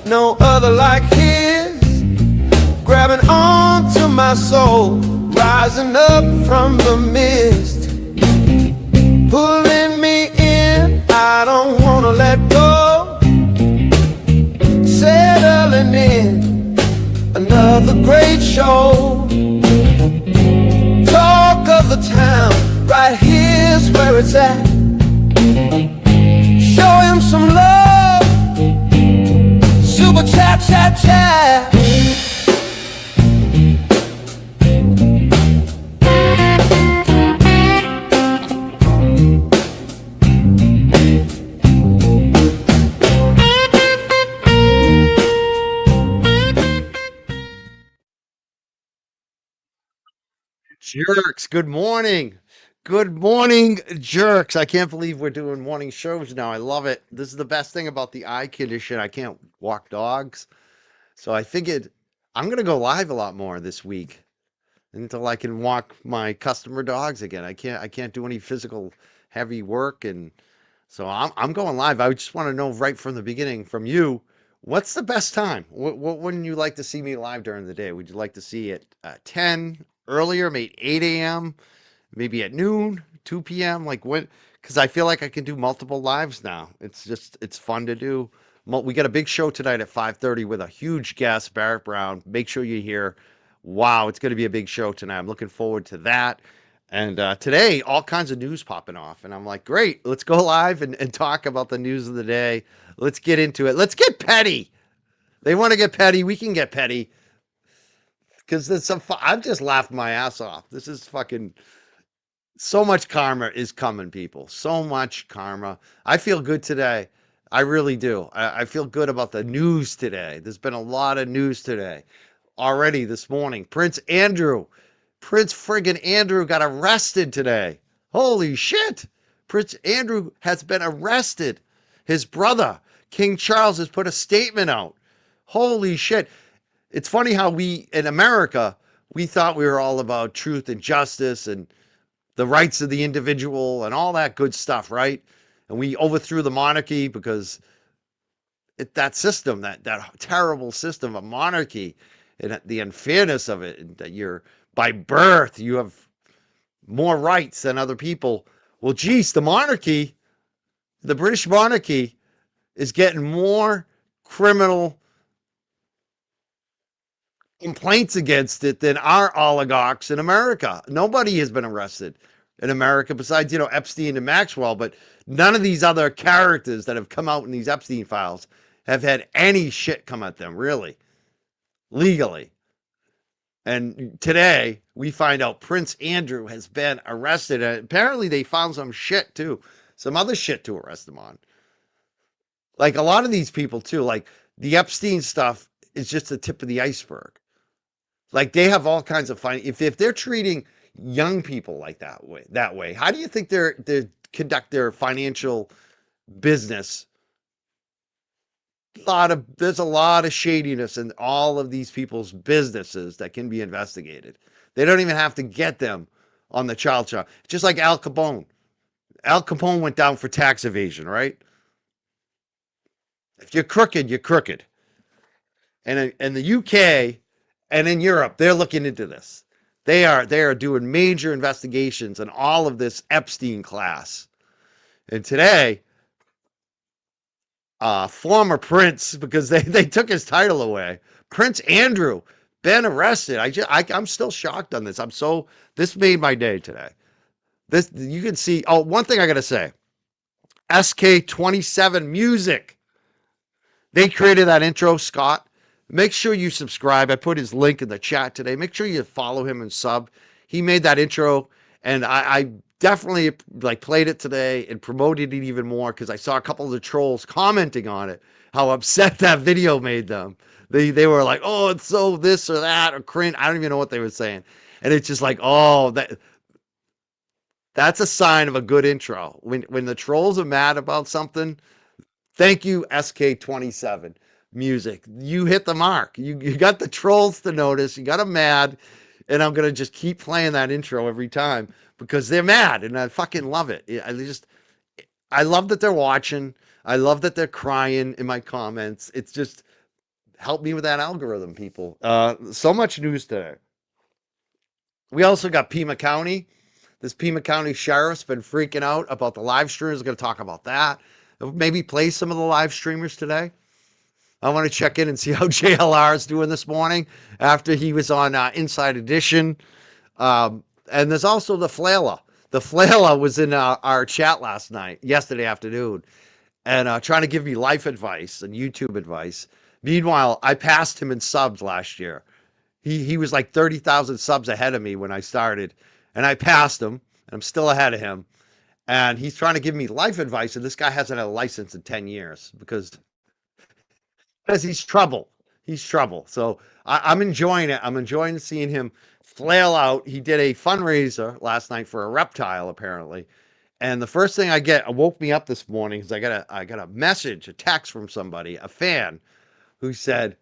no other like his, grabbing onto my soul, rising up from the mist, pulling me in, I don't wanna let go, settling in, another great show, talk of the town, right here's where it's at, show him some love, super chat, chat, chat. Jerks, good morning. Good morning, jerks. I can't believe we're doing morning shows now. I love it. This is the best thing about the eye condition. I can't walk dogs. So I figured I'm going to go live a lot more this week until I can walk my customer dogs again. I can't do any physical heavy work, and so I'm going live. I just want to know right from the beginning from you, what's the best time? What wouldn't you like to see me live during the day? Would you like to see it 10 earlier, maybe 8 a.m., maybe at noon, 2 p.m.? Like when? Because I feel like I can do multiple lives now. It's fun to do. We got a big show tonight at 5:30 with a huge guest, Barrett Brown. Make sure you hear. Wow, it's going to be a big show tonight. I'm looking forward to that. And today, all kinds of news popping off. And I'm like, great, let's go live and talk about the news of the day. Let's get into it. Let's get petty. They want to get petty. We can get petty. Because there's some I'm just laughing my ass off. This is fucking so much karma is coming, people. So much karma. I feel good today. I really do. I feel good about the news today. There's been a lot of news today already this morning. Prince friggin' Andrew got arrested today. Holy shit. Prince Andrew has been arrested. His brother, King Charles, has put a statement out. Holy shit. It's funny how we, in America, we thought we were all about truth and justice and the rights of the individual and all that good stuff, right? And we overthrew the monarchy because that system, that terrible system of monarchy and the unfairness of it, and that you're by birth, you have more rights than other people. Well, geez, the British monarchy is getting more criminal complaints against it than our oligarchs in America. Nobody has been arrested in America besides, Epstein and Maxwell, but none of these other characters that have come out in these Epstein files have had any shit come at them, really, legally. And today we find out Prince Andrew has been arrested, and apparently they found some shit too, some other shit to arrest him on. Like a lot of these people too, like the Epstein stuff is just the tip of the iceberg. Like they have all kinds of fine. If they're treating young people like that way, how do you think they conduct their financial business? There's a lot of shadiness in all of these people's businesses that can be investigated. They don't even have to get them on the child charge. Just like Al Capone. Al Capone went down for tax evasion, right? If you're crooked, you're crooked. And in the UK and in Europe, they're looking into this. They are doing major investigations on all of this Epstein class. And today, former prince, because they took his title away, Prince Andrew, been arrested. I'm still shocked on this. This made my day today. This, you can see. Oh, one thing I gotta say, SK27 Music. They created that intro, Scott. Make sure you subscribe. I put his link in the chat today. Make sure you follow him and sub. He made that intro, and I definitely played it today and promoted it even more because I saw a couple of the trolls commenting on it, how upset that video made them. They were like, oh, it's so this or that or cringe. I don't even know what they were saying. And it's just like, oh, that's a sign of a good intro. When the trolls are mad about something, thank you, SK27 Music. You hit the mark. You got the trolls to notice. You got them mad. And I'm going to just keep playing that intro every time because they're mad and I fucking love it. I love that they're watching. I love that they're crying in my comments. It's just, Help me with that algorithm, people. So much news today. We also got Pima County. This Pima County Sheriff's been freaking out about the live streamers. We're going to talk about that. Maybe play some of the live streamers today. I want to check in and see how JLR is doing this morning after he was on Inside Edition. And there's also the Flailer. The Flailer was in our chat yesterday afternoon, and trying to give me life advice and YouTube advice. Meanwhile, I passed him in subs last year. He was like 30,000 subs ahead of me when I started, and I passed him, and I'm still ahead of him. And he's trying to give me life advice, and this guy hasn't had a license in 10 years because he's trouble. He's trouble. So I'm enjoying it. I'm enjoying seeing him flail out. He did a fundraiser last night for a reptile, apparently. And the first thing woke me up this morning is I got a message, a text from somebody, a fan, who said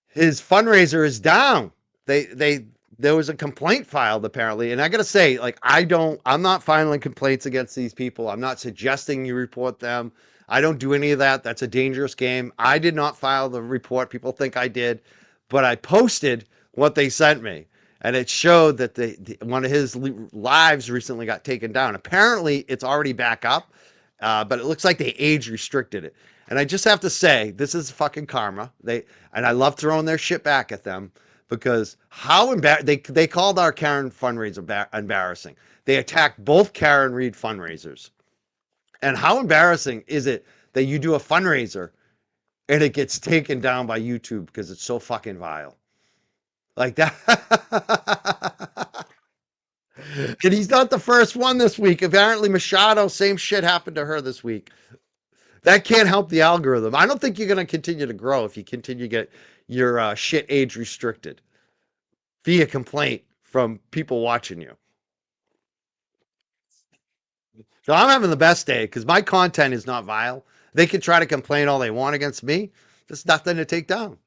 his fundraiser is down. They there was a complaint filed apparently, and I gotta say, like, I'm not filing complaints against these people. I'm not suggesting you report them. I don't do any of that. That's a dangerous game. I did not file the report. People think I did, but I posted what they sent me, and it showed that one of his lives recently got taken down. Apparently, it's already back up, but it looks like they age restricted it. And I just have to say, this is fucking karma. And I love throwing their shit back at them because they called our Karen fundraiser embarrassing. They attacked both Karen Reed fundraisers. And how embarrassing is it that you do a fundraiser and it gets taken down by YouTube because it's so fucking vile? Like that. And he's not the first one this week. Apparently, Machado, same shit happened to her this week. That can't help the algorithm. I don't think you're going to continue to grow if you continue to get your shit age restricted via complaint from people watching you. So I'm having the best day because my content is not vile. They can try to complain all they want against me. There's nothing to take down.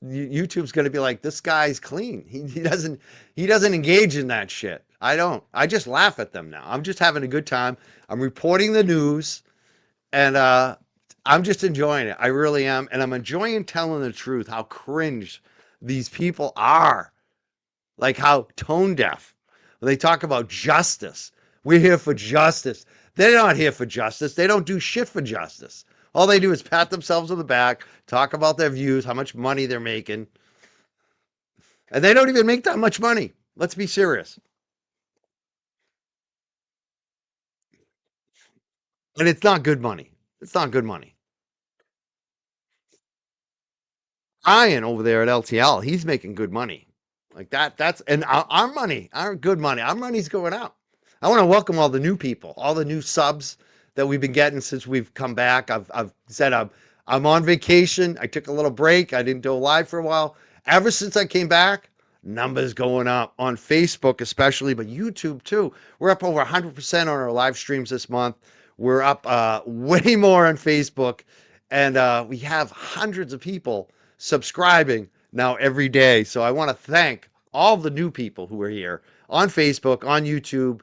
YouTube's going to be like, this guy's clean. He doesn't engage in that shit. I don't. I just laugh at them now. I'm just having a good time. I'm reporting the news, and I'm just enjoying it. I really am, and I'm enjoying telling the truth. How cringe these people are, like how tone deaf. When they talk about justice, we're here for justice. They're not here for justice. They don't do shit for justice. All they do is pat themselves on the back, talk about their views, how much money they're making. And they don't even make that much money. Let's be serious. And it's not good money. It's not good money. Ryan over there at LTL, he's making good money. Like and our money, our good money, our money's going out. I want to welcome all the new people, all the new subs that we've been getting since we've come back. I've said I'm on vacation. I took a little break. I didn't go live for a while. Ever since I came back, numbers going up on Facebook especially, but YouTube too. We're up over 100% on our live streams this month. We're up way more on Facebook, and we have hundreds of people subscribing now every day. So I want to thank all the new people who are here on Facebook, on YouTube.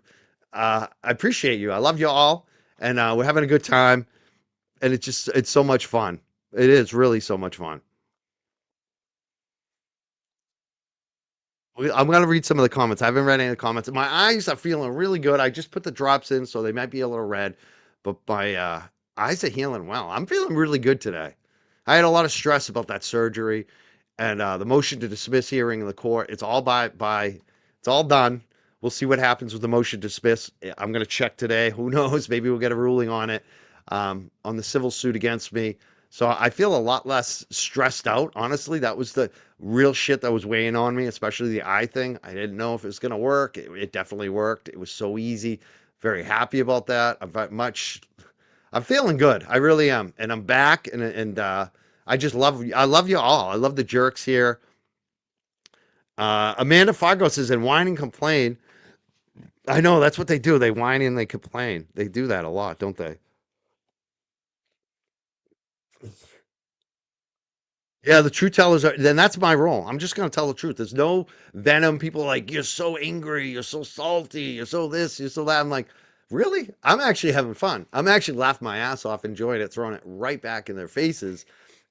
I appreciate you. I love you all, and we're having a good time, and it's so much fun. It is really so much fun. I'm going to read some of the comments. I haven't read any of the comments. My eyes are feeling really good. I just put the drops in, so they might be a little red, but my eyes are healing well. I'm feeling really good today. I had a lot of stress about that surgery and the motion to dismiss hearing in the court. It's all it's all done. We'll see what happens with the motion to dismiss. I'm going to check today. Who knows? Maybe we'll get a ruling on it, on the civil suit against me. So I feel a lot less stressed out. Honestly, that was the real shit that was weighing on me, especially the eye thing. I didn't know if it was going to work. It definitely worked. It was so easy. Very happy about that. I'm feeling good. I really am. And I'm back. And I love you all. I love the jerks here. Amanda Fargo says, and whine and complain. I know that's what they do. They whine and they complain. They do that a lot, don't they? Yeah, the truth tellers are, then that's my role. I'm just going to tell the truth. There's no venom. People are like, you're so angry, you're so salty, you're so this, you're so that. I'm like, really? I'm actually having fun. I'm actually laughing my ass off, enjoying it, throwing it right back in their faces.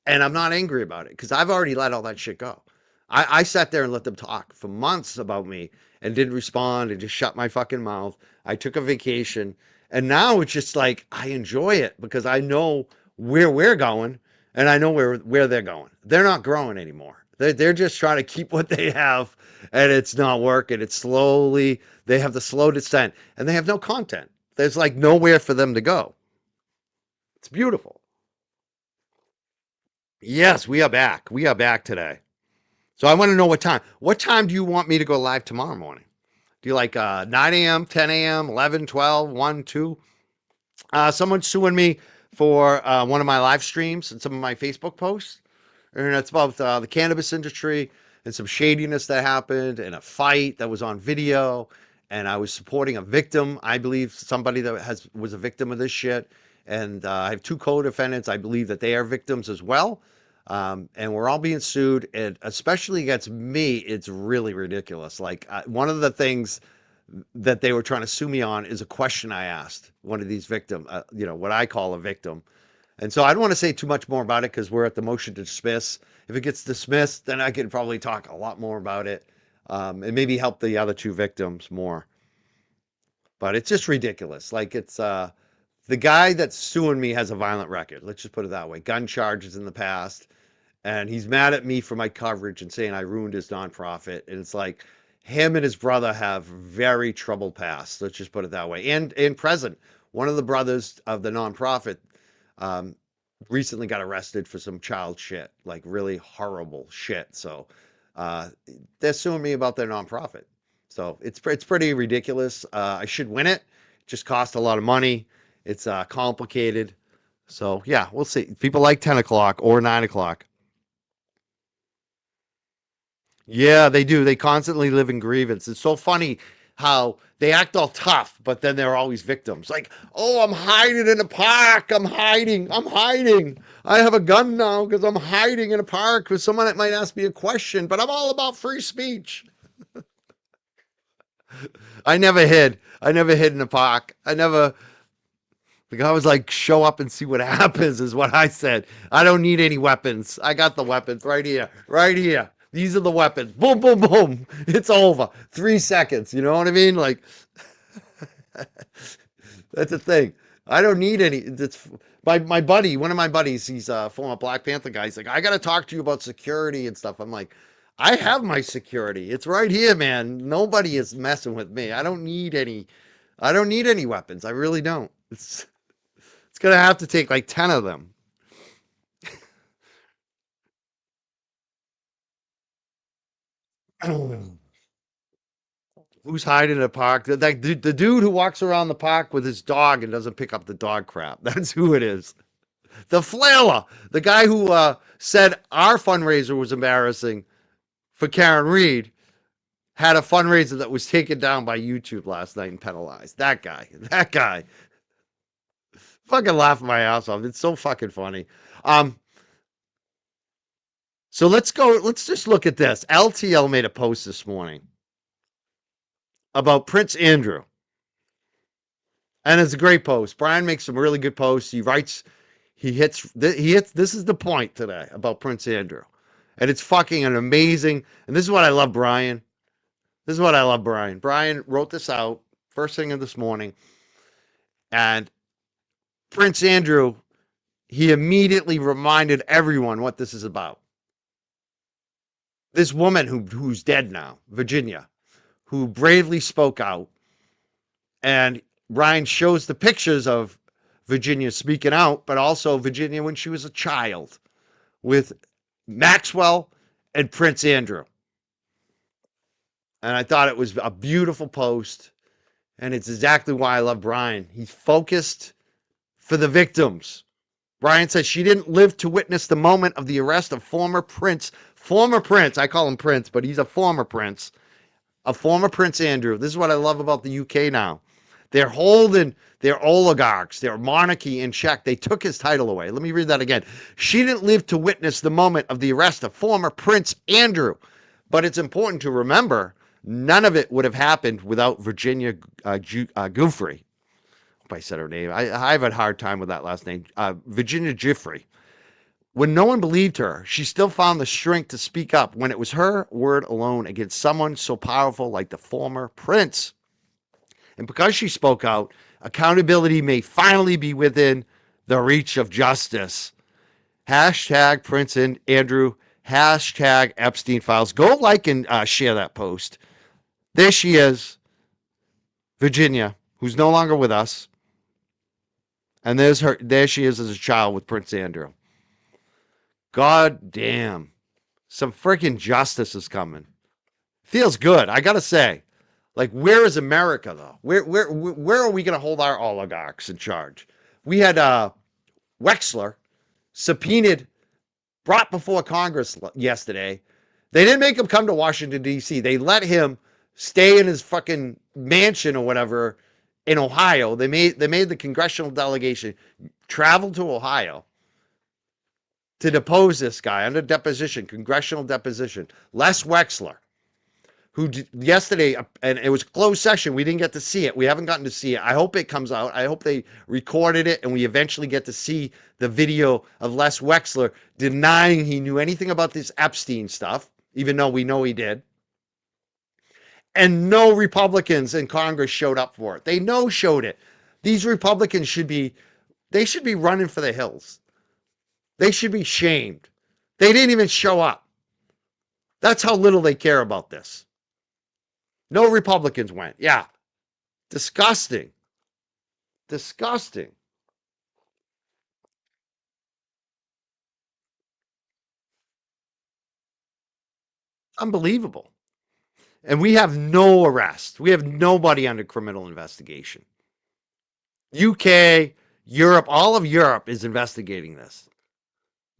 And I'm not angry about it because I've already let all that shit go. I sat there and let them talk for months about me and didn't respond and just shut my fucking mouth. I took a vacation. And now it's just like I enjoy it because I know where we're going and I know where they're going. They're not growing anymore. They're just trying to keep what they have and it's not working. It's slowly, they have the slow descent and they have no content. There's like nowhere for them to go. It's beautiful. Yes, we are back. We are back today. So I want to know what time. What time do you want me to go live tomorrow morning? Do you like 9 a.m., 10 a.m., 11, 12, 1, 2? Someone's suing me for one of my live streams and some of my Facebook posts. And it's about the cannabis industry and some shadiness that happened and a fight that was on video. And I was supporting a victim. I believe somebody that was a victim of this shit. And I have two co-defendants. I believe that they are victims as well. And we're all being sued. And especially against me, it's really ridiculous. Like one of the things that they were trying to sue me on is a question I asked one of these victims, what I call a victim. And so I don't want to say too much more about it because we're at the motion to dismiss. If it gets dismissed, then I could probably talk a lot more about it and maybe help the other two victims more. But it's just ridiculous. Like it's the guy that's suing me has a violent record. Let's just put it that way. Gun charges in the past. And he's mad at me for my coverage and saying I ruined his nonprofit. And it's like him and his brother have very troubled past. Let's just put it that way. And present. One of the brothers of the nonprofit recently got arrested for some child shit, like really horrible shit. So they're suing me about their nonprofit. So it's pretty ridiculous. I should win it. It just cost a lot of money. It's complicated. So yeah, we'll see. People like 10 o'clock or 9 o'clock. Yeah, they do. They constantly live in grievance. It's so funny how they act all tough, but then they're always victims. Like, oh, I'm hiding in a park. I'm hiding. I'm hiding. I have a gun now because I'm hiding in a park with someone that might ask me a question, but I'm all about free speech. I never hid. I never hid in a park. The guy was like, show up and see what happens, is what I said. I don't need any weapons. I got the weapons right here, right here. These are the weapons. Boom, boom, boom. It's over. 3 seconds. You know what I mean? Like, that's the thing. I don't need any. It's my buddy, one of my buddies, he's a former Black Panther guy. He's like, I got to talk to you about security and stuff. I'm like, I have my security. It's right here, man. Nobody is messing with me. I don't need any. I don't need any weapons. I really don't. It's gonna have to take like 10 of them. Who's hiding in a park? The dude who walks around the park with his dog and doesn't pick up the dog crap. That's who it is. The Flailer, the guy who said our fundraiser was embarrassing for Karen Reed, had a fundraiser that was taken down by YouTube last night and penalized. That guy. That guy. Fucking laughing my ass off. It's so fucking funny. Um, so let's go. Let's just look at this. LTL made a post this morning about Prince Andrew. And it's a great post. Brian makes some really good posts. He writes, he hits, this is the point today about Prince Andrew. And it's fucking an amazing, and this is what I love, Brian. This is what I love, Brian. Brian wrote this out first thing in this morning. And Prince Andrew, he immediately reminded everyone what this is about. This woman who's dead now, Virginia, who bravely spoke out. And Ryan shows the pictures of Virginia speaking out, but also Virginia when she was a child with Maxwell and Prince Andrew. And I thought it was a beautiful post. And it's exactly why I love Brian. He's focused for the victims. Brian says she didn't live to witness the moment of the arrest of former Prince, I call him Prince, but he's a former Prince Andrew. This is what I love about the UK now. They're holding their oligarchs, their monarchy in check. They took his title away. Let me read that again. She didn't live to witness the moment of the arrest of former Prince Andrew. But it's important to remember, none of it would have happened without Virginia Giuffre. Hope I said her name. I have a hard time with that last name. Virginia Giuffre. When no one believed her, she still found the strength to speak up when it was her word alone against someone so powerful like the former prince. And because she spoke out, accountability may finally be within the reach of justice. Hashtag Prince and Andrew, hashtag Epstein files. Go like and share that post. There she is, Virginia, who's no longer with us. And there she is as a child with Prince Andrew. God damn. Some freaking justice is coming. Feels good, I gotta say. Like, where is America though? Where are we gonna hold our oligarchs in charge? We had Wexler subpoenaed, brought before Congress yesterday. They didn't make him come to Washington, D.C. They let him stay in his fucking mansion or whatever in Ohio. They made the congressional delegation travel to Ohio to depose this guy under deposition, congressional deposition. Les Wexler, who yesterday, and it was closed session. We didn't get to see it. We haven't gotten to see it. I hope it comes out. I hope they recorded it and we eventually get to see the video of Les Wexler denying he knew anything about this Epstein stuff, even though we know he did. And no Republicans in Congress showed up for it. They no-showed it. These Republicans should be running for the hills. They should be shamed. They didn't even show up. That's how little they care about this. No Republicans went. Yeah. Disgusting. Disgusting. Unbelievable. And we have no arrest. We have nobody under criminal investigation. UK, Europe, all of Europe is investigating this.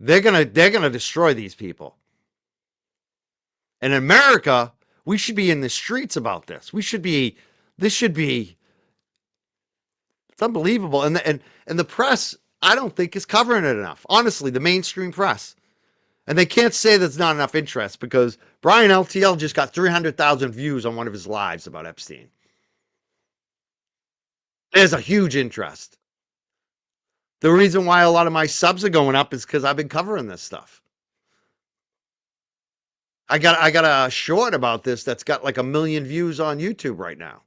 They're gonna destroy these people. In America, we should be in the streets about this. This should be, it's unbelievable. And the press, I don't think, is covering it enough. Honestly, the mainstream press. And they can't say there's not enough interest because Brian LTL just got 300,000 views on one of his lives about Epstein. There's a huge interest. The reason why a lot of my subs are going up is because I've been covering this stuff. I got a short about this that's got like 1 million views on YouTube right now.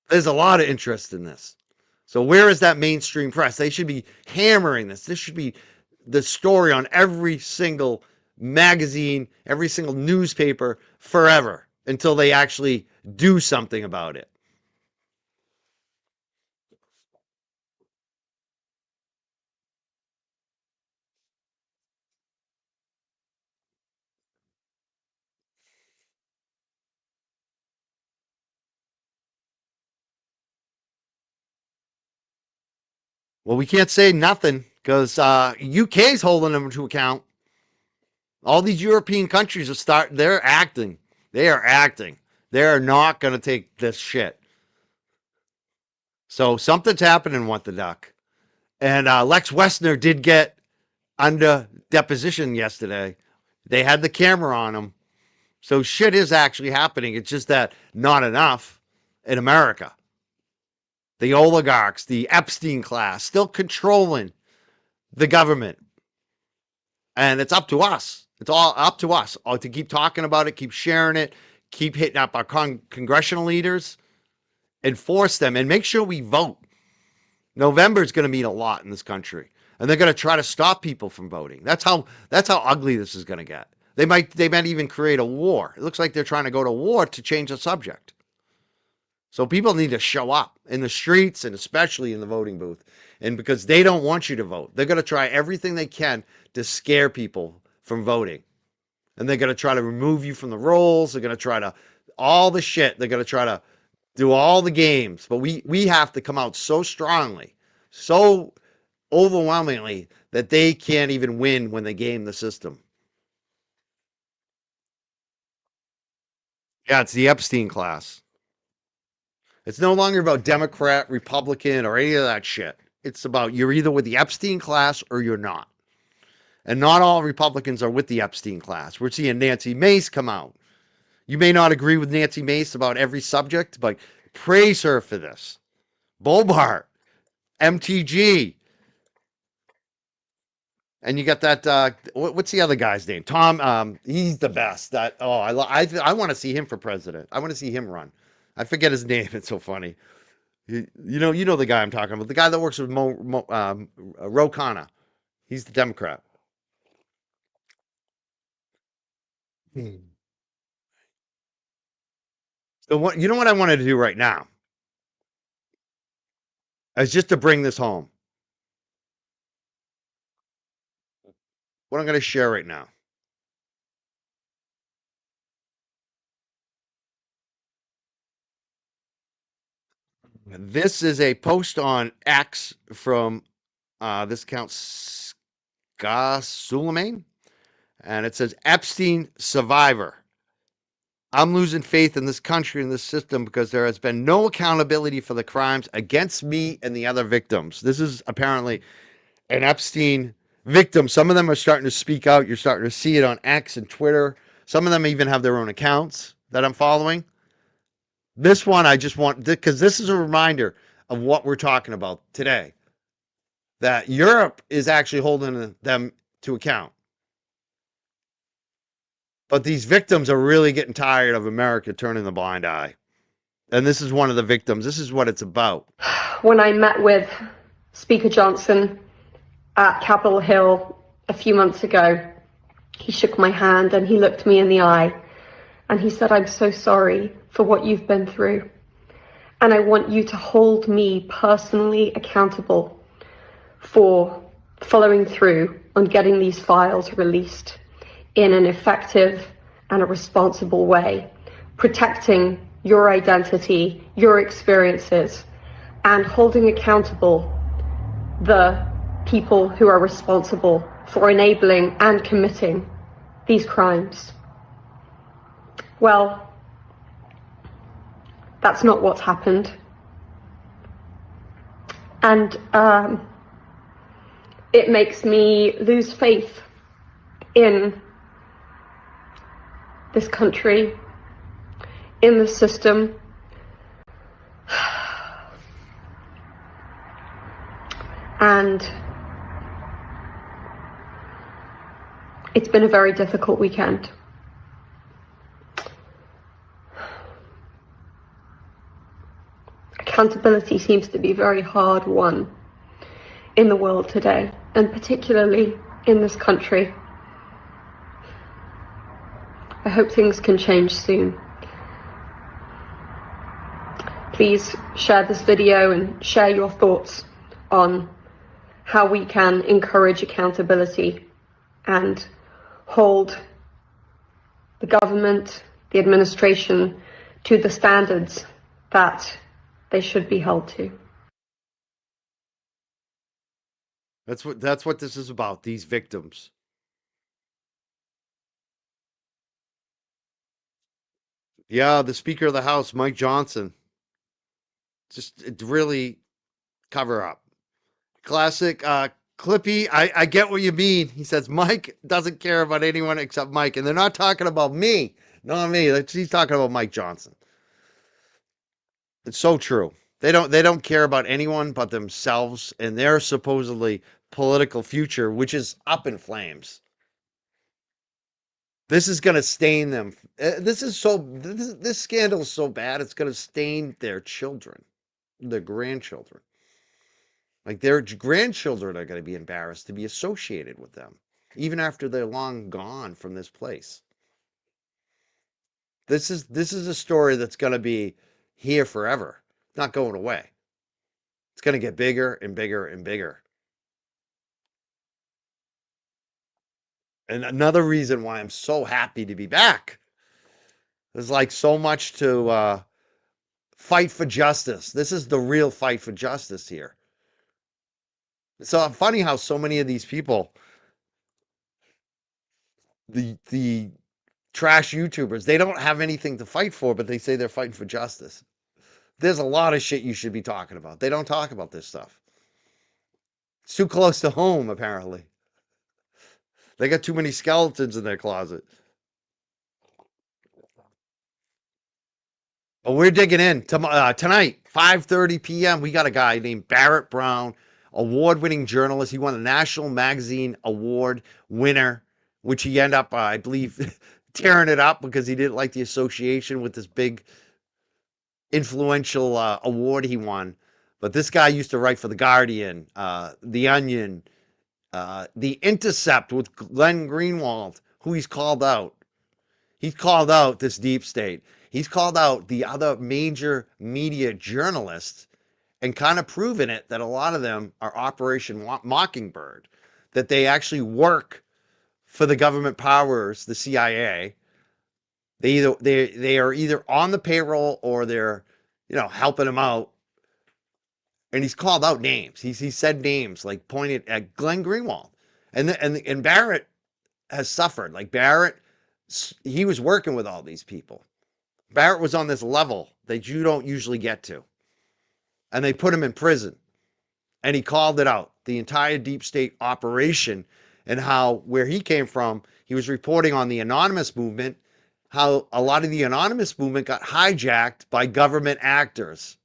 There's a lot of interest in this. So where is that mainstream press? They should be hammering this. This should be the story on every single magazine, every single newspaper forever until they actually do something about it. Well, we can't say nothing because UK's holding them to account. All these European countries they're acting. They are acting. They are not going to take this shit. So something's happening with the duck. And Lex Wessner did get under deposition yesterday. They had the camera on him. So shit is actually happening. It's just that not enough in America. The oligarchs, the Epstein class, still controlling the government. And it's up to us. It's all up to us to keep talking about it, keep sharing it, keep hitting up our congressional leaders, enforce them, and make sure we vote. November is going to mean a lot in this country, and they're going to try to stop people from voting. That's how ugly this is going to get. They might even create a war. It looks like they're trying to go to war to change the subject. So people need to show up in the streets and especially in the voting booth. And because they don't want you to vote, they're going to try everything they can to scare people from voting. And they're going to try to remove you from the rolls. They're going to try to, all the shit. They're going to try to do all the games. But we have to come out so strongly, so overwhelmingly that they can't even win when they game the system. Yeah, it's the Epstein class. It's no longer about Democrat, Republican, or any of that shit. It's about you're either with the Epstein class or you're not. And not all Republicans are with the Epstein class. We're seeing Nancy Mace come out. You may not agree with Nancy Mace about every subject, but praise her for this. Bobart, MTG, And you got that what's the other guy's name? Tom. He's the best. That I want to see him for president. I want to see him run. I forget his name. It's so funny. You know the guy I'm talking about. The guy that works with Ro Khanna. He's the Democrat. Hmm. So what you know what I wanted to do right now is just to bring this home. What I'm going to share right now. This is a post on X from this account Ska Suleiman, and it says Epstein survivor. I'm losing faith in this country and this system because there has been no accountability for the crimes against me and the other victims. This is apparently an Epstein victim. Some of them are starting to speak out. You're starting to see it on X and Twitter. Some of them even have their own accounts that I'm following. This one I just want, because this is a reminder of what we're talking about today, that Europe is actually holding them to account. But these victims are really getting tired of America turning the blind eye. And this is one of the victims. This is what it's about. When I met with Speaker Johnson at Capitol Hill a few months ago, he shook my hand and he looked me in the eye and he said, "I'm so sorry for what you've been through. And I want you to hold me personally accountable for following through on getting these files released in an effective and a responsible way, protecting your identity, your experiences, and holding accountable the people who are responsible for enabling and committing these crimes." Well, that's not what's happened. And it makes me lose faith in this country, in the system. And it's been a very difficult weekend. Accountability seems to be very hard won in the world today, and particularly in this country. I hope things can change soon. Please share this video and share your thoughts on how we can encourage accountability and hold the government, the administration, to the standards that they should be held to. That's what this is about, these victims. Yeah, the Speaker of the House, Mike Johnson. Just it really cover up. Classic Clippy, I get what you mean. He says Mike doesn't care about anyone except Mike. And they're not talking about me. Not me. He's talking about Mike Johnson. It's so true. They don't care about anyone but themselves and their supposedly political future, which is up in flames. This is going to stain them. This scandal is so bad, it's going to stain their children, their grandchildren. Like their grandchildren are going to be embarrassed to be associated with them, even after they're long gone from this place. This is a story that's going to be here forever, not going away. It's going to get bigger and bigger and bigger. And another reason why I'm so happy to be back. There's like so much to fight for justice. This is the real fight for justice here. So funny how so many of these people, the trash YouTubers, they don't have anything to fight for, but they say they're fighting for justice. There's a lot of shit you should be talking about. They don't talk about this stuff. It's too close to home, apparently. They got too many skeletons in their closet. But we're digging in tonight, 5:30 p.m. We got a guy named Barrett Brown award-winning journalist. He won a National Magazine Award winner, which he ended up, I believe, tearing it up because he didn't like the association with this big influential award he won. But this guy used to write for The Guardian, The Onion, The Intercept with Glenn Greenwald, who he's called out. He's called out this deep state. He's called out the other major media journalists and kind of proven it that a lot of them are Operation Mockingbird, that they actually work for the government powers, the CIA. They are either on the payroll or they're, helping them out. And he's called out names. He said names, like pointed at Glenn Greenwald, and Barrett has suffered. Like Barrett, he was working with all these people. Barrett was on this level that you don't usually get to, and they put him in prison. And he called it out, the entire deep state operation, and how where he came from. He was reporting on the anonymous movement, how a lot of the anonymous movement got hijacked by government actors.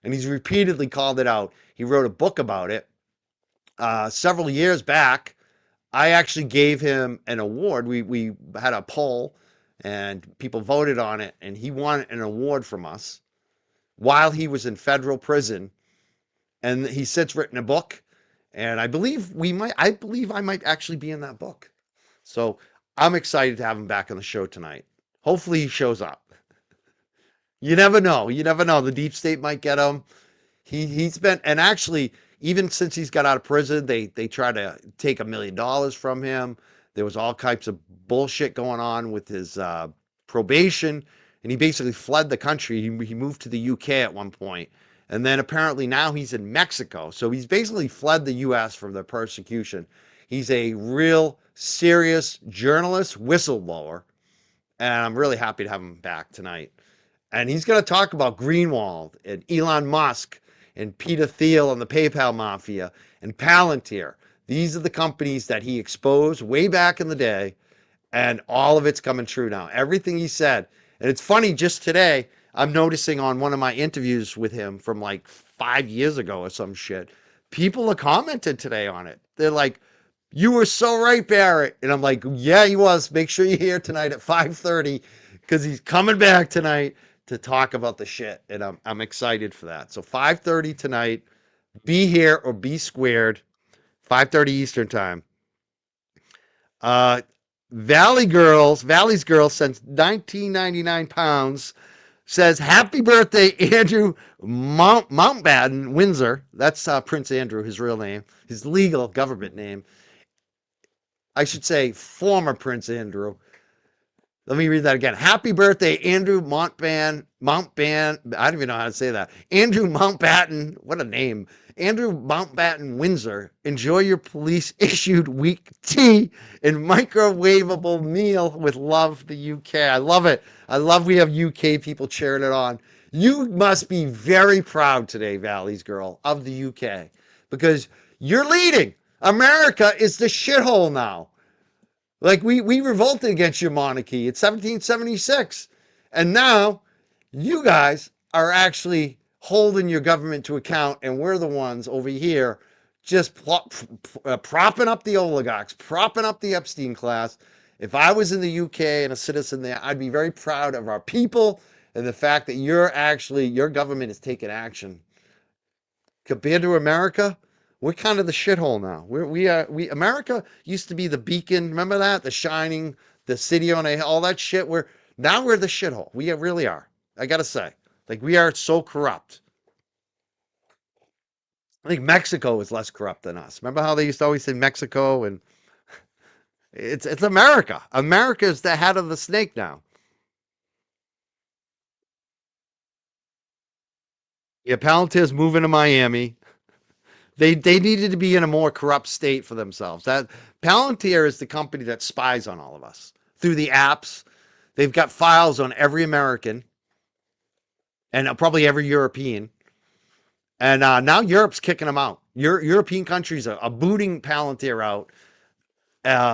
And he's repeatedly called it out. He wrote a book about it several years back. I actually gave him an award. We had a poll and people voted on it, and he won an award from us while he was in federal prison. And he's since written a book, and I believe I might actually be in that book. So I'm excited to have him back on the show tonight. Hopefully he shows up. You never know. You never know. The deep state might get him. He's been, and actually, even since he's got out of prison, they try to take $1 million from him. There was all types of bullshit going on with his probation, and he basically fled the country. He moved to the UK at one point, and then apparently now he's in Mexico. So he's basically fled the US from the persecution. He's a real serious journalist, whistleblower, and I'm really happy to have him back tonight. And he's going to talk about Greenwald and Elon Musk and Peter Thiel and the PayPal Mafia and Palantir. These are the companies that he exposed way back in the day, and all of it's coming true now. Everything he said. And it's funny, just today, I'm noticing on one of my interviews with him from like 5 years ago or some shit, people are commenting today on it. They're like, "You were so right, Barrett." And I'm like, "Yeah, he was. Make sure you're here tonight at 5:30 because he's coming back tonight to talk about the shit." And I'm excited for that. So 5:30 tonight, be here or be squared, 5:30 Eastern time. Valley's Girls since 1999 pounds says, "Happy birthday, Andrew Mountbatten Windsor." That's Prince Andrew, his real name, his legal government name. I should say former Prince Andrew. Let me read that again. Happy birthday, Andrew Mountbatten. I don't even know how to say that. Andrew Mountbatten. What a name. Andrew Mountbatten Windsor. Enjoy your police-issued weak tea and microwavable meal with love, the UK. I love it. I love we have UK people cheering it on. You must be very proud today, Valley's Girl, of the UK, because you're leading. America is the shithole now. Like, we revolted against your monarchy in 1776. And now you guys are actually holding your government to account, and we're the ones over here just propping up the oligarchs, propping up the Epstein class. If I was in the UK and a citizen there, I'd be very proud of our people and the fact that your government is taking action. Compared to America, we're kind of the shithole now. America used to be the beacon. Remember that? The shining, the city on a hill, all that shit. Now we're the shithole. We really are. I got to say, like, we are so corrupt. I think Mexico is less corrupt than us. Remember how they used to always say Mexico? And it's America. America is the head of the snake now. Yeah, Palantir's moving to Miami. They needed to be in a more corrupt state for themselves. That Palantir is the company that spies on all of us through the apps. They've got files on every American and probably every European. And now Europe's kicking them out. European countries are booting Palantir out.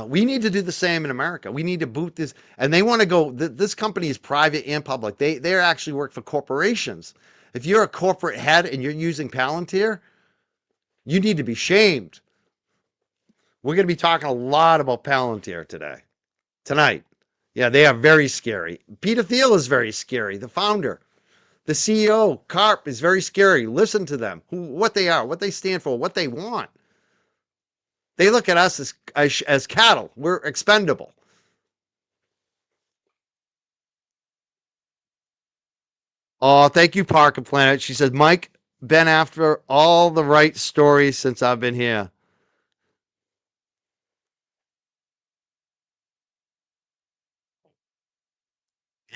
We need to do the same in America. We need to boot this. And they want to go, this company is private and public. They actually work for corporations. If you're a corporate head and you're using Palantir, You need to be shamed. We're going to be talking a lot about Palantir tonight. Yeah, they are very scary. Peter Thiel is very scary, the founder. The CEO, Karp, is very scary. Listen to them, what they are, what they stand for, what they want. They look at us as cattle. We're expendable. Oh, thank you, Parker Planet. She says, Mike, been after all the right stories since I've been here.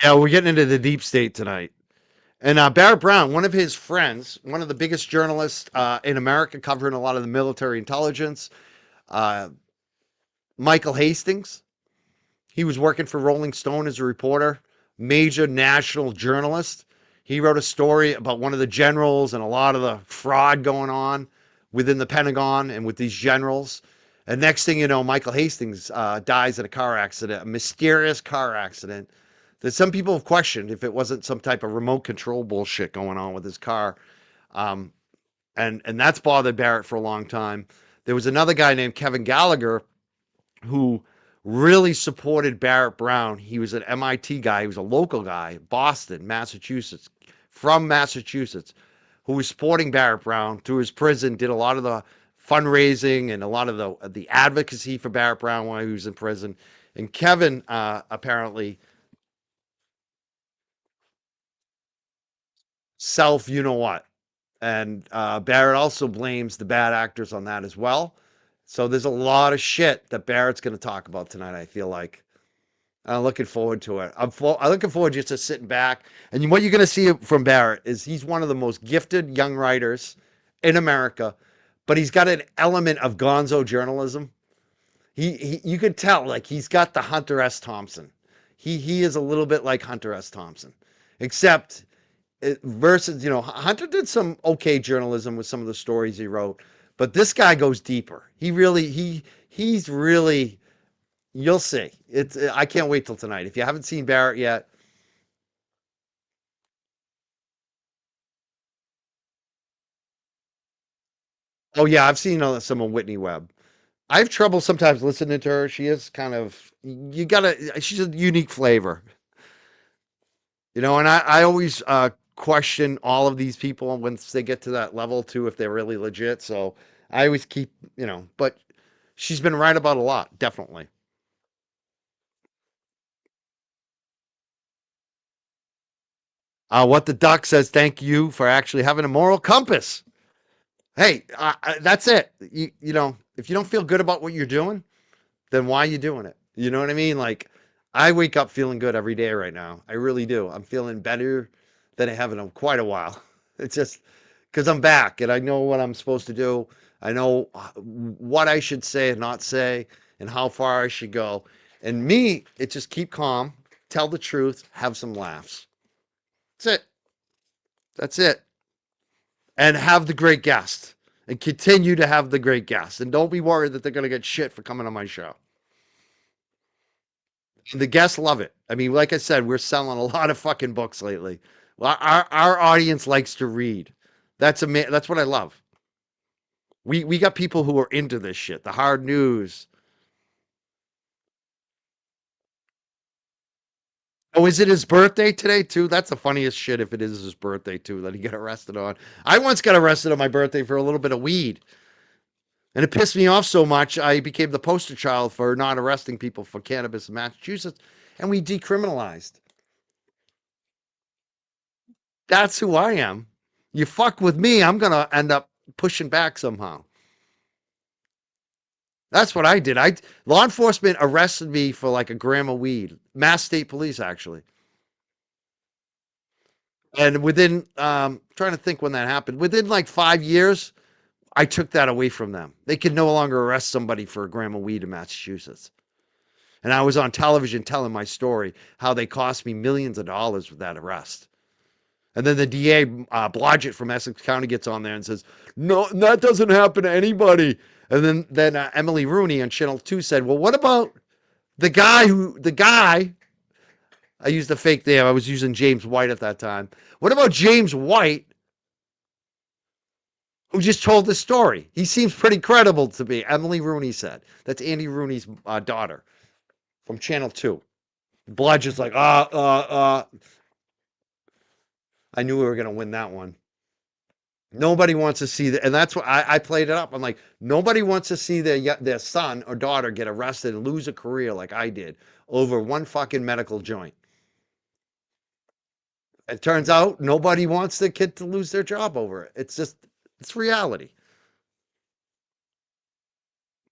Yeah, we're getting into the deep state tonight. And Barrett Brown, one of his friends, one of the biggest journalists in America, covering a lot of the military intelligence, uh, Michael Hastings. He was working for Rolling Stone as a reporter, major national journalist. He wrote a story about one of the generals and a lot of the fraud going on within the Pentagon and with these generals. And next thing you know, Michael Hastings dies in a car accident, a mysterious car accident that some people have questioned if it wasn't some type of remote control bullshit going on with his car. Um, and that's bothered Barrett for a long time. There was another guy named Kevin Gallagher who really supported Barrett Brown. He was an MIT guy. He was a local guy, Boston, Massachusetts, from Massachusetts, who was supporting Barrett Brown through his prison, did a lot of the fundraising and a lot of the advocacy for Barrett Brown while he was in prison. And Kevin apparently you know what. And Barrett also blames the bad actors on that as well. So there's a lot of shit that Barrett's going to talk about tonight, I feel like. I'm looking forward to it. I'm looking forward just to sitting back. And what you're going to see from Barrett is he's one of the most gifted young writers in America, but he's got an element of gonzo journalism. You could tell, like, he's got the Hunter S. Thompson. He is a little bit like Hunter S. Thompson, except versus, Hunter did some okay journalism with some of the stories he wrote, but this guy goes deeper. He's really, you'll see. I can't wait till tonight. If you haven't seen Barrett yet, oh yeah, I've seen some of Whitney Webb. I have trouble sometimes listening to her. She is kind of, she's a unique flavor, and I always question all of these people once they get to that level too, if they're really legit. So I always keep, but she's been right about a lot, definitely. What the duck says, thank you for actually having a moral compass. Hey, that's it. If you don't feel good about what you're doing, then why are you doing it? You know what I mean? Like, I wake up feeling good every day right now. I really do. I'm feeling better than I have in quite a while. It's just because I'm back and I know what I'm supposed to do. I know what I should say and not say and how far I should go. And me, it's just keep calm, tell the truth, have some laughs. That's it. That's it. And have the great guest and continue to have the great guest. And don't be worried that they're going to get shit for coming on my show. The guests love it. I mean, like I said, we're selling a lot of fucking books lately. Well, our audience likes to read. That's what I love. We got people who are into this shit, the hard news. Oh, is it his birthday today too? That's the funniest shit if it is his birthday too that he got arrested on. I once got arrested on my birthday for a little bit of weed. And it pissed me off so much, I became the poster child for not arresting people for cannabis in Massachusetts, and we decriminalized. That's who I am. You fuck with me, I'm going to end up pushing back somehow. That's what I did. Law enforcement arrested me for like a gram of weed. Mass State Police, actually. And within, trying to think when that happened, within like 5 years, I took that away from them. They could no longer arrest somebody for a gram of weed in Massachusetts. And I was on television telling my story, how they cost me millions of dollars with that arrest. And then the DA, Blodgett from Essex County, gets on there and says, no, that doesn't happen to anybody. And then Emily Rooney on Channel 2 said, well, what about the guy, I used a fake name. I was using James White at that time. What about James White, who just told this story. He seems pretty credible to me. Emily Rooney said. That's Andy Rooney's daughter from Channel 2. Bludge is like, I knew we were going to win that one. Nobody wants to see that. And that's what I played it up. I'm like, nobody wants to see their son or daughter get arrested and lose a career like I did over one fucking medical joint. It turns out nobody wants their kid to lose their job over it. It's reality.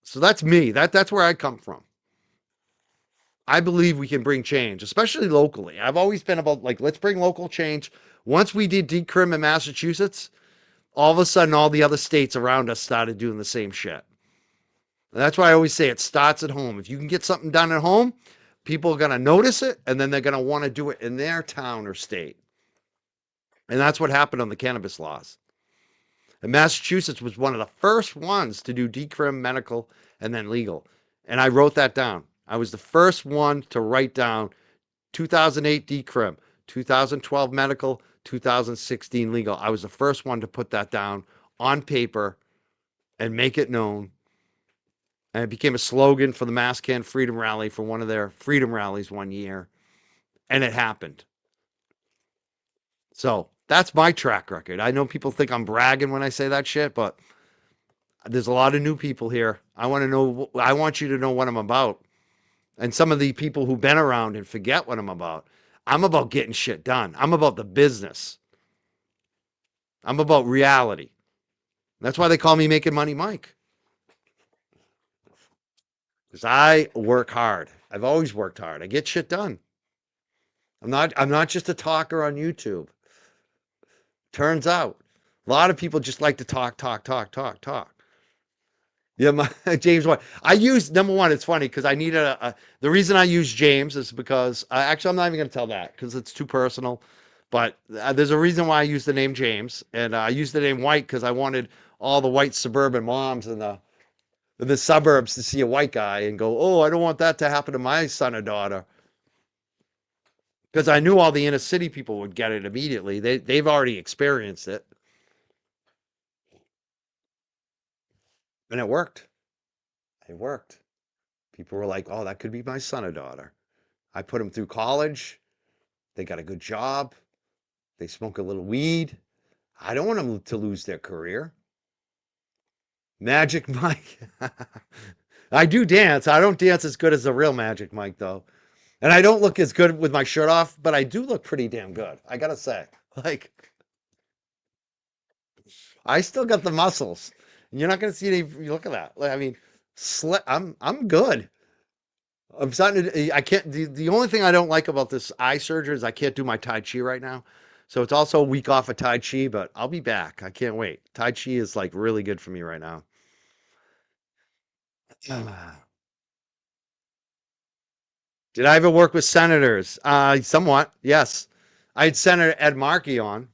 So that's me. That's where I come from. I believe we can bring change, especially locally. I've always been about like, let's bring local change. Once we did decrim in Massachusetts, all of a sudden all the other states around us started doing the same shit. And that's why I always say it starts at home. If you can get something done at home, people are going to notice it, and then they're going to want to do it in their town or state. And that's what happened on the cannabis laws. And Massachusetts was one of the first ones to do decrim, medical, and then legal. And I wrote that down. I was the first one to write down 2008 decrim, 2012 medical, 2016 legal. I was the first one to put that down on paper and make it known. And it became a slogan for the Mass Can Freedom Rally for one of their freedom rallies one year. And it happened. So that's my track record. I know people think I'm bragging when I say that shit, but there's a lot of new people here. I want you to know what I'm about. And some of the people who've been around and forget what I'm about. I'm about getting shit done. I'm about the business. I'm about reality. That's why they call me Making Money Mike. Because I work hard. I've always worked hard. I get shit done. I'm not just a talker on YouTube. Turns out a lot of people just like to talk. Yeah, James White. I use number one. It's funny because I needed the reason I use James is because actually I'm not even going to tell that because it's too personal. But there's a reason why I use the name James, and I use the name White because I wanted all the white suburban moms in the suburbs to see a white guy and go, "Oh, I don't want that to happen to my son or daughter." Because I knew all the inner city people would get it immediately. They've already experienced it, and it worked. It worked. People were like, "Oh, that could be my son or daughter." I put them through college. They got a good job. They smoke a little weed. I don't want them to lose their career. Magic Mike. I do dance. I don't dance as good as the real Magic Mike, though. And I don't look as good with my shirt off, but I do look pretty damn good. I gotta say. Like, I still got the muscles. You're not gonna see any. Look at that. Like, I mean, I'm good. I'm starting to. I can't. The only thing I don't like about this eye surgery is I can't do my Tai Chi right now. So it's also a week off of Tai Chi, but I'll be back. I can't wait. Tai Chi is like really good for me right now. Did I ever work with senators? Somewhat, yes. I had Senator Ed Markey on.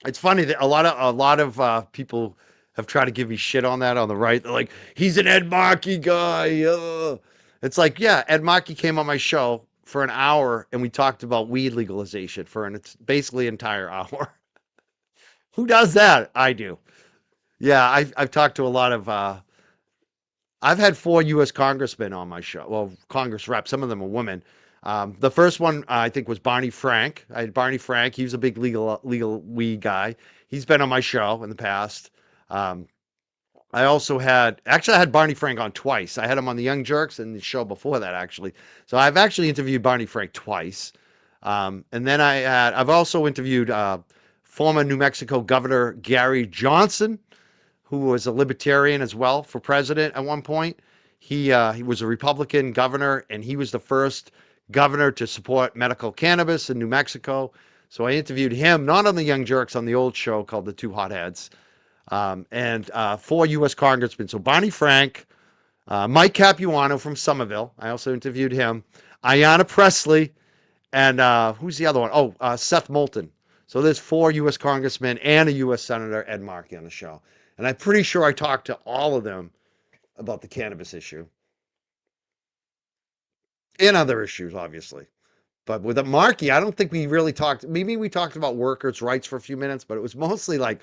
It's funny that a lot of people have tried to give me shit on that on the right. They're like, he's an Ed Markey guy. It's like, yeah, Ed Markey came on my show for an hour and we talked about weed legalization for it's basically an entire hour. Who does that? I do. Yeah, I've talked to a lot of I've had 4 U.S. congressmen on my show. Well, Congress reps. Some of them are women. The first one I think was Barney Frank. I had Barney Frank. He was a big legal weed guy. He's been on my show in the past. I also I had Barney Frank on twice. I had him on the Young Jerks and the show before that actually. So I've actually interviewed Barney Frank twice. And then I've also interviewed former New Mexico Governor Gary Johnson, who was a libertarian as well for president at one point. He was a Republican governor, and he was the first governor to support medical cannabis in New Mexico. So I interviewed him, not on the Young Jerks, on the old show called The Two Hotheads, and 4 U.S. congressmen. So Barney Frank, Mike Capuano from Somerville. I also interviewed him. Ayanna Pressley, and who's the other one? Oh, Seth Moulton. So there's 4 U.S. congressmen and a U.S. Senator, Ed Markey, on the show. And I'm pretty sure I talked to all of them about the cannabis issue and other issues, obviously. But with Markey, I don't think we really talked. Maybe we talked about workers' rights for a few minutes, but it was mostly like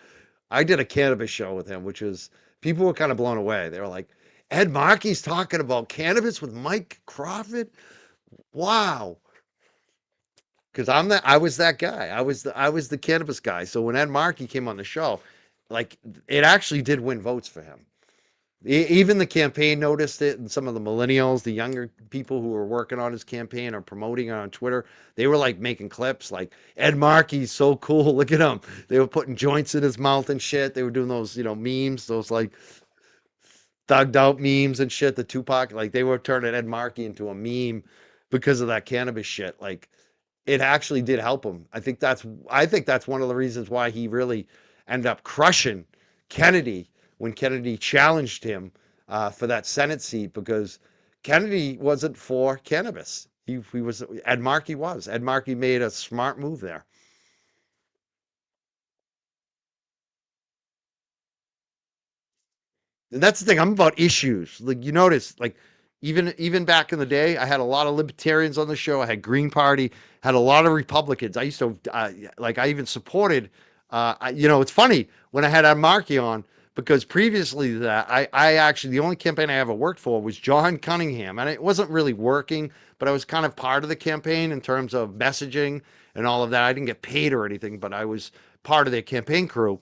I did a cannabis show with him, which was people were kind of blown away. They were like, Ed Markey's talking about cannabis with Mike Crawford. Wow. Because I was that guy. I was the cannabis guy. So when Ed Markey came on the show, like it actually did win votes for him. Even the campaign noticed it, and some of the millennials, the younger people who were working on his campaign or promoting it on Twitter, they were like making clips like Ed Markey's so cool. Look at him. They were putting joints in his mouth and shit. They were doing those, memes, those like thugged out memes and shit. The Tupac, like they were turning Ed Markey into a meme because of that cannabis shit. Like it actually did help him. I think that's one of the reasons why he really ended up crushing Kennedy when Kennedy challenged him for that Senate seat, because Kennedy wasn't for cannabis. He was Ed Markey was. Ed Markey made a smart move there. And that's the thing. I'm about issues. Like you notice, like even back in the day, I had a lot of libertarians on the show. I had Green Party, had a lot of Republicans. I used to like I even supported. It's funny when I had Markey on, because previously to that I actually the only campaign I ever worked for was John Cunningham, and it wasn't really working, but I was kind of part of the campaign in terms of messaging and all of that. I didn't get paid or anything, but I was part of their campaign crew,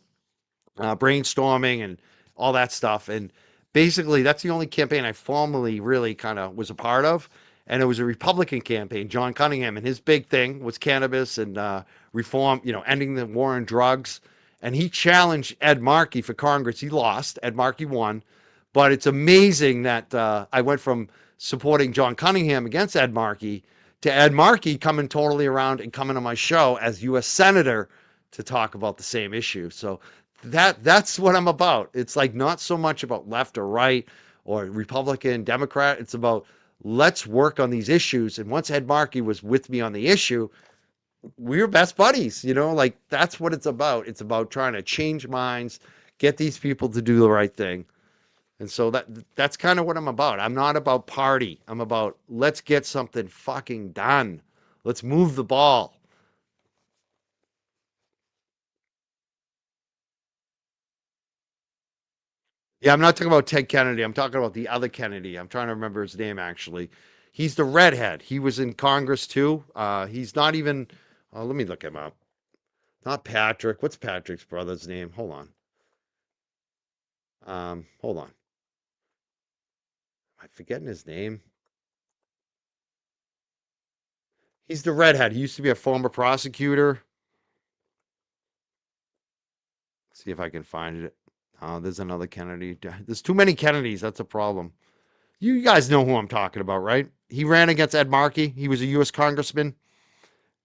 brainstorming and all that stuff. And basically, that's the only campaign I formally really kind of was a part of. And it was a Republican campaign, John Cunningham, and his big thing was cannabis and reform, ending the war on drugs. And he challenged Ed Markey for Congress. He lost. Ed Markey won. But it's amazing that I went from supporting John Cunningham against Ed Markey to Ed Markey coming totally around and coming on my show as U.S. Senator to talk about the same issue. So that's what I'm about. It's like not so much about left or right or Republican, Democrat. It's about let's work on these issues. And once Ed Markey was with me on the issue, we were best buddies. Like that's what it's about. It's about trying to change minds, get these people to do the right thing. And so that's kind of what I'm about. I'm not about party. I'm about let's get something fucking done. Let's move the ball. Yeah, I'm not talking about Ted Kennedy. I'm talking about the other Kennedy. I'm trying to remember his name actually. He's the redhead. He was in Congress too. He's not even. Let me look him up. Not Patrick. What's Patrick's brother's name? Hold on. Hold on. Am I forgetting his name? He's the redhead. He used to be a former prosecutor. See if I can find it. Oh, there's another Kennedy. There's too many Kennedys. That's a problem. You guys know who I'm talking about, right? He ran against Ed Markey. He was a U.S. congressman,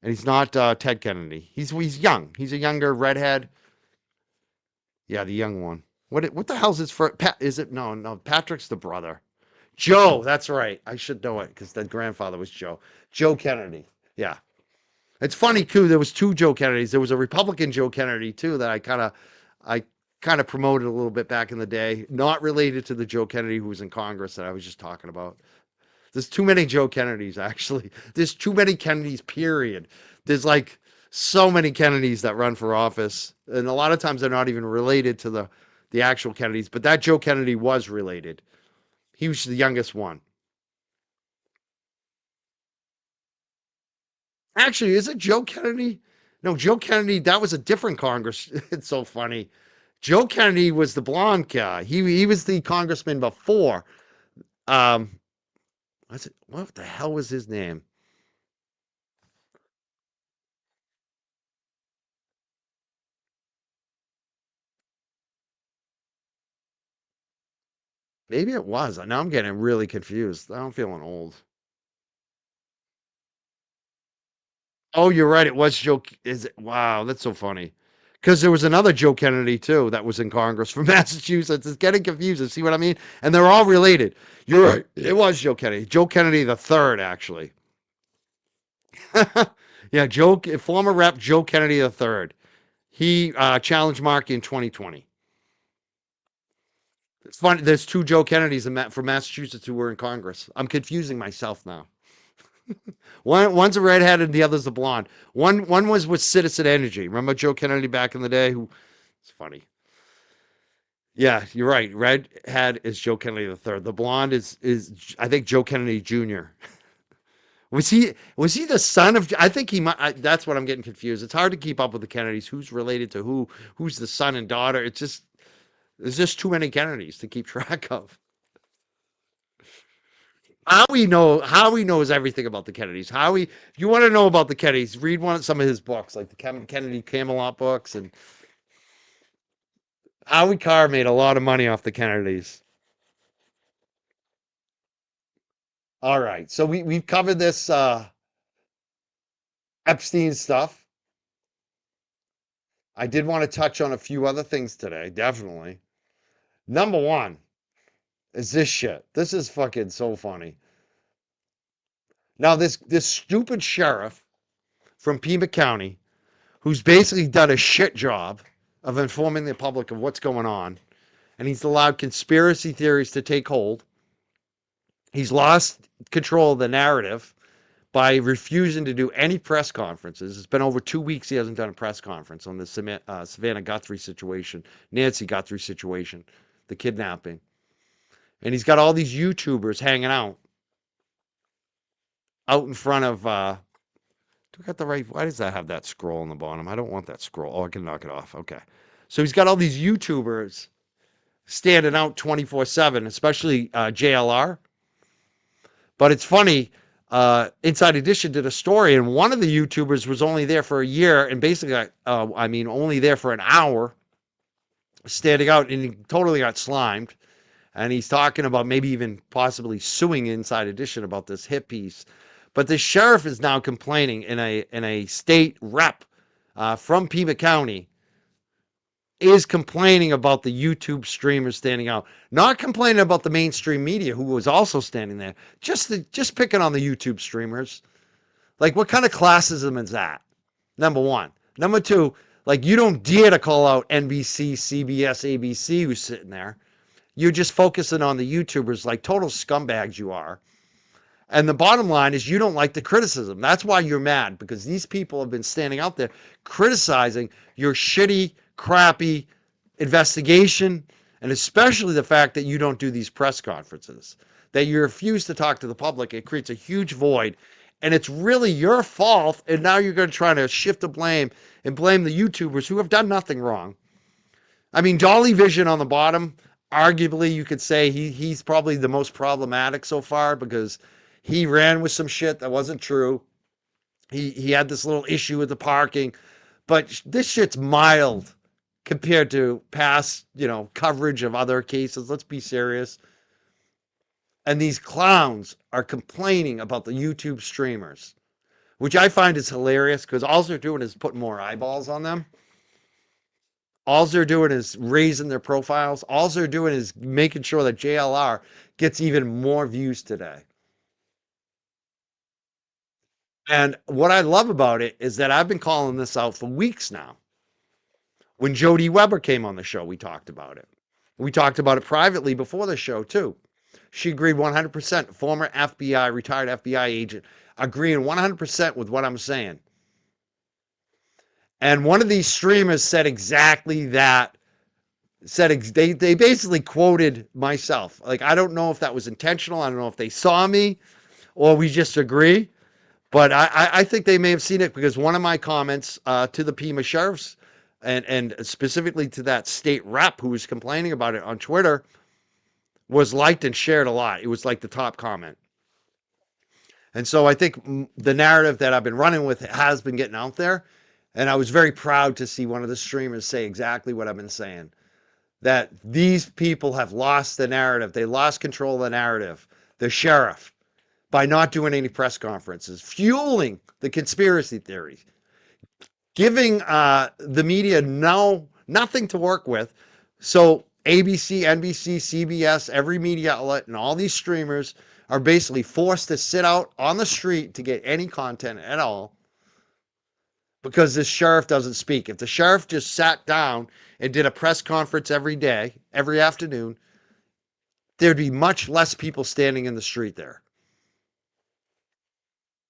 and he's not Ted Kennedy. He's young. He's a younger redhead. Yeah, the young one. What the hell's his first? Is it no? Patrick's the brother. Joe. That's right. I should know it because the grandfather was Joe. Joe Kennedy. Yeah. It's funny too. There was two Joe Kennedys. There was a Republican Joe Kennedy too that I kind of promoted a little bit back in the day, not related to the Joe Kennedy who was in Congress that I was just talking about. There's too many Joe Kennedys, actually. There's too many Kennedys, period. There's like so many Kennedys that run for office. And a lot of times they're not even related to the actual Kennedys, but that Joe Kennedy was related. He was the youngest one. Actually, is it Joe Kennedy? No, Joe Kennedy, that was a different Congress. It's so funny. Joe Kennedy was the blonde guy. He was the congressman before. Um, what the hell was his name? Maybe it was. Now I'm getting really confused. Now I'm feeling old. Oh, you're right. It was Joe. Is it? Wow, that's so funny. Because there was another Joe Kennedy too that was in Congress from Massachusetts. It's getting confusing. See what I mean? And they're all related. You're right. It was Joe Kennedy. Joe Kennedy the third, actually. Yeah, former rep Joe Kennedy the third. He challenged Markey in 2020. It's funny. There's two Joe Kennedys from Massachusetts who were in Congress. I'm confusing myself now. One's a redhead and the other's a blonde. One was with Citizen Energy. Remember Joe Kennedy back in the day? It's funny. Yeah, you're right. Redhead is Joe Kennedy III. The blonde is I think Joe Kennedy Jr. Was he the son of? I think he might. That's what I'm getting confused. It's hard to keep up with the Kennedys. Who's related to who? Who's the son and daughter? It's just there's just too many Kennedys to keep track of. Howie knows everything about the Kennedys. Howie, if you want to know about the Kennedys, read some of his books, like the Kennedy Camelot books, and Howie Carr made a lot of money off the Kennedys. All right, so we've covered this Epstein stuff. I did want to touch on a few other things today, definitely. Number one is this shit. This is fucking so funny. Now, this stupid sheriff from Pima County, who's basically done a shit job of informing the public of what's going on, and he's allowed conspiracy theories to take hold. He's lost control of the narrative by refusing to do any press conferences. It's been over 2 weeks he hasn't done a press conference on the Savannah Guthrie situation, Nancy Guthrie situation, the kidnapping. And he's got all these YouTubers hanging out in front of, do we got the right, why does that have that scroll on the bottom? I don't want that scroll. Oh, I can knock it off. Okay. So he's got all these YouTubers standing out 24/7, especially JLR. But it's funny, Inside Edition did a story, and one of the YouTubers was only there for a year and basically, only there for an hour, standing out, and he totally got slimed. And he's talking about maybe even possibly suing Inside Edition about this hit piece. But the sheriff is now complaining in a state rep from Pima County is complaining about the YouTube streamers standing out, not complaining about the mainstream media who was also standing there, just picking on the YouTube streamers. Like, what kind of classism is that? Number one. Number two, like, you don't dare to call out NBC, CBS, ABC who's sitting there. You're just focusing on the YouTubers like total scumbags you are. And the bottom line is you don't like the criticism. That's why you're mad, because these people have been standing out there criticizing your shitty, crappy investigation, and especially the fact that you don't do these press conferences, that you refuse to talk to the public. It creates a huge void, and it's really your fault. And now you're going to try to shift the blame and blame the YouTubers who have done nothing wrong. I mean, Dolly Vision on the bottom, arguably you could say he's probably the most problematic so far, because he ran with some shit that wasn't true. He had this little issue with the parking, but this shit's mild compared to past, coverage of other cases. Let's be serious. And these clowns are complaining about the YouTube streamers, which I find is hilarious, because all they're doing is putting more eyeballs on them. All they're doing is raising their profiles. All they're doing is making sure that JLR gets even more views today. And what I love about it is that I've been calling this out for weeks now. When Jody Weber came on the show, we talked about it. We talked about it privately before the show, too. She agreed 100%. Former retired FBI agent, agreeing 100% with what I'm saying. And one of these streamers said exactly that. They basically quoted myself. Like, I don't know if that was intentional. I don't know if they saw me or we just agree. But I think they may have seen it, because one of my comments to the Pima sheriffs, and specifically to that state rep who was complaining about it on Twitter, was liked and shared a lot. It was like the top comment. And so I think the narrative that I've been running with has been getting out there. And I was very proud to see one of the streamers say exactly what I've been saying, that these people have lost the narrative. They lost control of the narrative. The sheriff, by not doing any press conferences, fueling the conspiracy theories, giving the media nothing to work with. So ABC, NBC, CBS, every media outlet, and all these streamers are basically forced to sit out on the street to get any content at all, because this sheriff doesn't speak. If the sheriff just sat down and did a press conference every day, every afternoon, there'd be much less people standing in the street there.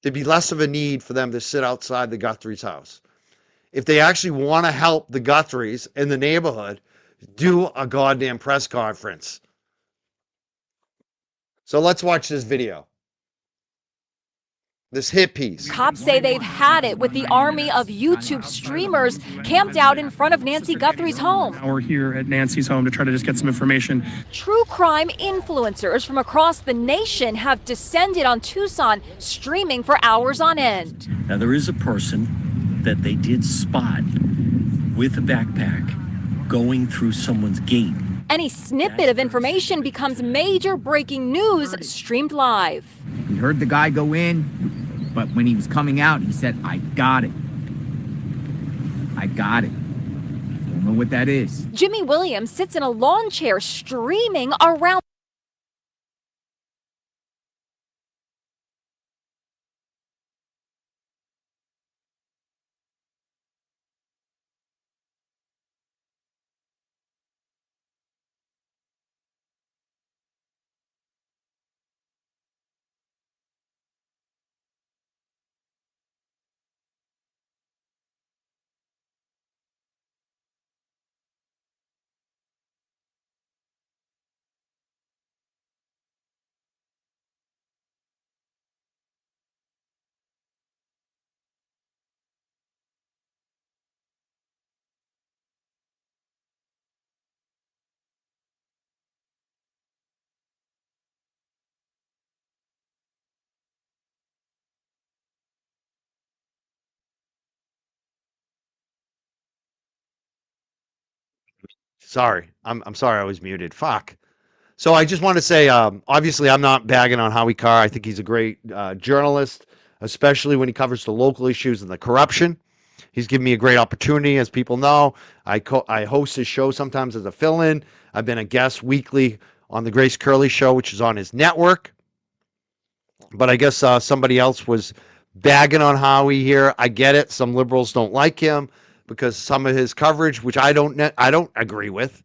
There'd be less of a need for them to sit outside the Guthrie's house. If they actually want to help the Guthries in the neighborhood, do a goddamn press conference. So let's watch this video. This hit piece. Cops say they've had it with the army of YouTube streamers camped out in front of Nancy Guthrie's home. Now we're here at Nancy's home to try to just get some information. True crime influencers from across the nation have descended on Tucson, streaming for hours on end. Now there is a person that they did spot with a backpack going through someone's gate. Any snippet of information becomes major breaking news streamed live. We heard the guy go in, but when he was coming out, he said, I got it. I got it. Don't know what that is. Jimmy Williams sits in a lawn chair streaming around. Sorry. I'm sorry I was muted. Fuck. So I just want to say, obviously, I'm not bagging on Howie Carr. I think he's a great journalist, especially when he covers the local issues and the corruption. He's given me a great opportunity, as people know. I host his show sometimes as a fill-in. I've been a guest weekly on the Grace Curley show, which is on his network. But I guess somebody else was bagging on Howie here. I get it. Some liberals don't like him because some of his coverage, which I don't agree with.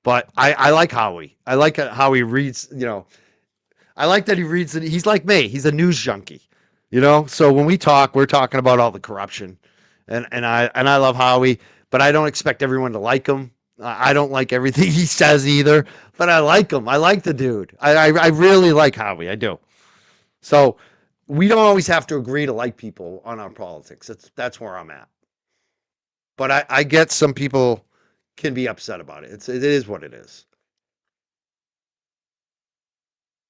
But I like Howie. I like how he reads, I like that he reads it. He's like me. He's a news junkie, So when we talk, we're talking about all the corruption. And I love Howie, but I don't expect everyone to like him. I don't like everything he says either, but I like him. I like the dude. I really like Howie. I do. So we don't always have to agree to like people on our politics. That's where I'm at. But I get some people can be upset about it. It is what it is.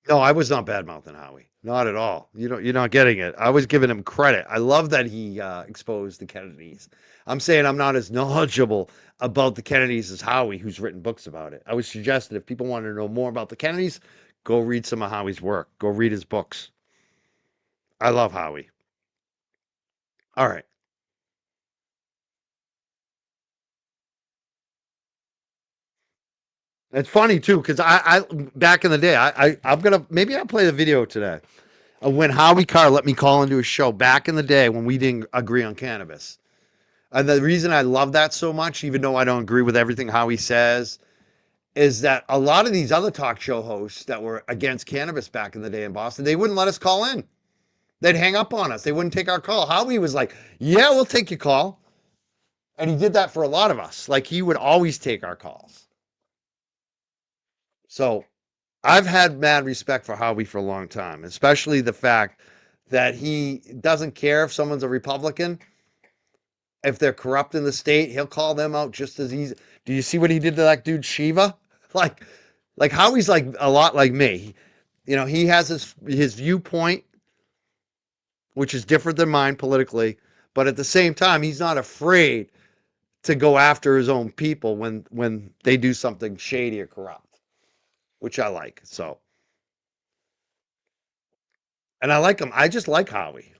No, I was not bad-mouthing Howie. Not at all. You're not getting it. I was giving him credit. I love that he exposed the Kennedys. I'm saying I'm not as knowledgeable about the Kennedys as Howie, who's written books about it. I would suggest that if people want to know more about the Kennedys, go read some of Howie's work. Go read his books. I love Howie. All right. It's funny too, because I back in the day, maybe I'll play the video today of when Howie Carr let me call into his show back in the day when we didn't agree on cannabis. And the reason I love that so much, even though I don't agree with everything Howie says, is that a lot of these other talk show hosts that were against cannabis back in the day in Boston, they wouldn't let us call in. They'd hang up on us. They wouldn't take our call. Howie was like, yeah, we'll take your call. And he did that for a lot of us. Like, he would always take our calls. So I've had mad respect for Howie for a long time, especially the fact that he doesn't care if someone's a Republican. If they're corrupt in the state, he'll call them out just as easy. Do you see what he did to that dude Shiva? Like Howie's like a lot like me. He has his viewpoint, which is different than mine politically, but at the same time, he's not afraid to go after his own people when they do something shady or corrupt. Which I like, so. And I like him. I just like Howie.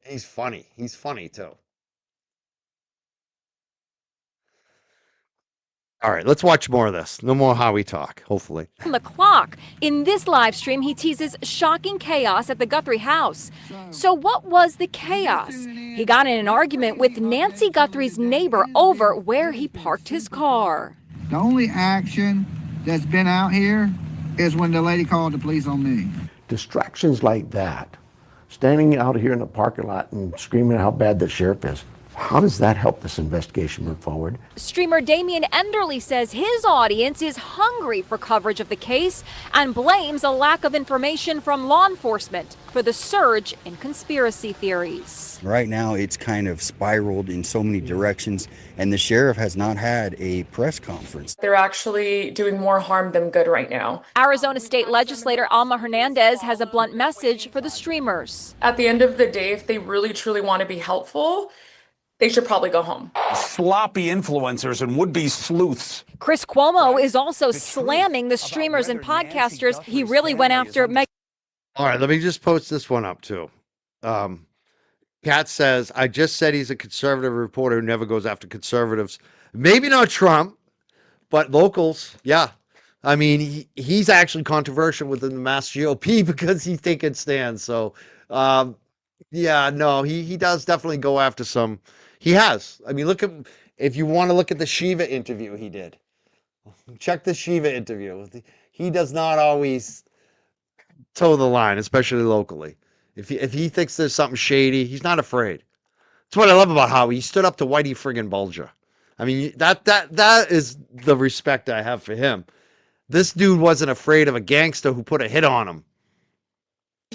He's funny. He's funny, too. All right, let's watch more of this. No more Howie talk, hopefully. On the clock. In this live stream, he teases shocking chaos at the Guthrie house. So what was the chaos? He got in an argument with Nancy Guthrie's neighbor over where he parked his car. The only action that's been out here is when the lady called the police on me. Distractions like that, standing out here in the parking lot and screaming how bad the sheriff is, How does that help this investigation move forward? Streamer Damian Enderly says his audience is hungry for coverage of the case and blames a lack of information from law enforcement for the surge in conspiracy theories. Right now, it's kind of spiraled in so many directions, and the sheriff has not had a press conference. They're actually doing more harm than good right now. Arizona State Legislator Alma Hernandez has a blunt message for the streamers. At the end of the day, if they really truly want to be helpful, they should probably go home. Sloppy influencers and would-be sleuths. Chris Cuomo is also slamming the streamers and podcasters. He really went after Meg. All right, let me just post this one up too. Kat says, I just said he's a conservative reporter who never goes after conservatives. Maybe not Trump, but locals. Yeah. I mean, he's actually controversial within the Mass GOP because he's taking stands. So, yeah, no, he does definitely go after some. He has. I mean, look at, if you want to look at the Shiva interview he did, check the Shiva interview. He does not always toe the line, especially locally. If he thinks there's something shady, he's not afraid. That's what I love about Howie. He stood up to Whitey friggin' Bulger. I mean, that is the respect I have for him. This dude wasn't afraid of a gangster who put a hit on him.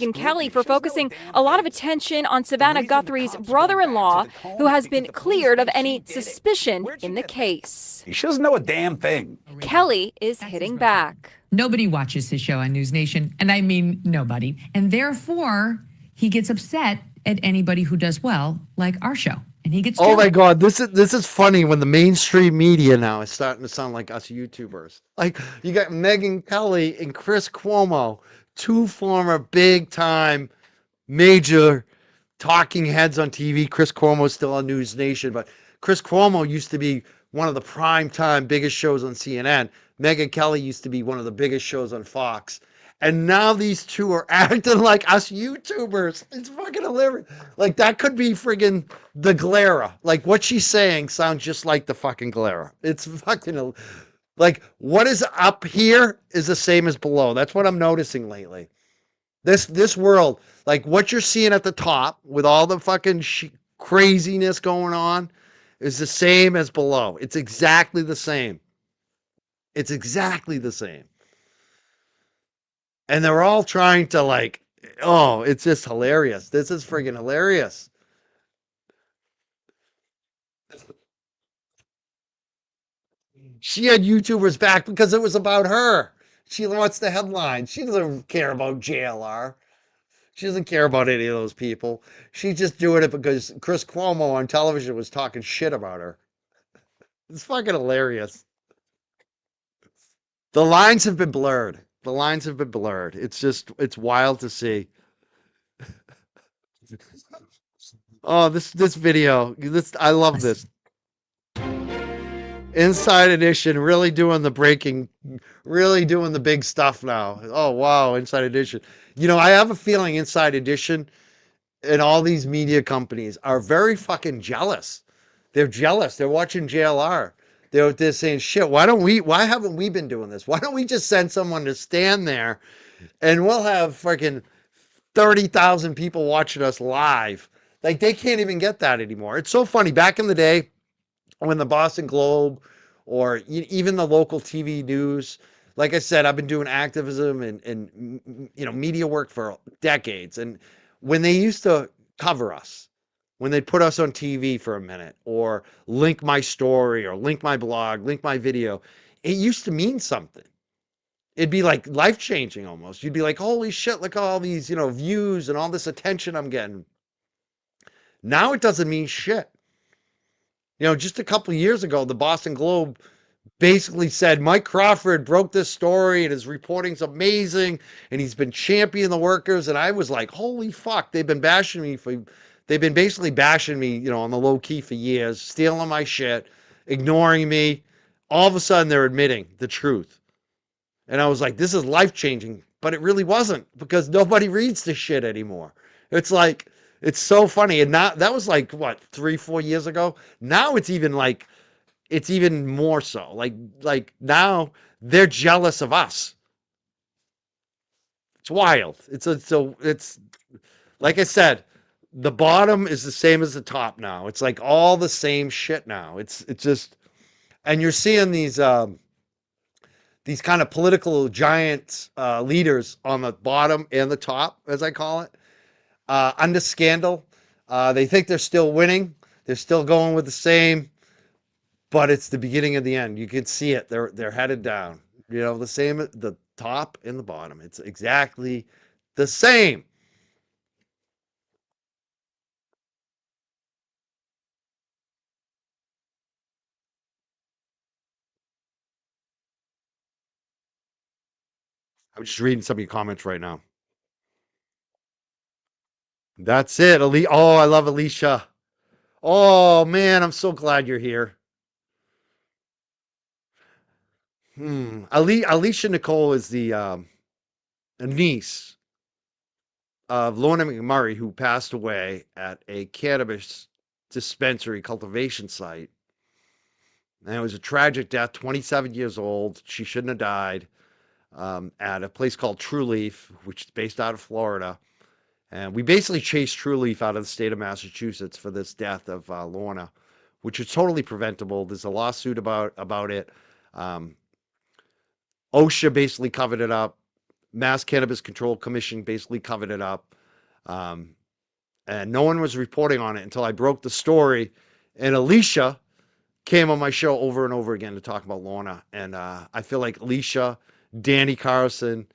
And Kelly for focusing a lot of attention on Savannah Guthrie's brother-in-law, who has been cleared of any suspicion in the case. She doesn't know a damn thing. Kelly is hitting back. Nobody watches his show on News Nation, and I mean nobody. And therefore, he gets upset at anybody who does well, like our show. And he gets Oh my God, this is funny when the mainstream media now is starting to sound like us YouTubers. Like you got Megyn Kelly and Chris Cuomo, two former big time major talking heads on TV. Chris Cuomo's still on News Nation, but Chris Cuomo used to be one of the prime time biggest shows on CNN. Megyn Kelly used to be one of the biggest shows on Fox. And now these two are acting like us YouTubers. It's fucking hilarious. Like that could be friggin' the Glera. Like what she's saying sounds just like the fucking Glera. It's fucking like what is up here is the same as below. That's what I'm noticing lately. This world, like what you're seeing at the top with all the fucking craziness going on is the same as below. It's exactly the same. It's exactly the same. And they're all trying to like, oh, it's just hilarious. This is friggin' hilarious. She had YouTubers back because it was about her. She wants the headline. She doesn't care about JLR. She doesn't care about any of those people. She's just doing it because Chris Cuomo on television was talking shit about her. It's fucking hilarious. The lines have been blurred. The lines have been blurred. It's wild to see. Oh, this video. I love this. Inside Edition really doing the breaking, really doing the big stuff now. Oh, wow, Inside Edition. You know, I have a feeling Inside Edition and all these media companies are very fucking jealous. They're jealous. They're watching JLR. They're saying, shit, why haven't we been doing this? Why don't we just send someone to stand there and we'll have fucking 30,000 people watching us live. Like they can't even get that anymore. It's so funny. Back in the day when the Boston Globe or even the local TV news, like I said, I've been doing activism and you know, media work for decades. And when they used to cover us, when they put us on TV for a minute or link my story or link my blog, link my video, it used to mean something. It'd be like life-changing almost. You'd be like, holy shit, look at all these, you know, views and all this attention I'm getting. Now it doesn't mean shit. You know, just a couple of years ago, the Boston Globe basically said, Mike Crawford broke this story and his reporting's amazing and he's been championing the workers. And I was like, holy fuck, they've been basically bashing me, you know, on the low key for years, stealing my shit, ignoring me. All of a sudden they're admitting the truth. And I was like, this is life-changing, but it really wasn't because nobody reads this shit anymore. It's like, it's so funny. And now that was like, what, 3-4 years ago? Now it's even like, it's even more so. Like now they're jealous of us. It's wild. It's like I said, The bottom is the same as the top now. It's like all the same shit now. It's just, and you're seeing these kind of political giants, leaders on the bottom and the top, as I call it, under scandal. They think they're still winning. They're still going with the same, but it's the beginning of the end. You can see it. They're headed down. You know, the same at the top and the bottom. It's exactly the same. I'm just reading some of your comments right now. That's it. Oh, I love Alicia. Oh man, I'm so glad you're here. Alicia Nicole is the niece of Lorna McMurray, who passed away at a cannabis dispensary cultivation site. And it was a tragic death, 27 years old. She shouldn't have died, at a place called True Leaf, which is based out of Florida. And we basically chased True Leaf out of the state of Massachusetts for this death of Lorna, which is totally preventable. There's a lawsuit about it. OSHA basically covered it up. Mass Cannabis Control Commission basically covered it up. And no one was reporting on it until I broke the story. And Alicia came on my show over and over again to talk about Lorna. And I feel like Alicia, Danny Carlson,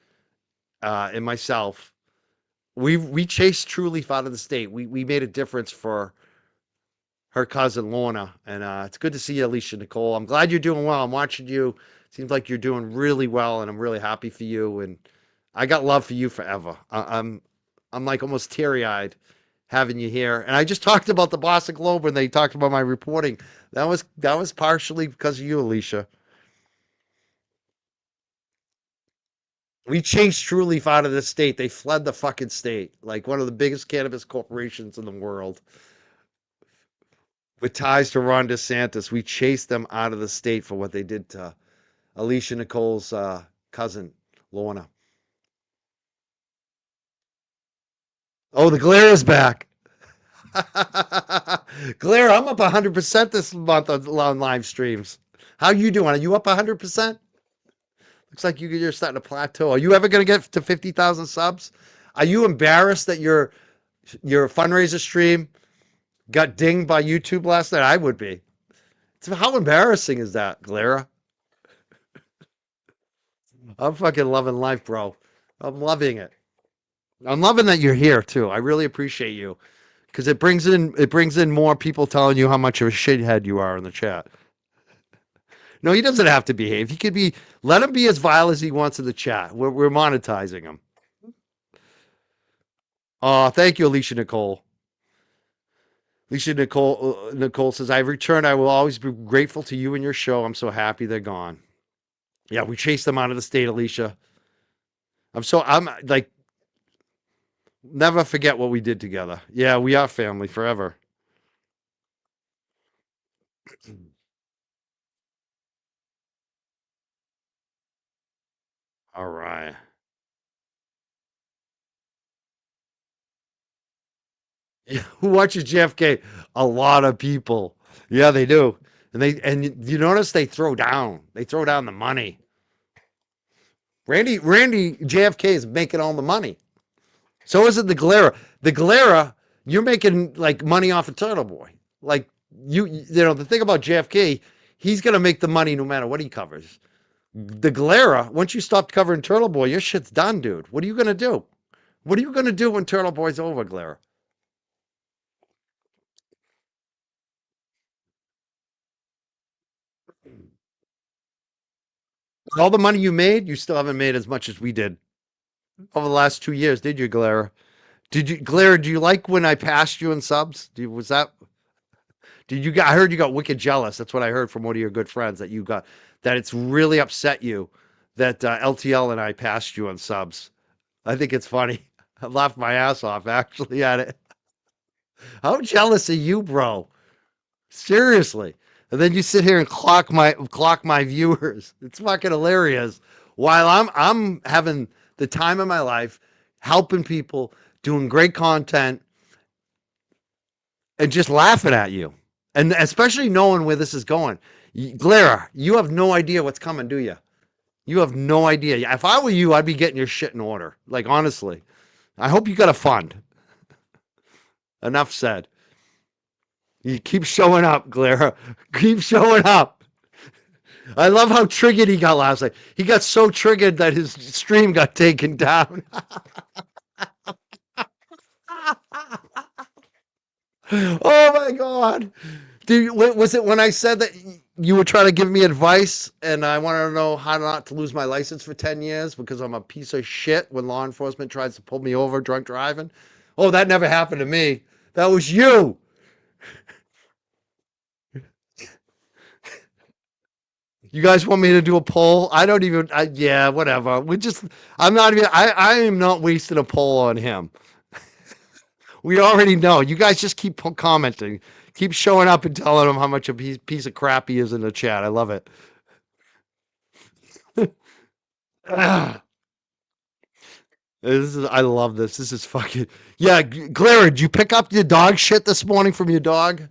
and myself, we chased True Leaf out of the state. We made a difference for her cousin Lorna. And it's good to see you, Alicia Nicole. I'm glad you're doing well. I'm watching you. Seems like you're doing really well, and I'm really happy for you. And I got love for you forever. I'm like almost teary-eyed having you here. And I just talked about the Boston Globe when they talked about my reporting. That was partially because of you, Alicia. We chased True Leaf out of the state. They fled the fucking state. Like one of the biggest cannabis corporations in the world, with ties to Ron DeSantis. We chased them out of the state for what they did to Alicia Nicole's cousin, Lorna. Oh, the glare is back. Glare, I'm up 100% this month on live streams. How you doing? Are you up 100%? Looks like you're starting to plateau. Are you ever going to get to 50,000 subs? Are you embarrassed that your fundraiser stream got dinged by YouTube last night? I would be. So how embarrassing is that, Glera? I'm fucking loving life, bro. I'm loving it. I'm loving that you're here too. I really appreciate you, because it brings in more people telling you how much of a shithead you are in the chat. No, he doesn't have to behave. He could be. Let him be as vile as he wants in the chat. We're monetizing him. Oh, thank you, Alicia Nicole. Alicia Nicole says, "I've returned. I will always be grateful to you and your show. I'm so happy they're gone." Yeah, we chased them out of the state, Alicia. I'm like, never forget what we did together. Yeah, we are family forever. All right. Yeah, who watches JFK? A lot of people. Yeah, they do. And you notice they throw down. They throw down the money. Randy JFK is making all the money. So is it the Galera. The Galera, you're making like money off of Turtle Boy. Like you know, the thing about JFK, he's gonna make the money no matter what he covers. The Galera, once you stop covering Turtle Boy, your shit's done, dude. What are you gonna do? What are you gonna do when Turtle Boy's over, Galera? All the money you made, you still haven't made as much as we did over the last 2 years, did you, Galera? Galera, do you like when I passed you in subs? I heard you got wicked jealous. That's what I heard from one of your good friends, that it's really upset you that LTL and I passed you on subs. I think it's funny. I laughed my ass off actually at it. How jealous are you, bro? Seriously. And then you sit here and clock my viewers. It's fucking hilarious. While I'm having the time of my life, helping people, doing great content, and just laughing at you. And especially knowing where this is going. Glera, you have no idea what's coming, do you? You have no idea. If I were you, I'd be getting your shit in order. Like, honestly. I hope you got a fund. Enough said. You keep showing up, Glera. Keep showing up. I love how triggered he got last night. He got so triggered that his stream got taken down. Oh my God. Dude, was it when I said that you were trying to give me advice and I wanted to know how not to lose my license for 10 years because I'm a piece of shit when law enforcement tries to pull me over drunk driving? Oh, that never happened to me. That was you. You guys want me to do a poll? I don't even, yeah, whatever. I am not wasting a poll on him. We already know. You guys just keep commenting. Keep showing up and telling him how much a piece of crap he is in the chat. I love it. I love this. This is fucking... Yeah, Glera, did you pick up your dog shit this morning from your dog?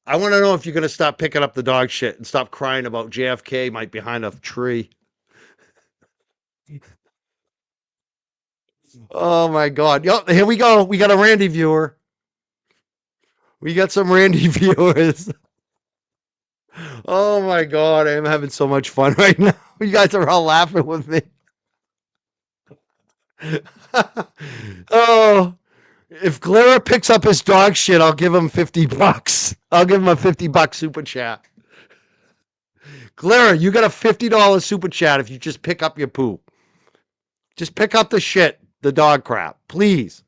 I want to know if you're going to stop picking up the dog shit and stop crying about JFK might be behind a tree. Oh, my God. Yo, here we go. We got a Randy viewer. We got some Randy viewers. Oh, my God. I am having so much fun right now. You guys are all laughing with me. Oh, if Glera picks up his dog shit, I'll give him $50. I'll give him a $50 super chat. Glera, you got a $50 super chat if you just pick up your poop. Just pick up the shit, the dog crap, please.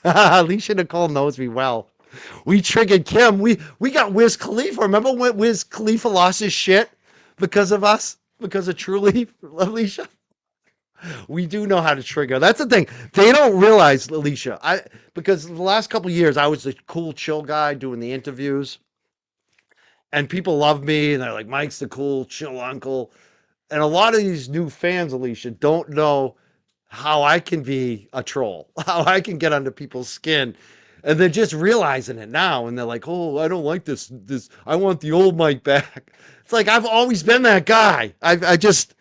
Alicia Nicole knows me well. We triggered Kim. We got Wiz Khalifa. Remember when Wiz Khalifa lost his shit because of us? Because of True Leaf, Alicia? We do know how to trigger. That's the thing. They don't realize, Alicia, because the last couple of years I was the cool, chill guy doing the interviews. And people love me, and they're like, Mike's the cool, chill uncle. And a lot of these new fans, Alicia, don't know how I can be a troll, how I can get under people's skin. And they're just realizing it now. And they're like, oh, I don't like this. I want the old Mike back. It's like, I've always been that guy. I just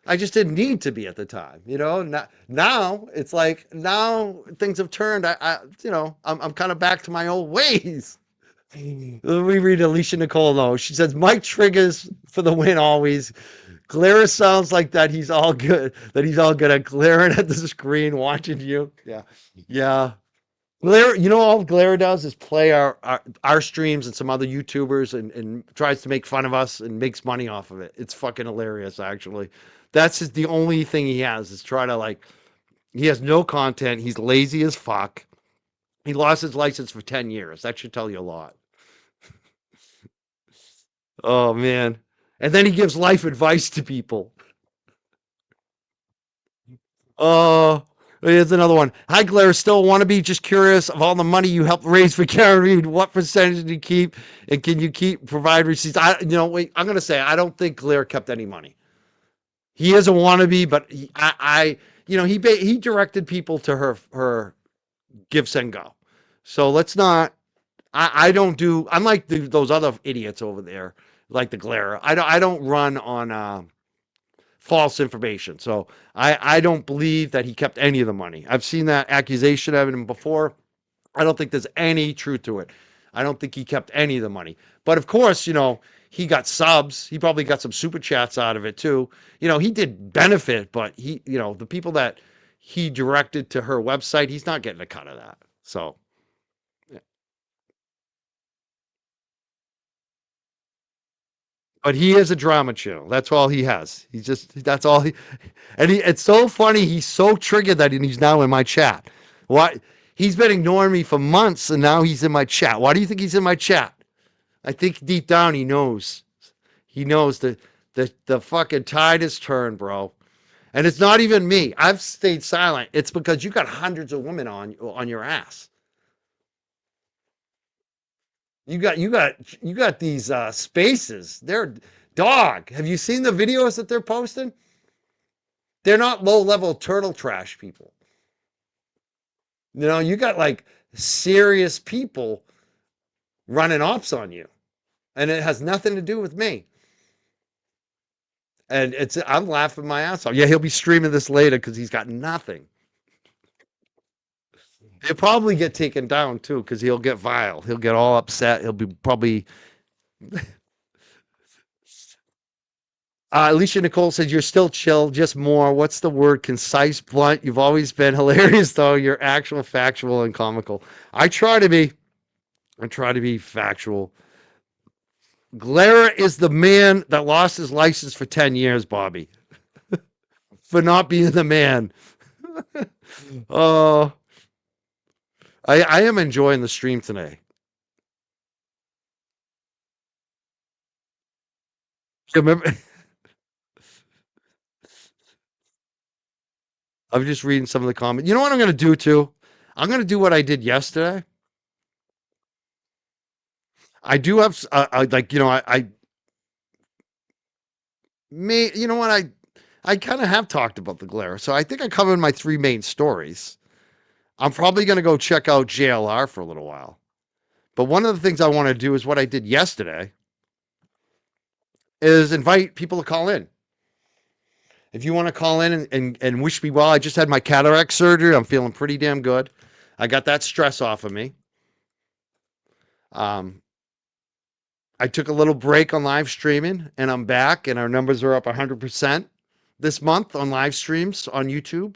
didn't need to be at the time, you know. Now it's like things have turned. I'm kind of back to my old ways. Let me read Alicia Nicole though. She says Mike triggers for the win always. Glera sounds like that he's all good. That he's all good at glaring at the screen, watching you. Yeah. Glera, you know, all Glera does is play our streams and some other YouTubers and tries to make fun of us and makes money off of it. It's fucking hilarious, actually. That's the only thing he has is try to he has no content. He's lazy as fuck. He lost his license for 10 years. That should tell you a lot. Oh, man. And then he gives life advice to people. Oh, here's another one. Hi, Glera. Still want to be just curious of all the money you helped raise for Karen Reed. What percentage do you keep? And can you provide receipts? I'm going to say, I don't think Glera kept any money. He is a wannabe, but he directed people to her Give, Send, Go. So let's not, I don't do, unlike those other idiots over there, like the Glera, I don't run on false information. So I don't believe that he kept any of the money. I've seen that accusation of him before. I don't think there's any truth to it. I don't think he kept any of the money. But of course, he got subs. He probably got some super chats out of it too. He did benefit, but the people that he directed to her website, he's not getting a cut of that. So, yeah. But he is a drama channel. That's all he has. That's all it's so funny. He's so triggered that he's now in my chat. Why? He's been ignoring me for months and now he's in my chat. Why do you think he's in my chat? I think deep down he knows. He knows that the fucking tide has turned, bro. And it's not even me. I've stayed silent. It's because you got hundreds of women on your ass. You got these spaces. They're dog. Have you seen the videos that they're posting? They're not low-level turtle trash people. You got serious people running ops on you. And it has nothing to do with me. And I'm laughing my ass off. Yeah, he'll be streaming this later because he's got nothing. He'll probably get taken down too because he'll get vile. He'll get all upset. He'll be probably. Alicia Nicole says, you're still chill, just more. What's the word? Concise, blunt. You've always been hilarious, though. You're actual, factual, and comical. I try to be. I try to be factual. Glera is the man that lost his license for 10 years, Bobby. For not being the man. Oh. I am enjoying the stream today. Remember, I'm just reading some of the comments. You know what I'm going to do too? I'm going to do what I did yesterday. I do have, like, you know, I may, you know what, I kind of have talked about the glare, so I think I covered my 3 main stories. I'm probably going to go check out JLR for a little while. But one of the things I want to do is what I did yesterday is invite people to call in. If you want to call in and wish me well, I just had my cataract surgery. I'm feeling pretty damn good. I got that stress off of me. I took a little break on live streaming, and I'm back, and our numbers are up 100% this month on live streams on YouTube.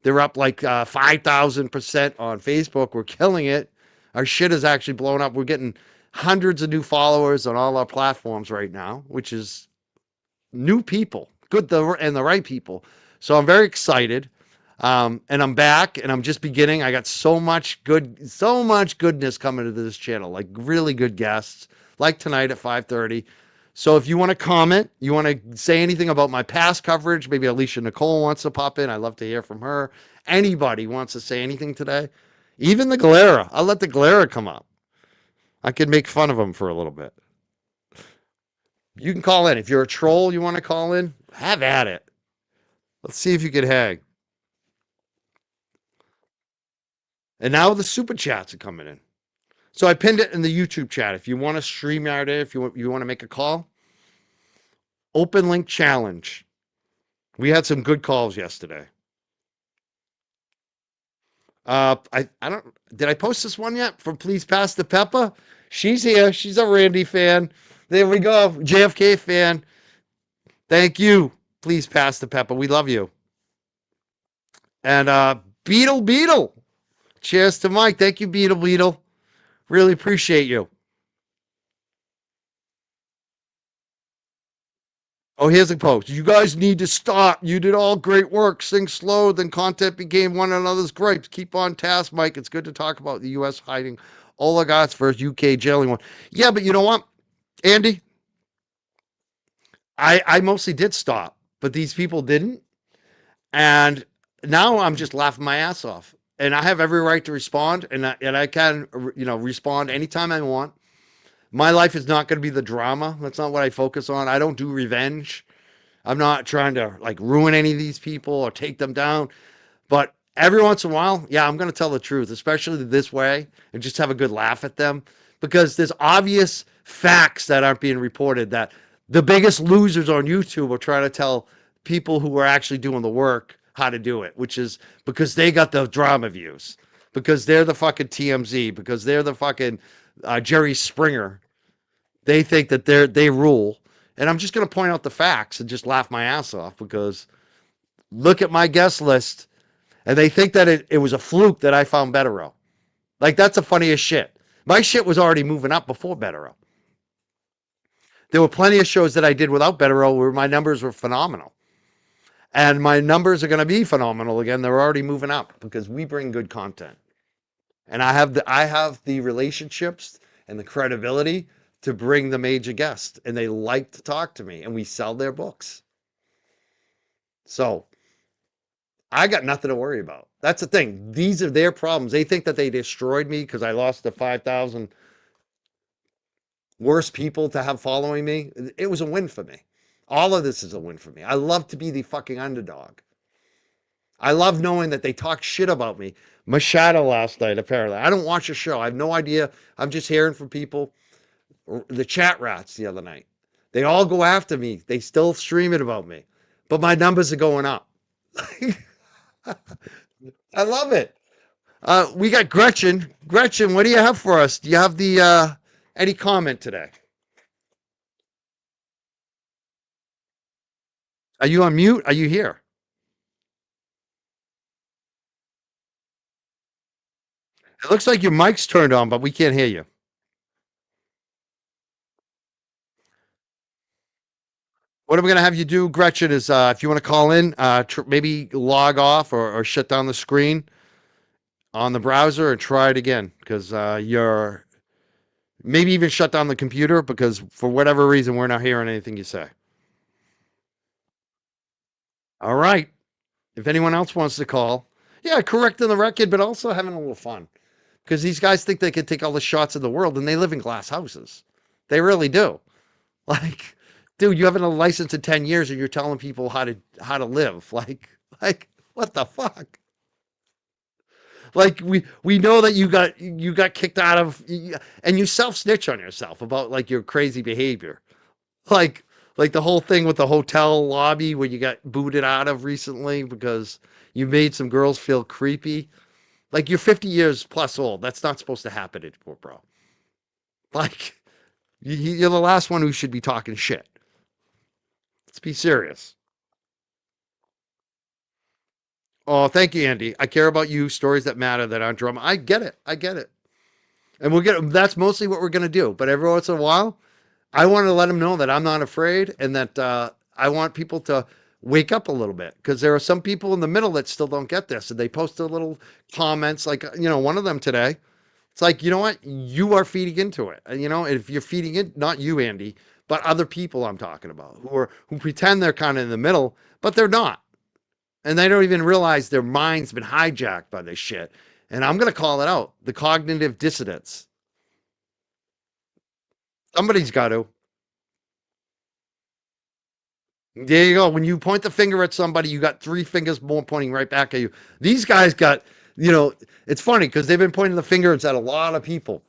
They're up like 5,000% on Facebook. We're killing it. Our shit is actually blowing up. We're getting hundreds of new followers on all our platforms right now, which is new people, good and the right people. So I'm very excited. And I'm back, and I'm just beginning. I got so much goodness coming to this channel, like really good guests, like tonight at 5:30. So if you want to comment, you want to say anything about my past coverage, maybe Alicia Nicole wants to pop in. I'd love to hear from her. Anybody wants to say anything today, even the Galera. I'll let the Galera come up. I could make fun of him for a little bit. You can call in. If you're a troll, you want to call in, have at it. Let's see if you can hang. And now the super chats are coming in. So I pinned it in the YouTube chat. If you want to StreamYard it, if you want to make a call, open link challenge. We had some good calls yesterday. I don't, did I post this one yet from Please Pass the Pepper? She's here. She's a Randy fan. There we go. JFK fan. Thank you. Please Pass the Pepper. We love you. And Beetle. Cheers to Mike. Thank you, Beetle. Really appreciate you. Oh, here's a post. You guys need to stop. You did all great work. Sing slow, then content became one another's gripes. Keep on task, Mike. It's good to talk about the U.S. hiding oligarchs versus U.K. jailing one. Yeah, but you know what, Andy? I mostly did stop, but these people didn't. And now I'm just laughing my ass off. And I have every right to respond, and I can, respond anytime I want. My life is not going to be the drama. That's not what I focus on. I don't do revenge. I'm not trying to ruin any of these people or take them down. But every once in a while, yeah, I'm going to tell the truth, especially this way, and just have a good laugh at them, because there's obvious facts that aren't being reported that the biggest losers on YouTube are trying to tell people who are actually doing the work how to do it, which is because they got the drama views, because they're the fucking TMZ, because they're the fucking Jerry Springer. They think that they rule. And I'm just going to point out the facts and just laugh my ass off, because look at my guest list, and they think that it was a fluke that I found Betero. That's the funniest shit. My shit was already moving up before Betero. There were plenty of shows that I did without Betero where my numbers were phenomenal. And my numbers are going to be phenomenal again. They're already moving up because we bring good content. And I have the relationships and the credibility to bring the major guests, and they like to talk to me, and we sell their books. So I got nothing to worry about. That's the thing. These are their problems. They think that they destroyed me because I lost the 5,000 worst people to have following me. It was a win for me. All of this is a win for me. I love to be the fucking underdog. I love knowing that they talk shit about me. Machado last night, apparently. I don't watch the show. I have no idea. I'm just hearing from people. The chat rats the other night. They all go after me. They still stream it about me. But my numbers are going up. I love it. We got Gretchen. Gretchen, what do you have for us? Do you have the any comment today? Are you on mute? Are you here? It looks like your mic's turned on, but we can't hear you. What I'm going to have you do, Gretchen, is if you want to call in, maybe log off or shut down the screen on the browser and try it again, because you're maybe even shut down the computer, because for whatever reason we're not hearing anything you say. All right. If anyone else wants to call, yeah, correcting the record, but also having a little fun, because these guys think they can take all the shots in the world, and they live in glass houses. They really do. Like, dude, you haven't a license in 10 years and you're telling people how to live. Like what the fuck? Like we know that you got kicked out of, and you self-snitch on yourself about like your crazy behavior. Like the whole thing with the hotel lobby where you got booted out of recently because you made some girls feel creepy. Like, you're 50 years plus old. That's not supposed to happen anymore, bro. Like, you're the last one who should be talking shit. Let's be serious. Oh, thank you, Andy. I care about you, stories that matter, that aren't drama. I get it. I get it. And that's mostly what we're going to do. But every once in a while, I want to let them know that I'm not afraid, and that I want people to wake up a little bit, because there are some people in the middle that still don't get this. And they post a little comments like, one of them today. It's like, you know what? You are feeding into it. And, if you're feeding it, not you, Andy, but other people I'm talking about who pretend they're kind of in the middle, but they're not. And they don't even realize their mind's been hijacked by this shit. And I'm going to call it out. The cognitive dissonance. Somebody's got to. There you go. When you point the finger at somebody, you got three fingers more pointing right back at you. These guys got, it's funny because they've been pointing the fingers at a lot of people.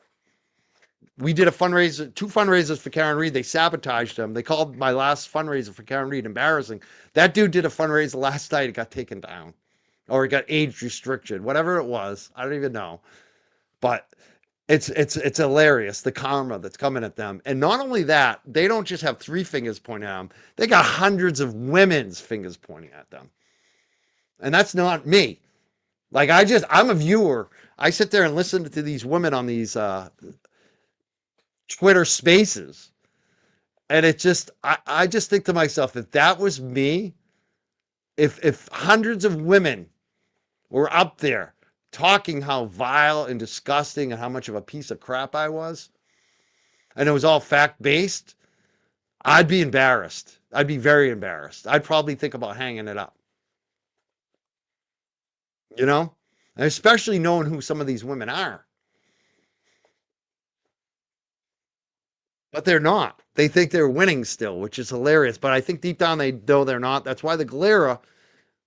We did two fundraisers for Karen Reed. They sabotaged them. They called my last fundraiser for Karen Reed embarrassing. That dude did a fundraiser last night. It got taken down, or it got age restricted, whatever it was. I don't even know. But it's hilarious, the karma that's coming at them. And not only that, they don't just have three fingers pointing at them. They got hundreds of women's fingers pointing at them. And that's not me. Like, I'm a viewer. I sit there and listen to these women on these Twitter spaces. And it just, I just think to myself, if that was me, if hundreds of women were up there talking how vile and disgusting and how much of a piece of crap I was, and it was all fact-based, I'd be embarrassed. I'd be very embarrassed. I'd probably think about hanging it up. And especially knowing who some of these women are. But they're not. They think they're winning still, which is hilarious. But I think deep down they know they're not. That's why the Galera,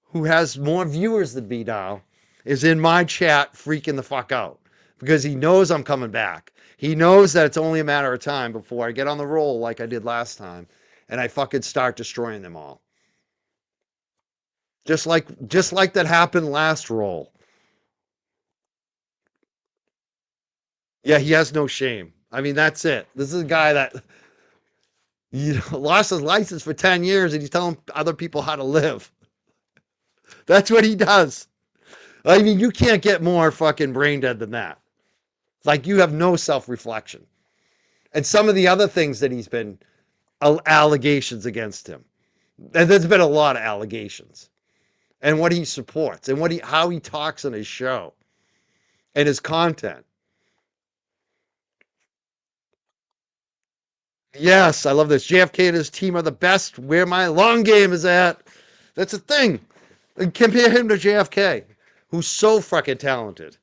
who has more viewers than me now, is in my chat freaking the fuck out. Because he knows I'm coming back. He knows that it's only a matter of time before I get on the roll like I did last time. And I fucking start destroying them all. Just like that happened last roll. Yeah, he has no shame. I mean, that's it. This is a guy that lost his license for 10 years and he's telling other people how to live. That's what he does. I mean, you can't get more fucking brain dead than that. Like, you have no self-reflection. And some of the other things that he's been allegations against him. And there's been a lot of allegations. And what he supports and how he talks on his show and his content. Yes, I love this. JFK and his team are the best where my long game is at. That's a thing. And compare him to JFK, who's so fucking talented.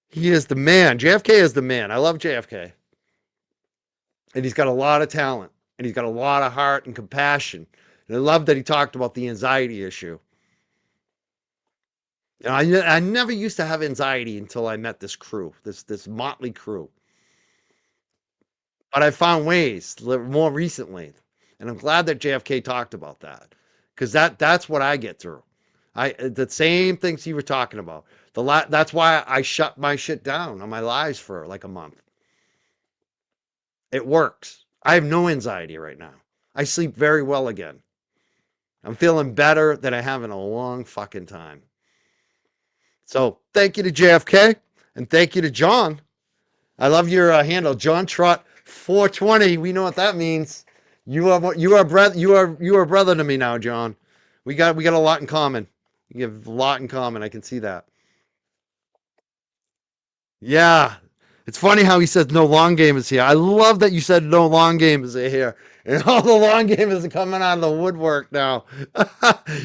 He is the man. JFK is the man. I love JFK. And he's got a lot of talent. And he's got a lot of heart and compassion. And I love that he talked about the anxiety issue. I never used to have anxiety until I met this crew, this motley crew. But I found ways more recently, and I'm glad that JFK talked about that, because that's what I get through. The same things you were talking about. That's why I shut my shit down on my lives for like a month. It works. I have no anxiety right now. I sleep very well again. I'm feeling better than I have in a long fucking time. So thank you to JFK and thank you to John. I love your handle, John Trot 420. We know what that means. You are brother to me now, John. We got a lot in common. We have a lot in common. I can see that. Yeah. It's funny how he says no long gamers here. I love that you said no long gamers are here. And all the long gamers are coming out of the woodwork now.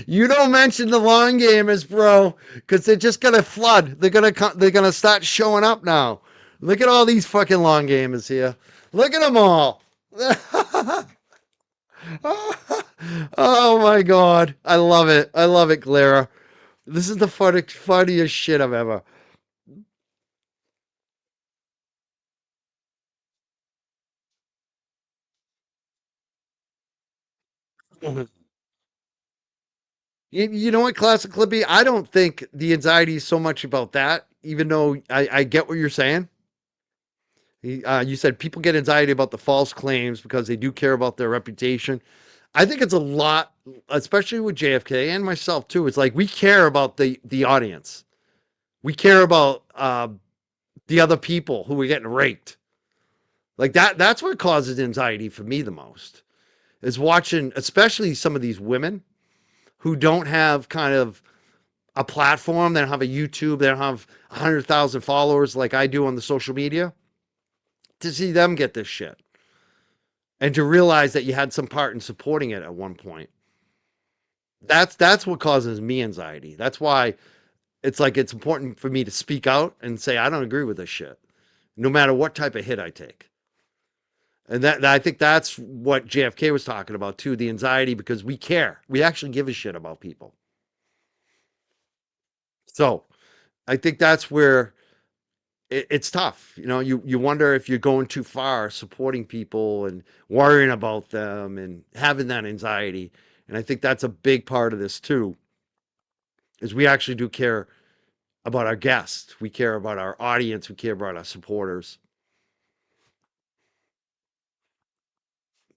You don't mention the long gamers, bro, because they're just gonna flood. They're gonna start showing up now. Look at all these fucking long gamers here. Look at them all. Oh my god. I love it. I love it, Clara. This is the funniest shit I've ever. You know what, Classic Clippy? I don't think the anxiety is so much about that, even though I get what you're saying. You said people get anxiety about the false claims because they do care about their reputation. I think it's a lot, especially with JFK and myself too. It's like we care about the audience. We care about the other people who are getting raped. Like that's what causes anxiety for me the most. Is watching, especially some of these women who don't have kind of a platform. They don't have a YouTube. They don't have 100,000 followers like I do on the social media. To see them get this shit and to realize that you had some part in supporting it at one point. That's what causes me anxiety. That's why it's like it's important for me to speak out and say I don't agree with this shit, no matter what type of hit I take. And that I think that's what JFK was talking about too, the anxiety, because we care. We actually give a shit about people. So I think that's where it's tough. You know, you wonder if you're going too far supporting people and worrying about them and having that anxiety. And I think that's a big part of this too, is we actually do care about our guests. We care about our audience. We care about our supporters.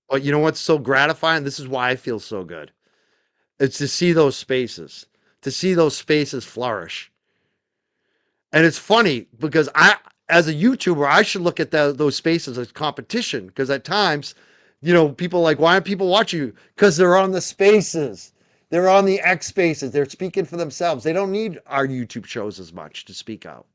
But you know what's so gratifying? This is why I feel so good. It's to see those spaces flourish. And it's funny because as a YouTuber, I should look at those spaces as competition, because at times, you know, people are like, why aren't people watching you? Because they're on the spaces. They're on the X spaces. They're speaking for themselves. They don't need our YouTube shows as much to speak out.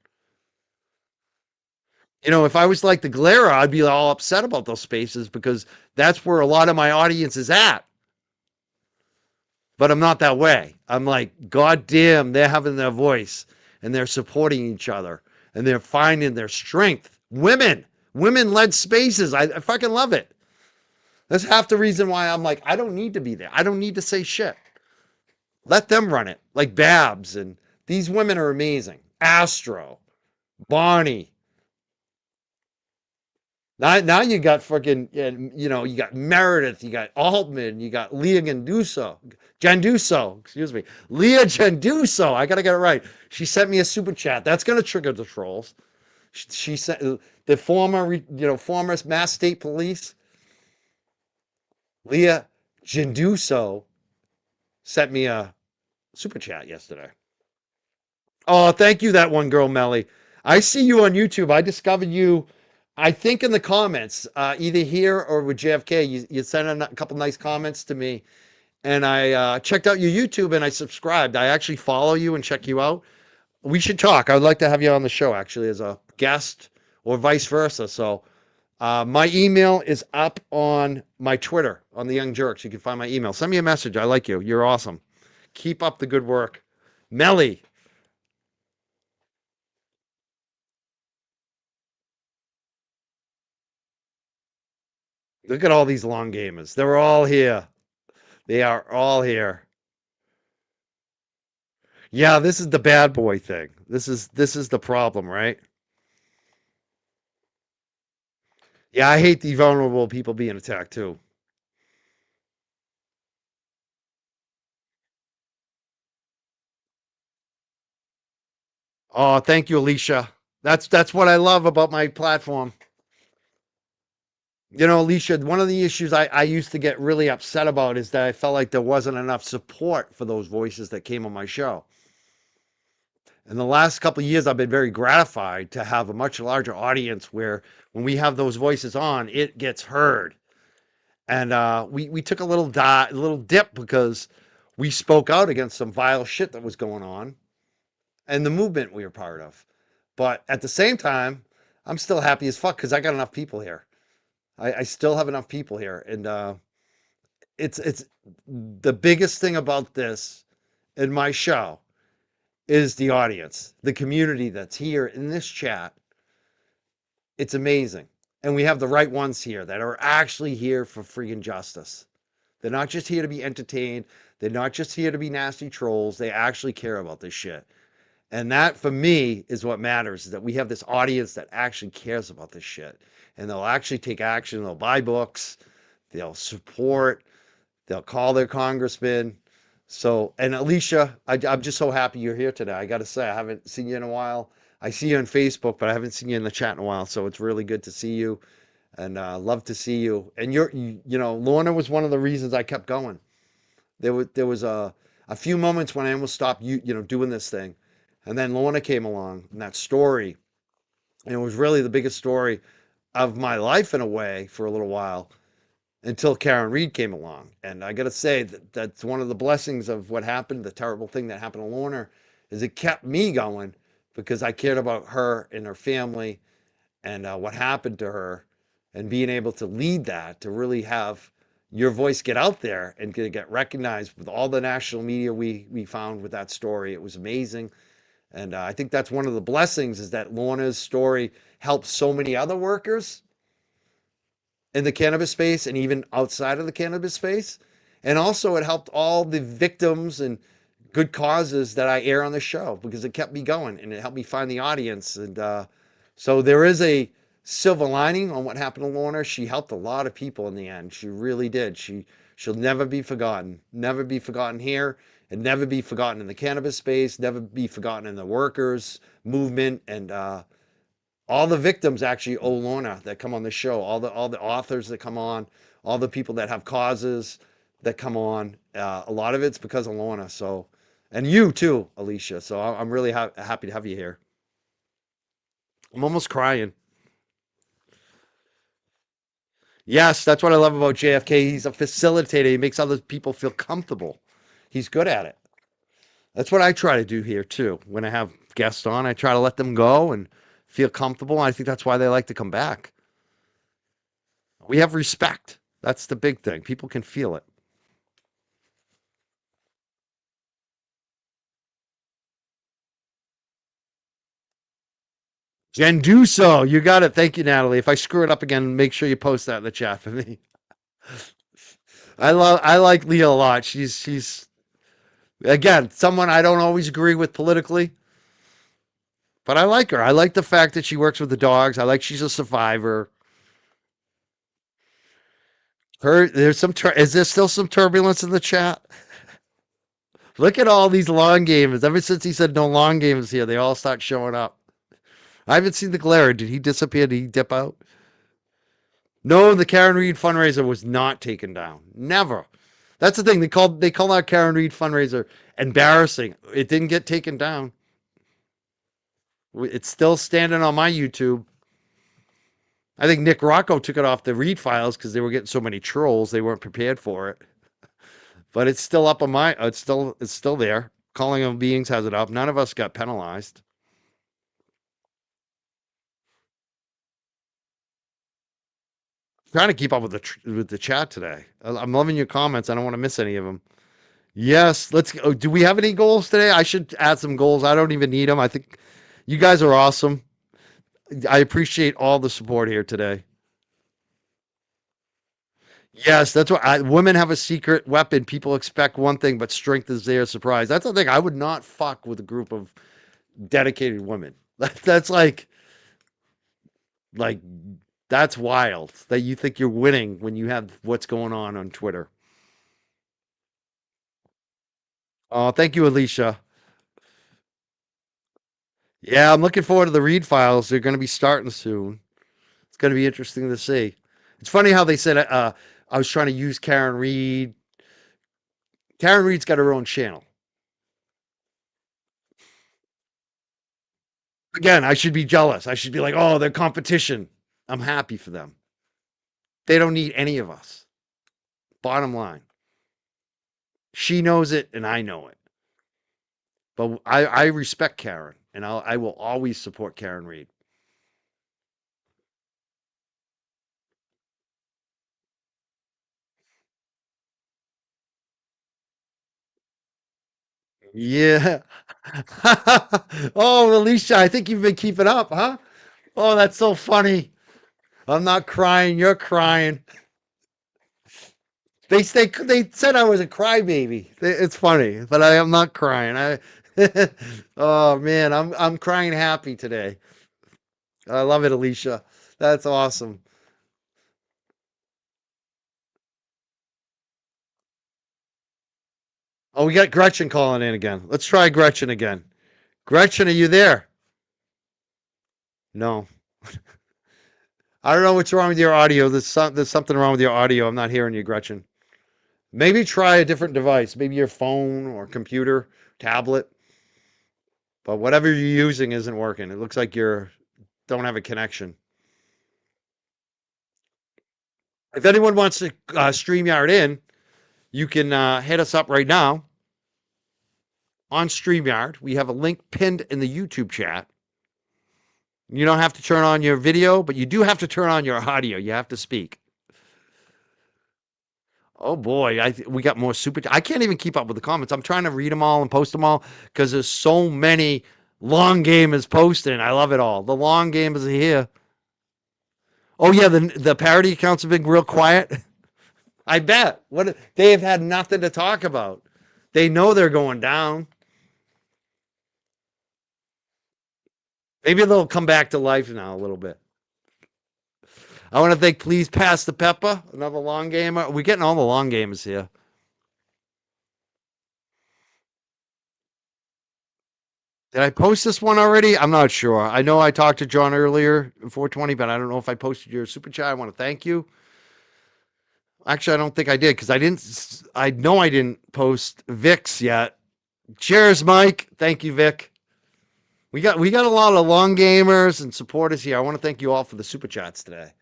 You know, if I was like the Glera, I'd be all upset about those spaces because that's where a lot of my audience is at. But I'm not that way. I'm like, God damn, they're having their voice and they're supporting each other and they're finding their strength. Women-led spaces. I fucking love it. That's half the reason why I'm like, I don't need to be there. I don't need to say shit. Let them run it. Like Babs, and these women are amazing. Astro, Bonnie. Now you got fucking, you know, you got Meredith, you got Altman, you got Leah Genduso, excuse me. Leah Genduso, I gotta get it right. She sent me a super chat. That's gonna trigger the trolls. She sent the former Mass State Police, Leah Genduso, sent me a super chat yesterday. Oh, thank you, that one girl, Melly. I see you on YouTube. I discovered you, I think, in the comments, either here or with JFK. You sent a couple nice comments to me, and I checked out your YouTube and I subscribed. I actually follow you and check you out. We should talk. I would like to have you on the show, actually, as a guest or vice versa. So my email is up on my Twitter, on the Young Jerks. You can find my email. Send me a message. I like you. You're awesome. Keep up the good work. Melly. Look at all these long gamers. They're all here. They are all here. Yeah, this is the bad boy thing. This is the problem, right? Yeah, I hate the vulnerable people being attacked too. Oh, thank you, Alicia. That's what I love about my platform. You know, Alicia, one of the issues I used to get really upset about is that I felt like there wasn't enough support for those voices that came on my show. In the last couple of years, I've been very gratified to have a much larger audience where when we have those voices on, it gets heard. And we took a little dip because we spoke out against some vile shit that was going on and the movement we were part of. But at the same time, I'm still happy as fuck because I got enough people here. I still have enough people here, and it's the biggest thing about this in my show is the audience, the community that's here in this chat. It's amazing, and we have the right ones here that are actually here for freaking justice. They're not just here to be entertained. They're not just here to be nasty trolls. They actually care about this shit. And that, for me, is what matters, is that we have this audience that actually cares about this shit. And they'll actually take action. They'll buy books. They'll support. They'll call their congressman. So, and Alicia, I'm just so happy you're here today. I got to say, I haven't seen you in a while. I see you on Facebook, but I haven't seen you in the chat in a while. So it's really good to see you, and love to see you. And you know, Lorna was one of the reasons I kept going. There was a few moments when I almost stopped doing this thing. And then Lorna came along, and that story, and it was really the biggest story of my life in a way for a little while until Karen Reed came along. And I got to say that's one of the blessings of what happened, the terrible thing that happened to Lorna, is it kept me going because I cared about her and her family and what happened to her, and being able to lead that, to really have your voice get out there and get recognized with all the national media we found with that story. It was amazing. And I think that's one of the blessings, is that Lorna's story helped so many other workers in the cannabis space and even outside of the cannabis space. And also it helped all the victims and good causes that I air on the show, because it kept me going and it helped me find the audience. And so there is a silver lining on what happened to Lorna. She helped a lot of people in the end. She really did. She'll never be forgotten. Never be forgotten here. And never be forgotten in the cannabis space, never be forgotten in the workers movement, and all the victims actually owe Lorna that come on the show, all the authors that come on, all the people that have causes that come on. A lot of it's because of Lorna. So, and you too, Alicia. So I'm really happy to have you here. I'm almost crying. Yes, that's what I love about JFK. He's a facilitator. He makes other people feel comfortable. He's good at it. That's what I try to do here too. When I have guests on, I try to let them go and feel comfortable. I think that's why they like to come back. We have respect. That's the big thing. People can feel it. Jen Duso, you got it. Thank you, Natalie. If I screw it up again, make sure you post that in the chat for me. I like Leah a lot. She's again, someone I don't always agree with politically, but I like her. I like the fact that she works with the dogs. I like she's a survivor. Is there still some turbulence in the chat? Look at all these long gamers. Ever since he said no long games here, they all start showing up. I haven't seen the glare. Did he disappear? Did he dip out? No, the Karen Reed fundraiser was not taken down. Never. That's the thing. They call our Karen Reed fundraiser embarrassing. It didn't get taken down. It's still standing on my YouTube. I think Nick Rocco took it off the Reed files because they were getting so many trolls. They weren't prepared for it. But it's still up on my. It's still there. Calling of Beings has it up. None of us got penalized. Trying to keep up with the chat today. I'm loving your comments. I don't want to miss any of them. Yes, let's go. Do we have any goals today? I should add some goals. I don't even need them. I think you guys are awesome. I appreciate all the support here today. Yes, that's what women have a secret weapon. People expect one thing, but strength is their surprise. That's the thing. I would not fuck with a group of dedicated women. That's like that's wild that you think you're winning when you have what's going on Twitter. Oh, thank you, Alicia. Yeah, I'm looking forward to the read files. They're going to be starting soon. It's going to be interesting to see. It's funny how they said I was trying to use Karen Reed. Karen Reed's got her own channel. Again, I should be jealous. I should be like, oh, they're competition. I'm happy for them. They don't need any of us. Bottom line. She knows it and I know it. But I respect Karen and I will always support Karen Reed. Yeah. Oh, Alicia, I think you've been keeping up, huh? Oh, that's so funny. I'm not crying. You're crying. They said I was a crybaby. It's funny, but I am not crying. Oh man, I'm crying happy today. I love it, Alicia. That's awesome. Oh, we got Gretchen calling in again. Let's try Gretchen again. Gretchen, are you there? No. I don't know what's wrong with your audio. There's something wrong with your audio. I'm not hearing you, Gretchen. Maybe try a different device, maybe your phone or computer, tablet. But whatever you're using isn't working. It looks like you don't have a connection. If anyone wants to StreamYard in, you can hit us up right now on StreamYard. We have a link pinned in the YouTube chat. You don't have to turn on your video, but you do have to turn on your audio. You have to speak. Oh boy, we got more super. I can't even keep up with the comments. I'm trying to read them all and post them all because there's so many long gamers posting. I love it all. The long gamers are here. Oh yeah, the parody accounts have been real quiet. I bet. What they have had nothing to talk about. They know they're going down. Maybe they'll come back to life now a little bit. I want to thank Please Pass the Pepper, another long gamer. We're getting all the long gamers here. Did I post this one already? I'm not sure. I know I talked to John earlier in 420, but I don't know if I posted your super chat. I want to thank you. Actually, I don't think I did because I know I didn't post Vic's yet. Cheers, Mike. Thank you, Vic. We got a lot of long gamers and supporters here. I want to thank you all for the super chats today.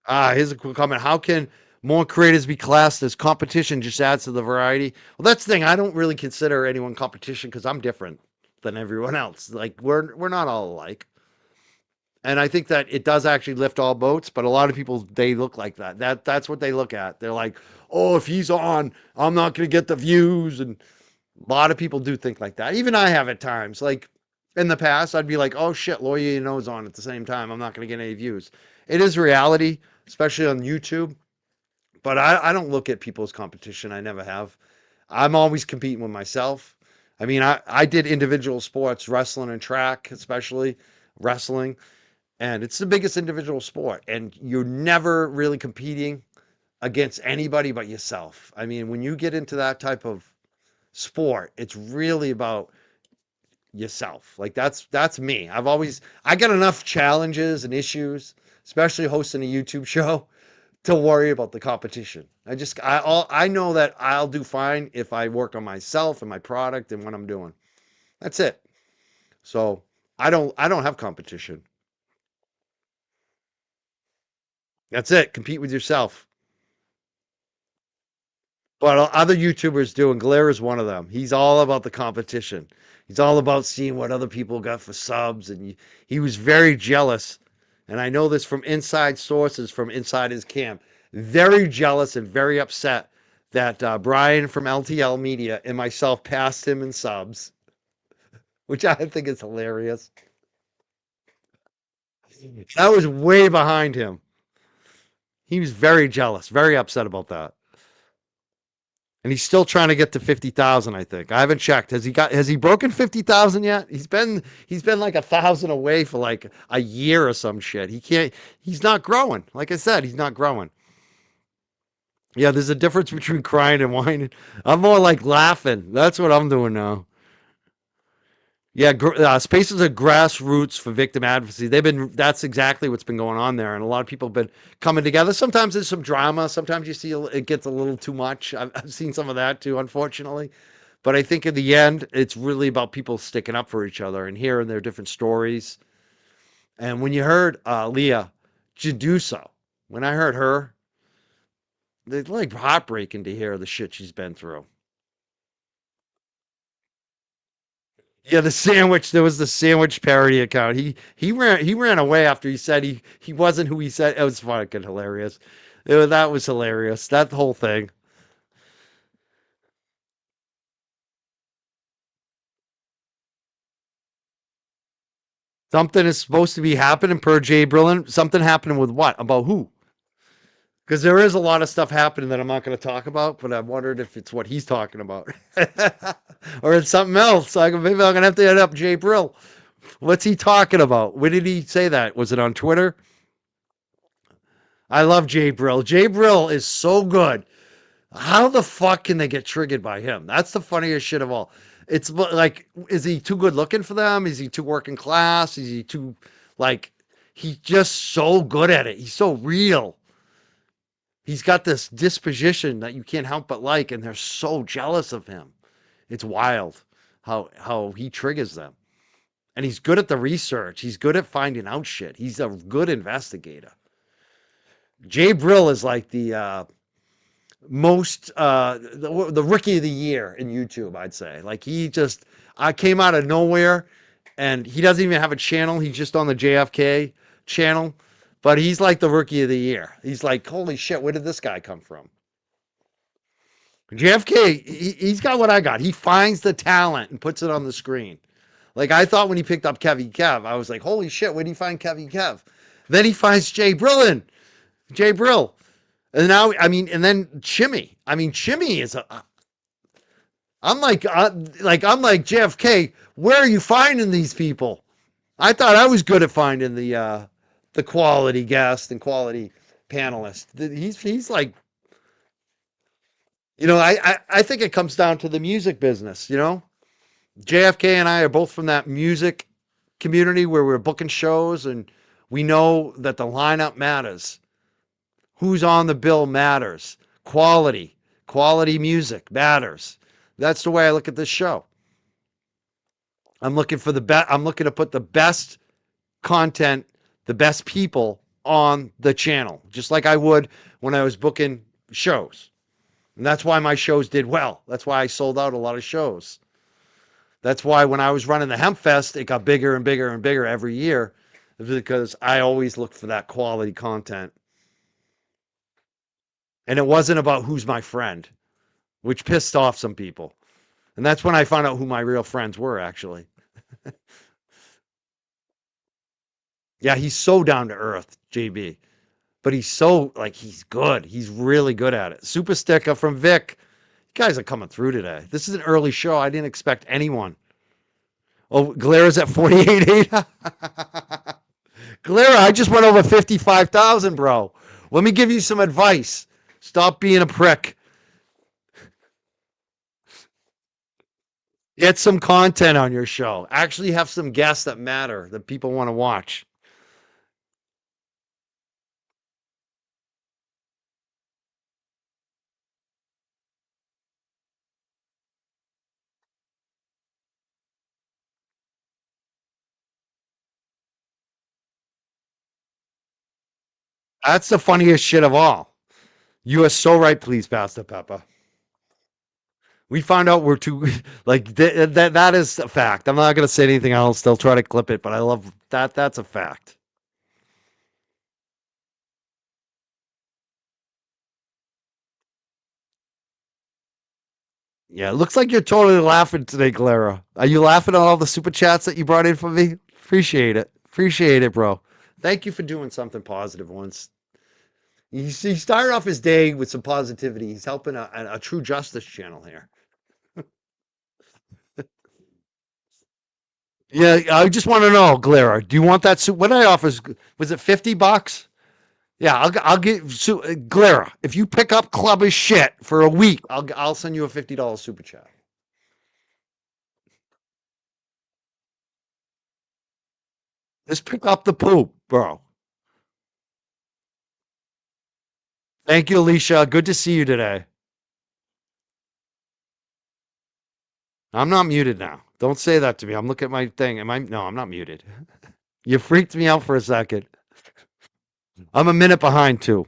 Here's a quick comment. How can more creators be classed as competition? Just adds to the variety. Well, that's the thing. I don't really consider anyone competition because I'm different than everyone else. Like we're not all alike. And I think that it does actually lift all boats, but a lot of people they look like that. That's what they look at. They're like, "Oh, if he's on, I'm not going to get the views." And a lot of people do think like that. Even I have at times. Like in the past, I'd be like, "Oh shit, Lawyer Knows on at the same time. I'm not going to get any views." It is reality, especially on YouTube. But I don't look at people as competition. I never have. I'm always competing with myself. I mean, I did individual sports, wrestling and track, especially wrestling. And it's the biggest individual sport. And you're never really competing against anybody but yourself. I mean, when you get into that type of sport, it's really about yourself. Like that's me. I got enough challenges and issues, especially hosting a YouTube show, to worry about the competition. I know that I'll do fine if I work on myself and my product and what I'm doing. That's it. So I don't have competition. That's it. Compete with yourself. But other YouTubers do, and Glare is one of them. He's all about the competition. He's all about seeing what other people got for subs, and he was very jealous. And I know this from inside sources from inside his camp. Very jealous and very upset that Brian from LTL Media and myself passed him in subs. which I think is hilarious. That was way behind him. He was very jealous, very upset about that. And he's still trying to get to 50,000, I think. I haven't checked. Has he broken 50,000 yet? He's been like 1,000 away for like a year or some shit. He's not growing. Like I said, he's not growing. Yeah, there's a difference between crying and whining. I'm more like laughing. That's what I'm doing now. Yeah, Spaces are grassroots for victim advocacy. That's exactly what's been going on there. And a lot of people have been coming together. Sometimes there's some drama. Sometimes you see it gets a little too much. I've seen some of that too, unfortunately. But I think in the end, it's really about people sticking up for each other and hearing their different stories. And when you heard Leah Jaduso, when I heard her, it's like heartbreaking to hear the shit she's been through. Yeah, the sandwich. There was the sandwich parody account. He ran away after he said he wasn't who he said. It was fucking hilarious. That was hilarious. That whole thing. Something is supposed to be happening per Jay Brillin. Something happening with what? About who? Because there is a lot of stuff happening that I'm not going to talk about, but I wondered if it's what he's talking about. Or it's something else. Maybe I'm going to have to hit up Jay Brill. What's he talking about? When did he say that? Was it on Twitter? I love Jay Brill. Jay Brill is so good. How the fuck can they get triggered by him? That's the funniest shit of all. It's like, is he too good looking for them? Is he too working class? Is he too, like, he's just so good at it. He's so real. He's got this disposition that you can't help but like, and they're so jealous of him. It's wild how he triggers them. And he's good at the research. He's good at finding out shit. He's a good investigator. Jay Brill is like the most the rookie of the year in YouTube, I'd say. Like I came out of nowhere, and he doesn't even have a channel. He's just on the JFK channel, but he's like the rookie of the year. He's like, holy shit, where did this guy come from? JFK, he's got what I got. He finds the talent and puts it on the screen. Like I thought when he picked up Kevy Kev, I was like, holy shit, where did he find Kevy Kev? Then he finds Jay Brill. And now, and then Chimmy. Chimmy is I'm like JFK. Where are you finding these people? I thought I was good at finding the quality guest and quality panelist. He's like, I think it comes down to the music business. JFK and I are both from that music community where we're booking shows, and we know that the lineup matters. Who's on the bill matters. Quality music matters. That's the way I look at this show. I'm looking for I'm looking to put the best content, the best people on the channel, just like I would when I was booking shows. And that's why my shows did well. That's why I sold out a lot of shows. That's why when I was running the Hemp Fest, it got bigger and bigger and bigger every year, because I always looked for that quality content. And it wasn't about who's my friend, which pissed off some people. And that's when I found out who my real friends were, actually. Yeah, he's so down to earth, JB. But he's so, he's good. He's really good at it. Super Sticker from Vic. You guys are coming through today. This is an early show. I didn't expect anyone. Oh, Galera's at 48.8. Galera, I just went over 55,000, bro. Let me give you some advice. Stop being a prick. Get some content on your show. Actually have some guests that matter, that people want to watch. That's the funniest shit of all. You are so right, please, Pastor Peppa. We found out we're too, that is a fact. I'm not going to say anything else. They'll try to clip it, but I love that. That's a fact. Yeah, it looks like you're totally laughing today, Clara. Are you laughing at all the super chats that you brought in for me? Appreciate it. Appreciate it, bro. Thank you for doing something positive once. He started off his day with some positivity. He's helping a true justice channel here. Yeah, I just want to know, Clara, do you want that suit? What I offer was it $50? Yeah, I'll get Clara. If you pick up Clubber's shit for a week, I'll send you a $50 super chat. Just pick up the poop, bro. Thank you, Alicia. Good to see you today. I'm not muted now. Don't say that to me. I'm looking at my thing. Am I? No, I'm not muted. You freaked me out for a second. I'm a minute behind too.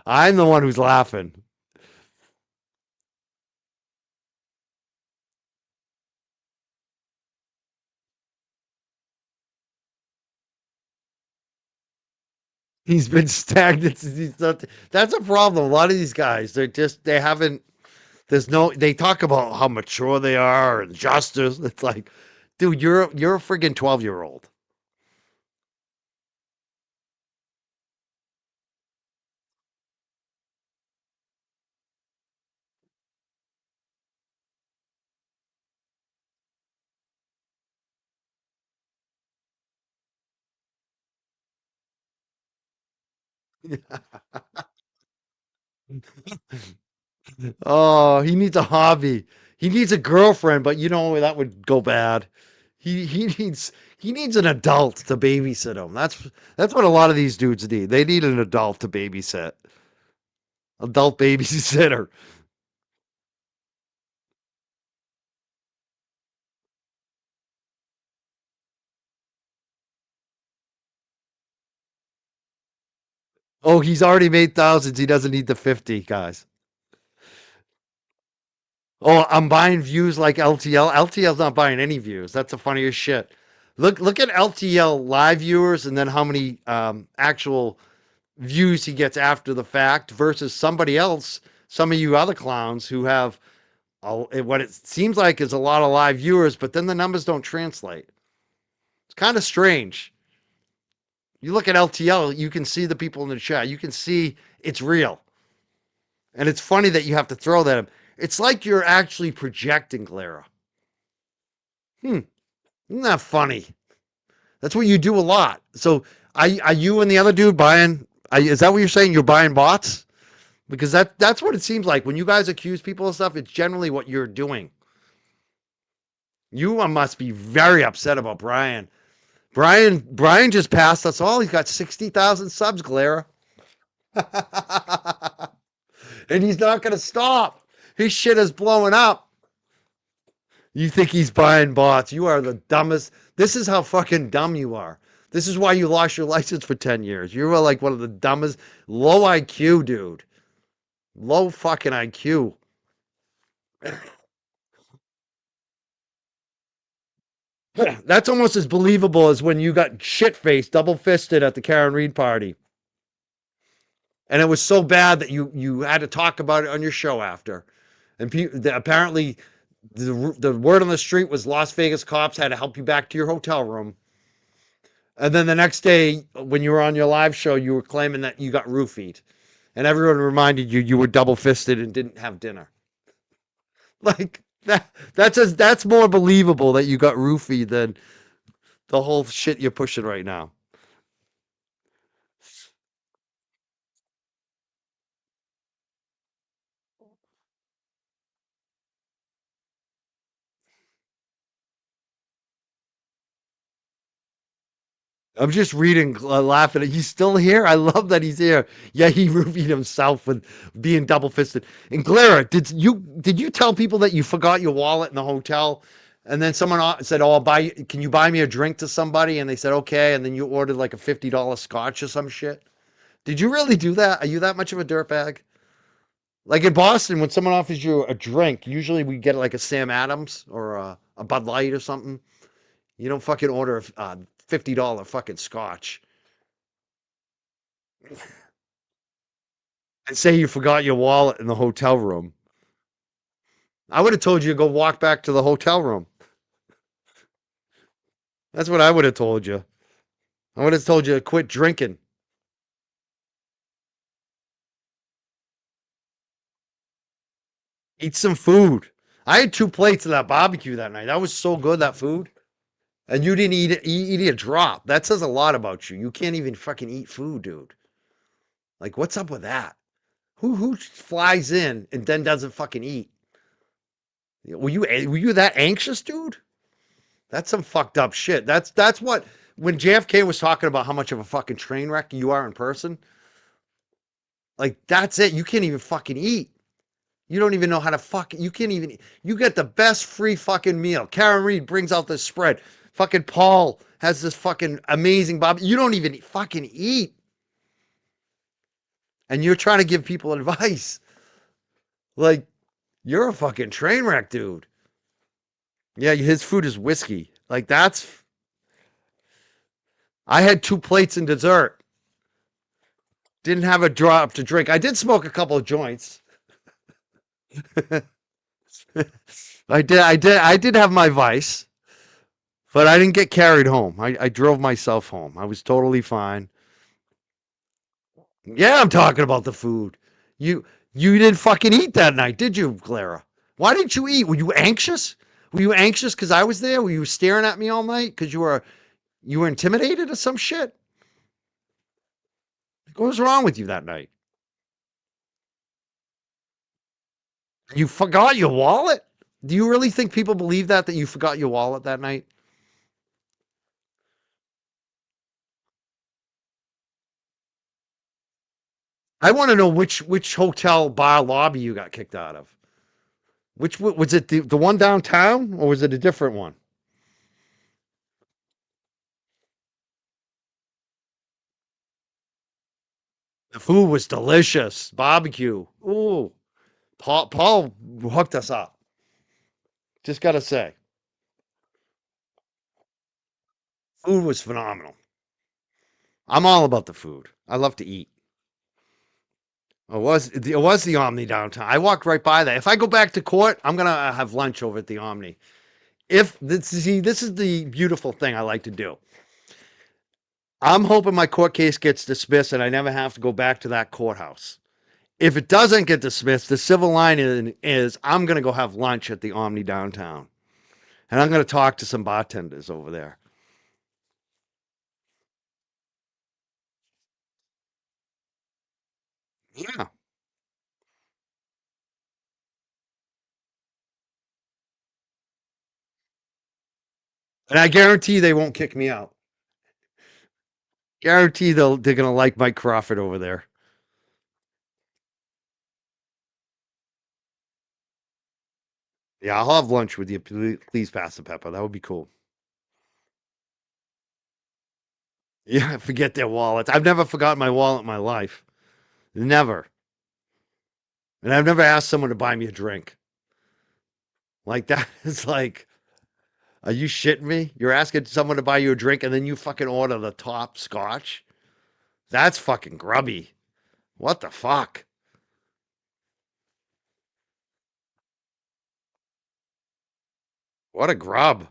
I'm the one who's laughing. He's been stagnant since he's not. That's a problem. A lot of these guys, they haven't. There's no. They talk about how mature they are and justice. It's like, dude, you're a friggin' 12-year-old. Oh, he needs a hobby. He needs a girlfriend, but you know that would go bad. He needs an adult to babysit him. That's what a lot of these dudes need. They need an adult to babysit. Adult babysitter. Oh, he's already made thousands. He doesn't need the 50, guys. Oh, I'm buying views like LTL. LTL's not buying any views. That's the funniest shit. Look at LTL live viewers and then how many actual views he gets after the fact versus somebody else, some of you other clowns who have what it seems like is a lot of live viewers, but then the numbers don't translate. It's kind of strange. You look at LTL, you can see the people in the chat. You can see it's real. And it's funny that you have to throw that. It's like you're actually projecting, Clara. Isn't that funny? That's what you do a lot. So are you and the other dude buying? Is that what you're saying? You're buying bots? Because that's what it seems like. When you guys accuse people of stuff, it's generally what you're doing. You must be very upset about Brian. Brian just passed us all. He's got 60,000 subs, Clara. And he's not going to stop. His shit is blowing up. You think he's buying bots. You are the dumbest. This is how fucking dumb you are. This is why you lost your license for 10 years. You were like one of the dumbest, low IQ, dude. Low fucking IQ. That's almost as believable as when you got shit-faced, double-fisted at the Karen Reed party. And it was so bad that you had to talk about it on your show after. And apparently the word on the street was Las Vegas cops had to help you back to your hotel room. And then the next day, when you were on your live show, you were claiming that you got roofied. And everyone reminded you were double-fisted and didn't have dinner. Like, that's more believable that you got roofied than the whole shit you're pushing right now. I'm just reading, laughing. He's still here. I love that he's here. Yeah, he roofied himself with being double fisted. And Clara, did you tell people that you forgot your wallet in the hotel? And then someone said, "Oh, can you buy me a drink to somebody?" And they said, "Okay." And then you ordered like a $50 scotch or some shit. Did you really do that? Are you that much of a dirtbag? Like in Boston, when someone offers you a drink, usually we get like a Sam Adams or a Bud Light or something. You don't fucking order a $50 fucking scotch. and say you forgot your wallet in the hotel room. I would have told you to go walk back to the hotel room. That's what I would have told you. I would have told you to quit drinking. Eat some food. I had 2 plates of that barbecue that night. That was so good, that food. And you didn't eat it, eat a drop. That says a lot about you. You can't even fucking eat food, dude. Like, what's up with that? Who flies in and then doesn't fucking eat? Were you that anxious, dude? That's some fucked up shit. That's what when JFK was talking about how much of a fucking train wreck you are in person. Like, that's it. You can't even fucking eat. You don't even know how to fucking. You can't even. You get the best free fucking meal. Karen Reed brings out this spread. Fucking Paul has this fucking amazing Bob. You don't even fucking eat. And you're trying to give people advice. Like, you're a fucking train wreck, dude. Yeah, his food is whiskey. Like, that's. I had 2 plates and dessert. Didn't have a drop to drink. I did smoke a couple of joints. I did have my vice, but I didn't get carried home. I drove myself home. I was totally fine. Yeah, I'm talking about the food. You didn't fucking eat that night, did you, Clara? Why didn't you eat? Were you anxious? Were you anxious because I was there? Were you staring at me all night because you were intimidated or some shit? What was wrong with you that night? You forgot your wallet? Do you really think people believe that you forgot your wallet that night? I want to know which hotel bar lobby you got kicked out of. Which was it, the one downtown, or was it a different one? The food was delicious. Barbecue. Ooh. Paul hooked us up. Just got to say. Food was phenomenal. I'm all about the food. I love to eat. It was the Omni downtown. I walked right by that. If I go back to court, I'm going to have lunch over at the Omni. This is the beautiful thing I like to do. I'm hoping my court case gets dismissed and I never have to go back to that courthouse. If it doesn't get dismissed, the civil line is I'm going to go have lunch at the Omni downtown. And I'm going to talk to some bartenders over there. Yeah. And I guarantee they won't kick me out. Guarantee they're going to like Mike Crawford over there. Yeah, I'll have lunch with you. Please, Pastor Pepper. That would be cool. Yeah, forget their wallets. I've never forgotten my wallet in my life. Never. And I've never asked someone to buy me a drink. Like, that is like, are you shitting me? You're asking someone to buy you a drink and then you fucking order the top scotch? That's fucking grubby. What the fuck? What a grub.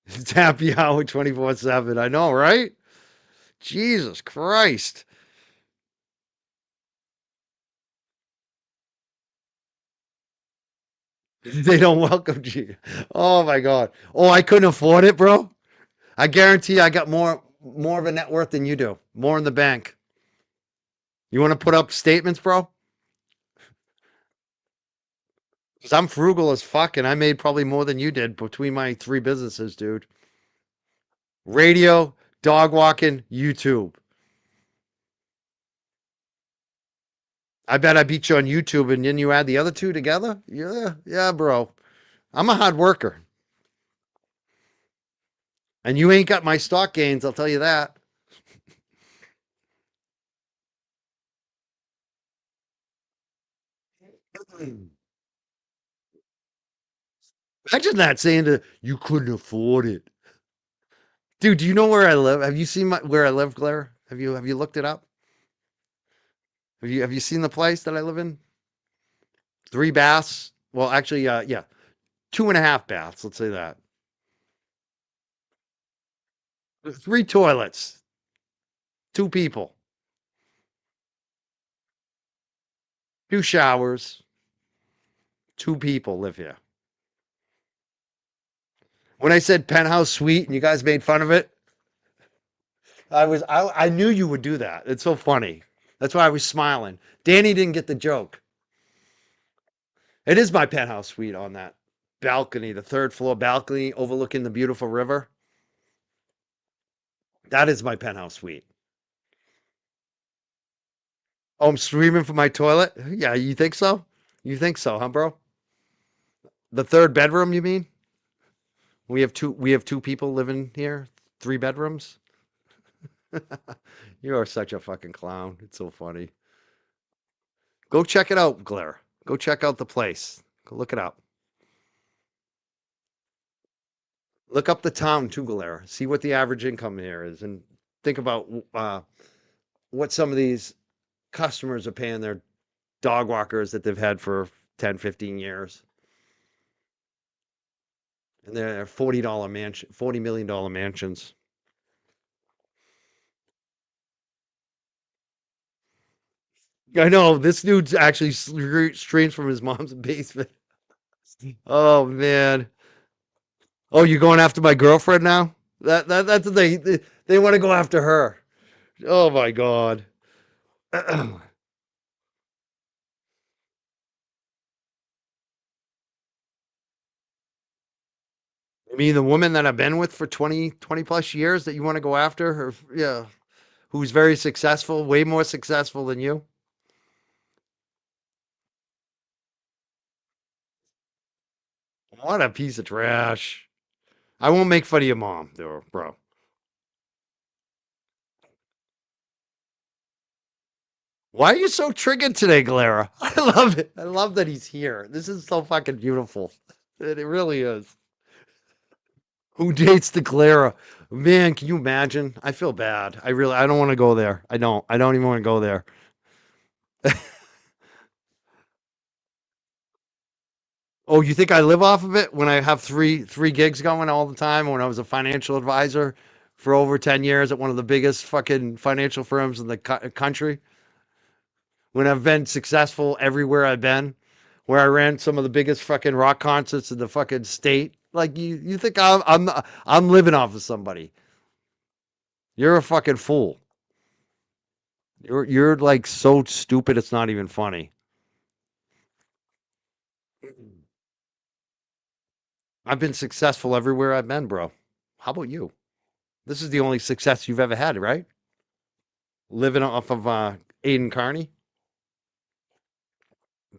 It's happy hour 24/7. I know, right? Jesus Christ. They don't welcome you. Oh my God. Oh, I couldn't afford it, bro. I guarantee I got more of a net worth than you do. More in the bank. You want to put up statements, bro? Because I'm frugal as fuck and I made probably more than you did between my 3 businesses, dude. Radio, dog walking, YouTube. I bet I beat you on YouTube and then you add the other 2 together? Yeah, bro. I'm a hard worker. And you ain't got my stock gains, I'll tell you that. Imagine that saying to you couldn't afford it. Dude, do you know where I live? Have you seen where I live, Claire? Have you looked it up? Have you seen the place that I live in? 3 baths. Well, actually, yeah, 2.5 baths. Let's say that. 3 toilets. 2 people. 2 showers. 2 people live here. When I said penthouse suite and you guys made fun of it, I knew you would do that. It's so funny. That's why I was smiling. Danny didn't get the joke. It is my penthouse suite on that balcony, the 3rd floor balcony overlooking the beautiful river. That is my penthouse suite. Oh, I'm streaming from my toilet? Yeah, you think so? You think so, huh, bro? The 3rd bedroom, you mean? We have two people living here, 3 bedrooms. You are such a fucking clown. It's so funny. Go check it out, Blair. Go check out the place. Go look it up. Look up the town too, Galera. See what the average income here is, and think about what some of these customers are paying their dog walkers that they've had for 10, 15 years. And they're $40 million mansions. I know this dude's actually streams from his mom's basement. Oh man. Oh, you're going after my girlfriend now? That's they want to go after her. Oh my god. I mean, the woman that I've been with for 20 plus years that you want to go after her, yeah, who's very successful, way more successful than you. What a piece of trash. I won't make fun of your mom, though, bro. Why are you so triggered today, Galera? I love it. I love that he's here. This is so fucking beautiful. It really is. Who dates the Galera? Man, can you imagine? I feel bad. I don't want to go there. I don't even want to go there. Oh, you think I live off of it when I have three gigs going all the time? When I was a financial advisor for over 10 years at one of the biggest fucking financial firms in the country. When I've been successful everywhere I've been, where I ran some of the biggest fucking rock concerts in the fucking state. Like you think I'm living off of somebody? You're a fucking fool. You're like so stupid it's not even funny. I've been successful everywhere I've been, bro. How about you? This is the only success you've ever had, right? Living off of Aiden Carney.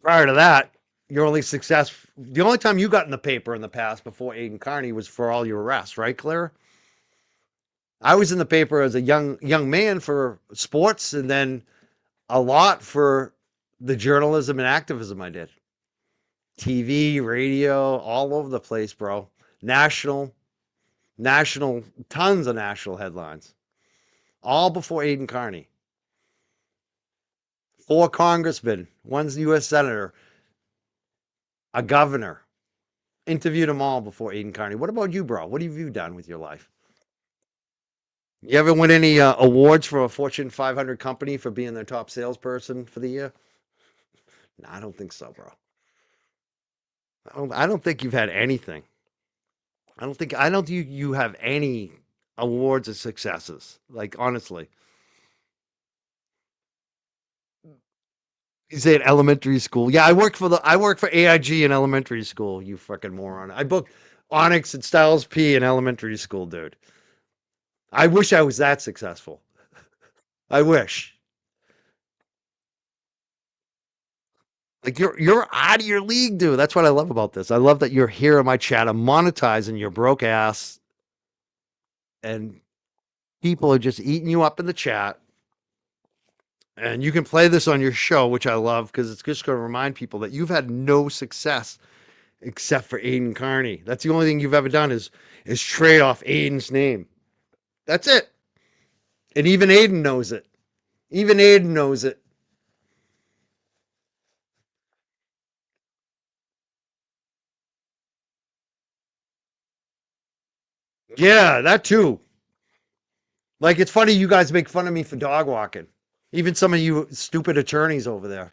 Prior to that, your only success, the only time you got in the paper in the past before Aiden Carney was for all your arrests, right, Clara? I was in the paper as a young man for sports, and then a lot for the journalism and activism I did. TV, radio, all over the place, bro. National, tons of national headlines. All before Aiden Carney. 4 congressmen, 1 U.S. senator, a governor. Interviewed them all before Aiden Carney. What about you, bro? What have you done with your life? You ever win any awards for a Fortune 500 company for being their top salesperson for the year? No, I don't think so, bro. I don't think you've had anything. I don't think you have any awards or successes. Like honestly. You say at elementary school. Yeah, I work for AIG in elementary school, you fucking moron. I booked Onyx and Styles P in elementary school, dude. I wish I was that successful. I wish. Like you're out of your league, dude. That's what I love about this. I love that you're here in my chat. I'm monetizing your broke ass, and people are just eating you up in the chat. And you can play this on your show, which I love because it's just going to remind people that you've had no success except for Aiden Carney. That's the only thing you've ever done is trade off Aiden's name. That's it. And even Aiden knows it. Even Aiden knows it. Yeah, that too. Like, it's funny you guys make fun of me for dog walking. Even some of you stupid attorneys over there.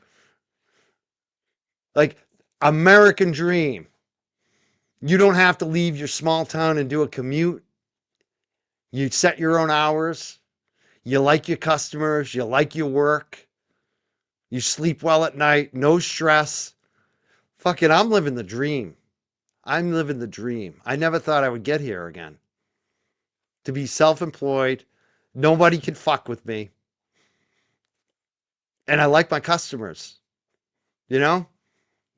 Like, American dream. You don't have to leave your small town and do a commute. You set your own hours. You like your customers. You like your work. You sleep well at night. No stress. Fucking, I'm living the dream. I'm living the dream. I never thought I would get here again. To be self-employed. Nobody can fuck with me. And I like my customers. You know?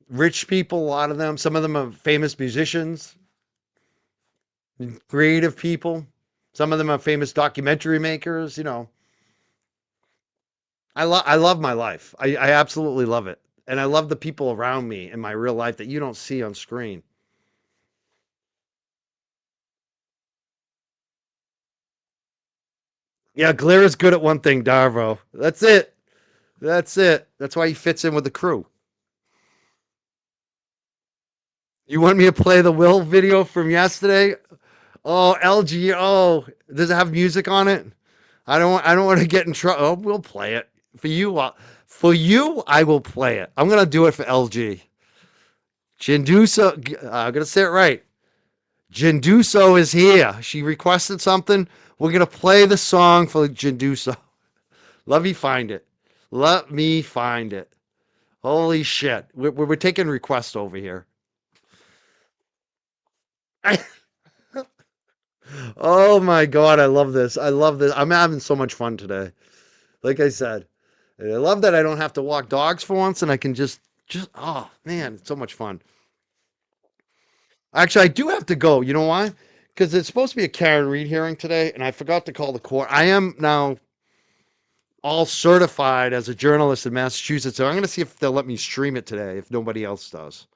Rich people, a lot of them. Some of them are famous musicians. Creative people. Some of them are famous documentary makers, you know. I love my life. I absolutely love it. And I love the people around me in my real life that you don't see on screen. Yeah, Glare is good at one thing, Darvo. That's it. That's it. That's why he fits in with the crew. You want me to play the Will video from yesterday? Oh, LG. Oh, does it have music on it? I don't want to get in trouble. Oh, we'll play it. For you, I will play it. I'm going to do it for LG. Jinduso, I'm going to say it right. Jinduso is here. She requested something. We're going to play the song for Jinduso. Let me find it. Let me find it. Holy shit. We're taking requests over here. Oh my God. I love this. I love this. I'm having so much fun today. Like I said, I love that I don't have to walk dogs for once and I can just, oh man, it's so much fun. Actually, I do have to go. You know why? Because it's supposed to be a Karen Reed hearing today, and I forgot to call the court. I am now all certified as a journalist in Massachusetts, so I'm going to see if they'll let me stream it today if nobody else does.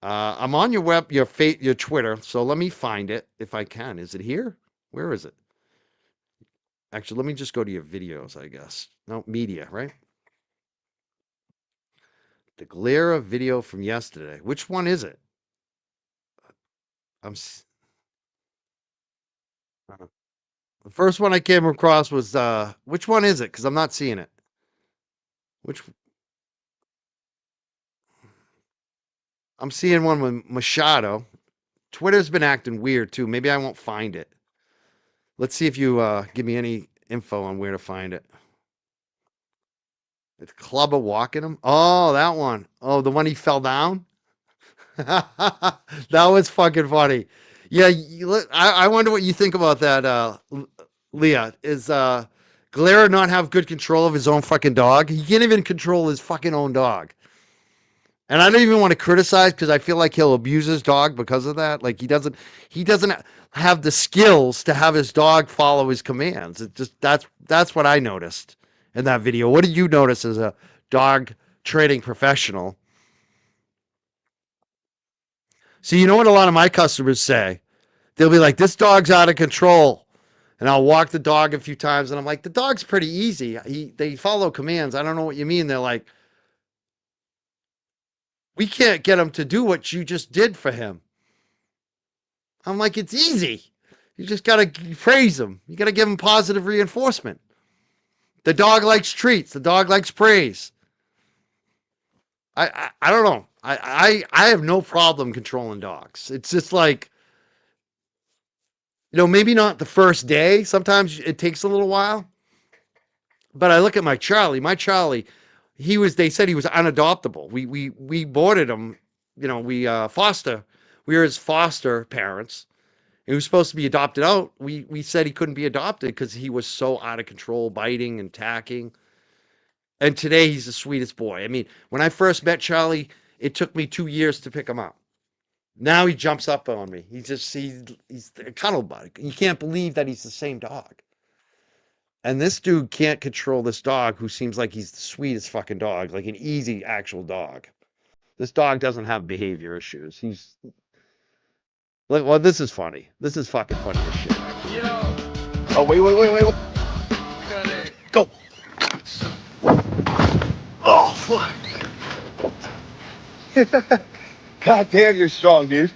I'm on your your Twitter, so let me find it if I can. Is it here? Where is it? Actually, let me just go to your videos, I guess. No, media, right? The Glare video from yesterday. Which one is it? The first one I came across was which one is it? Because I'm not seeing it. Which I'm seeing one with Machado. Twitter's been acting weird too. Maybe I won't find it. Let's see if you give me any info on where to find it. It's Clubber walking him. Oh, that one. Oh, the one he fell down. That was fucking funny. Yeah, I wonder what you think about that, Leah. Is Glare not have good control of his own fucking dog? He can't even control his fucking own dog. And I don't even want to criticize because I feel like he'll abuse his dog because of that. Like he doesn't have the skills to have his dog follow his commands. It just that's what I noticed in that video. What did you notice as a dog training professional? So you know what a lot of my customers say? They'll be like, "This dog's out of control." And I'll walk the dog a few times and I'm like, "The dog's pretty easy. They follow commands." I don't know what you mean. They're like, "We can't get him to do what you just did for him." I'm like, "It's easy. You just got to praise him. You got to give him positive reinforcement. The dog likes treats. The dog likes praise." I don't know. I have no problem controlling dogs. It's just like, maybe not the first day. Sometimes it takes a little while. But I look at my Charlie. My Charlie, they said he was unadoptable. We boarded him, we we were his foster parents. He was supposed to be adopted out. We said he couldn't be adopted because he was so out of control, biting and attacking. And today he's the sweetest boy. I mean, when I first met Charlie, it took me 2 years to pick him up. Now he jumps up on me. He's a cuddle buddy. You can't believe that he's the same dog. And this dude can't control this dog who seems like he's the sweetest fucking dog, like an easy actual dog. This dog doesn't have behavior issues. Well, this is funny. This is fucking funny as shit. Oh, wait. Go. Oh, fuck. God damn, you're strong, dude.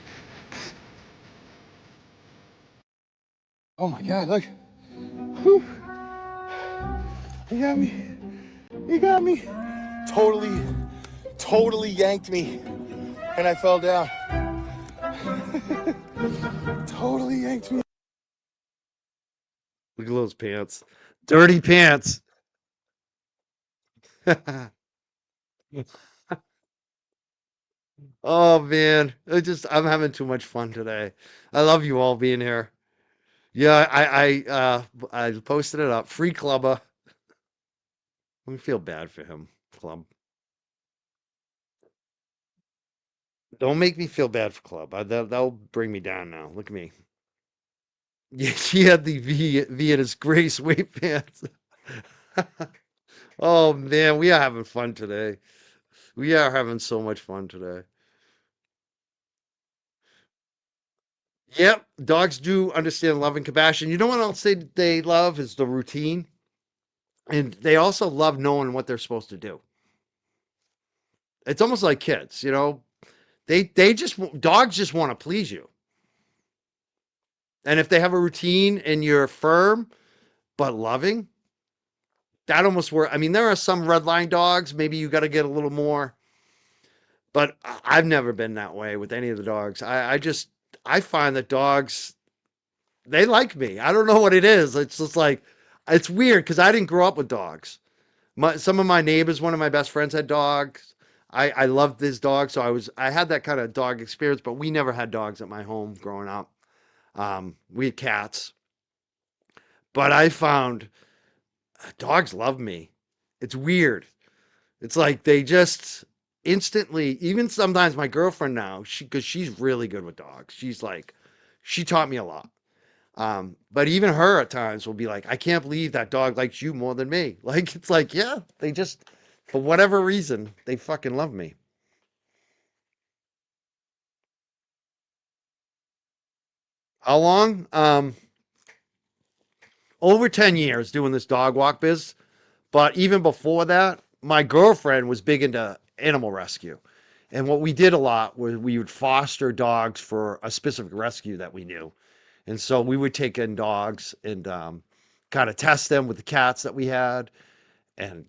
Oh my God, look. Whew. You got me. You got me. Totally yanked me. And I fell down. Totally yanked me. Look at those pants. Dirty pants. Oh man, I'm having too much fun today. I love you all being here. Yeah, I posted it up. Free clubber. Let me feel bad for him, Club. Don't make me feel bad for Club. That'll bring me down now. Look at me. Yeah, she had the V in his gray suede pants. Oh man, we are having fun today. We are having so much fun today. Yep, dogs do understand love and compassion. You know what else they love is the routine, and they also love knowing what they're supposed to do. It's almost like kids, you know. They just dogs just want to please you, and if they have a routine and you're firm but loving, that almost works. I mean, there are some red line dogs. Maybe you got to get a little more, but I've never been that way with any of the dogs. I find that dogs they like me. I don't know what it is. It's just like it's weird because I didn't grow up with dogs. Some of my neighbors, one of my best friends had dogs. I loved his dog, so I had that kind of dog experience, but we never had dogs at my home growing up. We had cats, but I found dogs love me. It's weird. It's like they just instantly, even sometimes my girlfriend now, because she's really good with dogs. She taught me a lot. But even her at times will be like, I can't believe that dog likes you more than me. Like, it's like, yeah, they just, for whatever reason, they fucking love me. How long? Over 10 years doing this dog walk biz. But even before that, my girlfriend was big into animal rescue. And what we did a lot was we would foster dogs for a specific rescue that we knew. And so we would take in dogs and kind of test them with the cats that we had and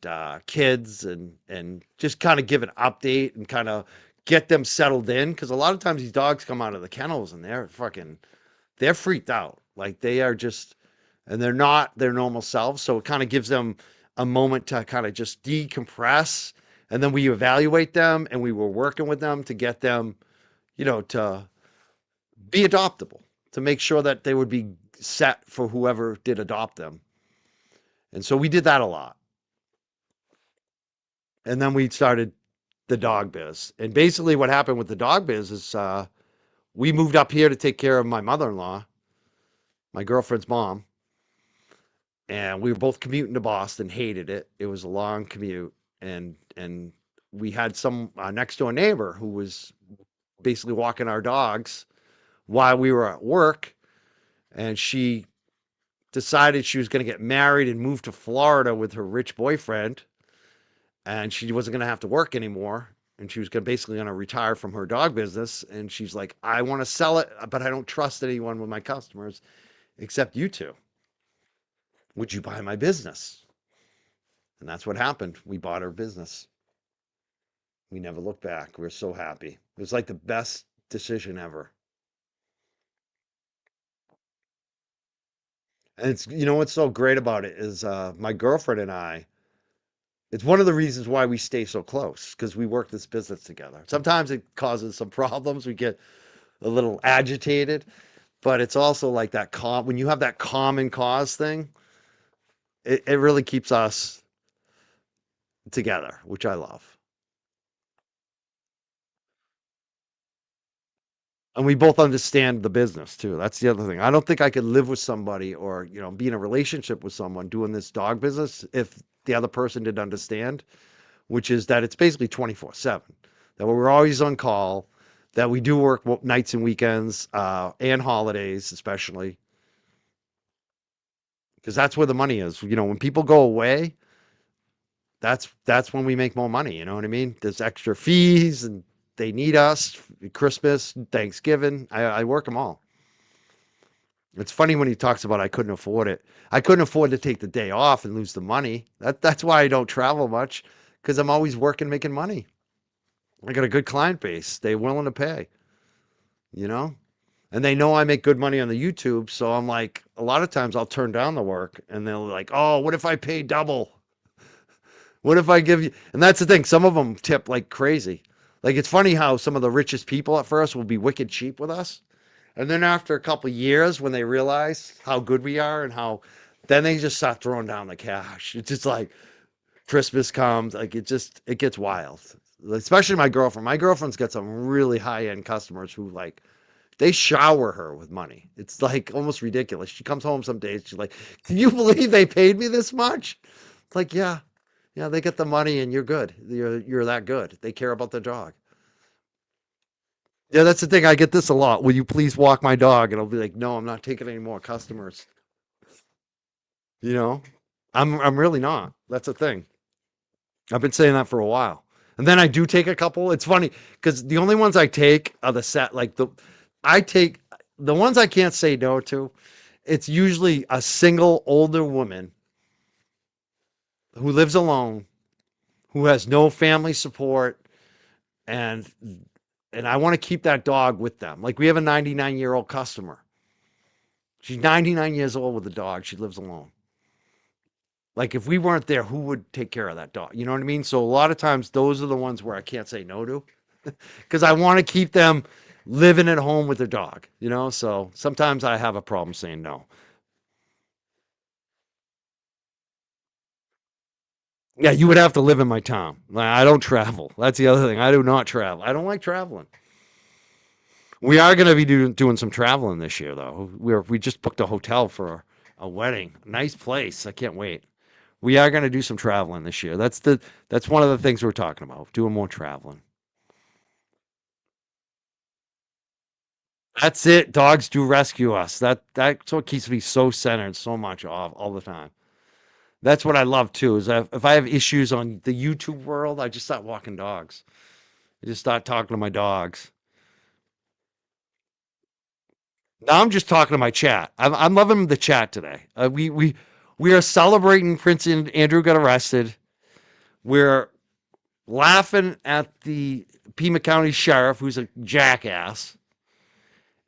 kids and just kind of give an update and kind of get them settled in because a lot of times these dogs come out of the kennels and they're freaked out like they are just and they're not their normal selves, so it kind of gives them a moment to kind of just decompress, and then we evaluate them and we were working with them to get them to be adoptable, to make sure that they would be set for whoever did adopt them. And so we did that a lot. And then we started the dog biz. And basically what happened with the dog biz is we moved up here to take care of my mother-in-law, my girlfriend's mom. And we were both commuting to Boston, hated it. It was a long commute. And we had some next door neighbor who was basically walking our dogs while we were at work. And she decided she was going to get married and move to Florida with her rich boyfriend. And she wasn't going to have to work anymore. And she was basically going to retire from her dog business. And she's like, I want to sell it, but I don't trust anyone with my customers except you two. Would you buy my business? And that's what happened. We bought her business. We never looked back. We were so happy. It was like the best decision ever. And it's, what's so great about it is my girlfriend and I, it's one of the reasons why we stay so close because we work this business together. Sometimes it causes some problems. We get a little agitated, but it's also like that when you have that common cause thing, it really keeps us together, which I love. And we both understand the business too. That's the other thing. I don't think I could live with somebody or, be in a relationship with someone doing this dog business if the other person didn't understand, which is that it's basically 24/7, that we're always on call, that we do work nights and weekends and holidays, especially. because that's where the money is. When people go away, that's when we make more money. You know what I mean? There's extra fees, and they need us. Christmas, Thanksgiving, I work them all. It's funny when he talks about I couldn't afford it. I couldn't afford to take the day off and lose the money. That's why I don't travel much, because I'm always working, making money. I got a good client base. They're willing to pay, you know? And they know I make good money on the YouTube. So I'm like, a lot of times I'll turn down the work and they're like, oh, what if I pay double? What if I give you? And that's the thing. Some of them tip like crazy. Like, it's funny how some of the richest people at first will be wicked cheap with us. And then after a couple of years, when they realize how good we are and then they just start throwing down the cash. It's just like Christmas comes, like it gets wild. Especially my girlfriend. My girlfriend's got some really high-end customers who they shower her with money. It's like almost ridiculous. She comes home some days, she's like, can you believe they paid me this much? It's like, yeah, they get the money and you're good. You're that good. They care about the dog. Yeah, that's the thing. I get this a lot. Will you please walk my dog? And I'll be like, no, I'm not taking any more customers. I'm really not. That's the thing. I've been saying that for a while. And then I do take a couple. It's funny because the only ones I take are I take the ones I can't say no to. It's usually a single older woman who lives alone, who has no family support, and I want to keep that dog with them. Like, we have a 99-year-old customer. She's 99 years old with a dog. She lives alone. Like, if we weren't there, who would take care of that dog? You know what I mean? So a lot of times those are the ones where I can't say no to, because I want to keep them living at home with their dog, So sometimes I have a problem saying no. Yeah, you would have to live in my town. I don't travel. That's the other thing. I do not travel. I don't like traveling. We are going to be doing some traveling this year, though. We just booked a hotel for a wedding. Nice place. I can't wait. We are going to do some traveling this year. That's one of the things we're talking about, doing more traveling. That's it. Dogs do rescue us. That's what keeps me so centered so much all the time. That's what I love too, is if I have issues on the YouTube world, I just start walking dogs. I just start talking to my dogs. Now I'm just talking to my chat. I'm loving the chat today. We are celebrating Prince Andrew got arrested. We're laughing at the Pima County Sheriff, who's a jackass.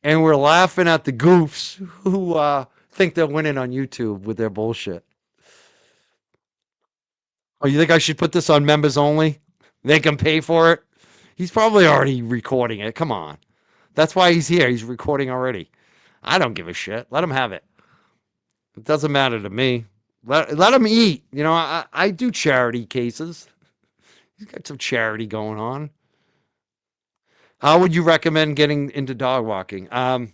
And we're laughing at the goofs who think they're winning on YouTube with their bullshit. Oh, you think I should put this on members only? They can pay for it? He's probably already recording it. Come on. That's why he's here. He's recording already. I don't give a shit. Let him have it. It doesn't matter to me. Let him eat. I do charity cases. He's got some charity going on. How would you recommend getting into dog walking? Well,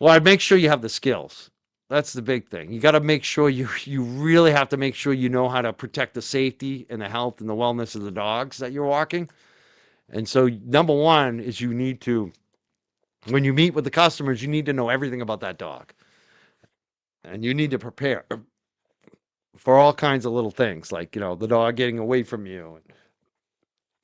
I'd make sure you have the skills. That's the big thing. You got to make sure you really have to make sure you know how to protect the safety and the health and the wellness of the dogs that you're walking. And so number one is you need to, when you meet with the customers, you need to know everything about that dog. And you need to prepare for all kinds of little things, like, the dog getting away from you.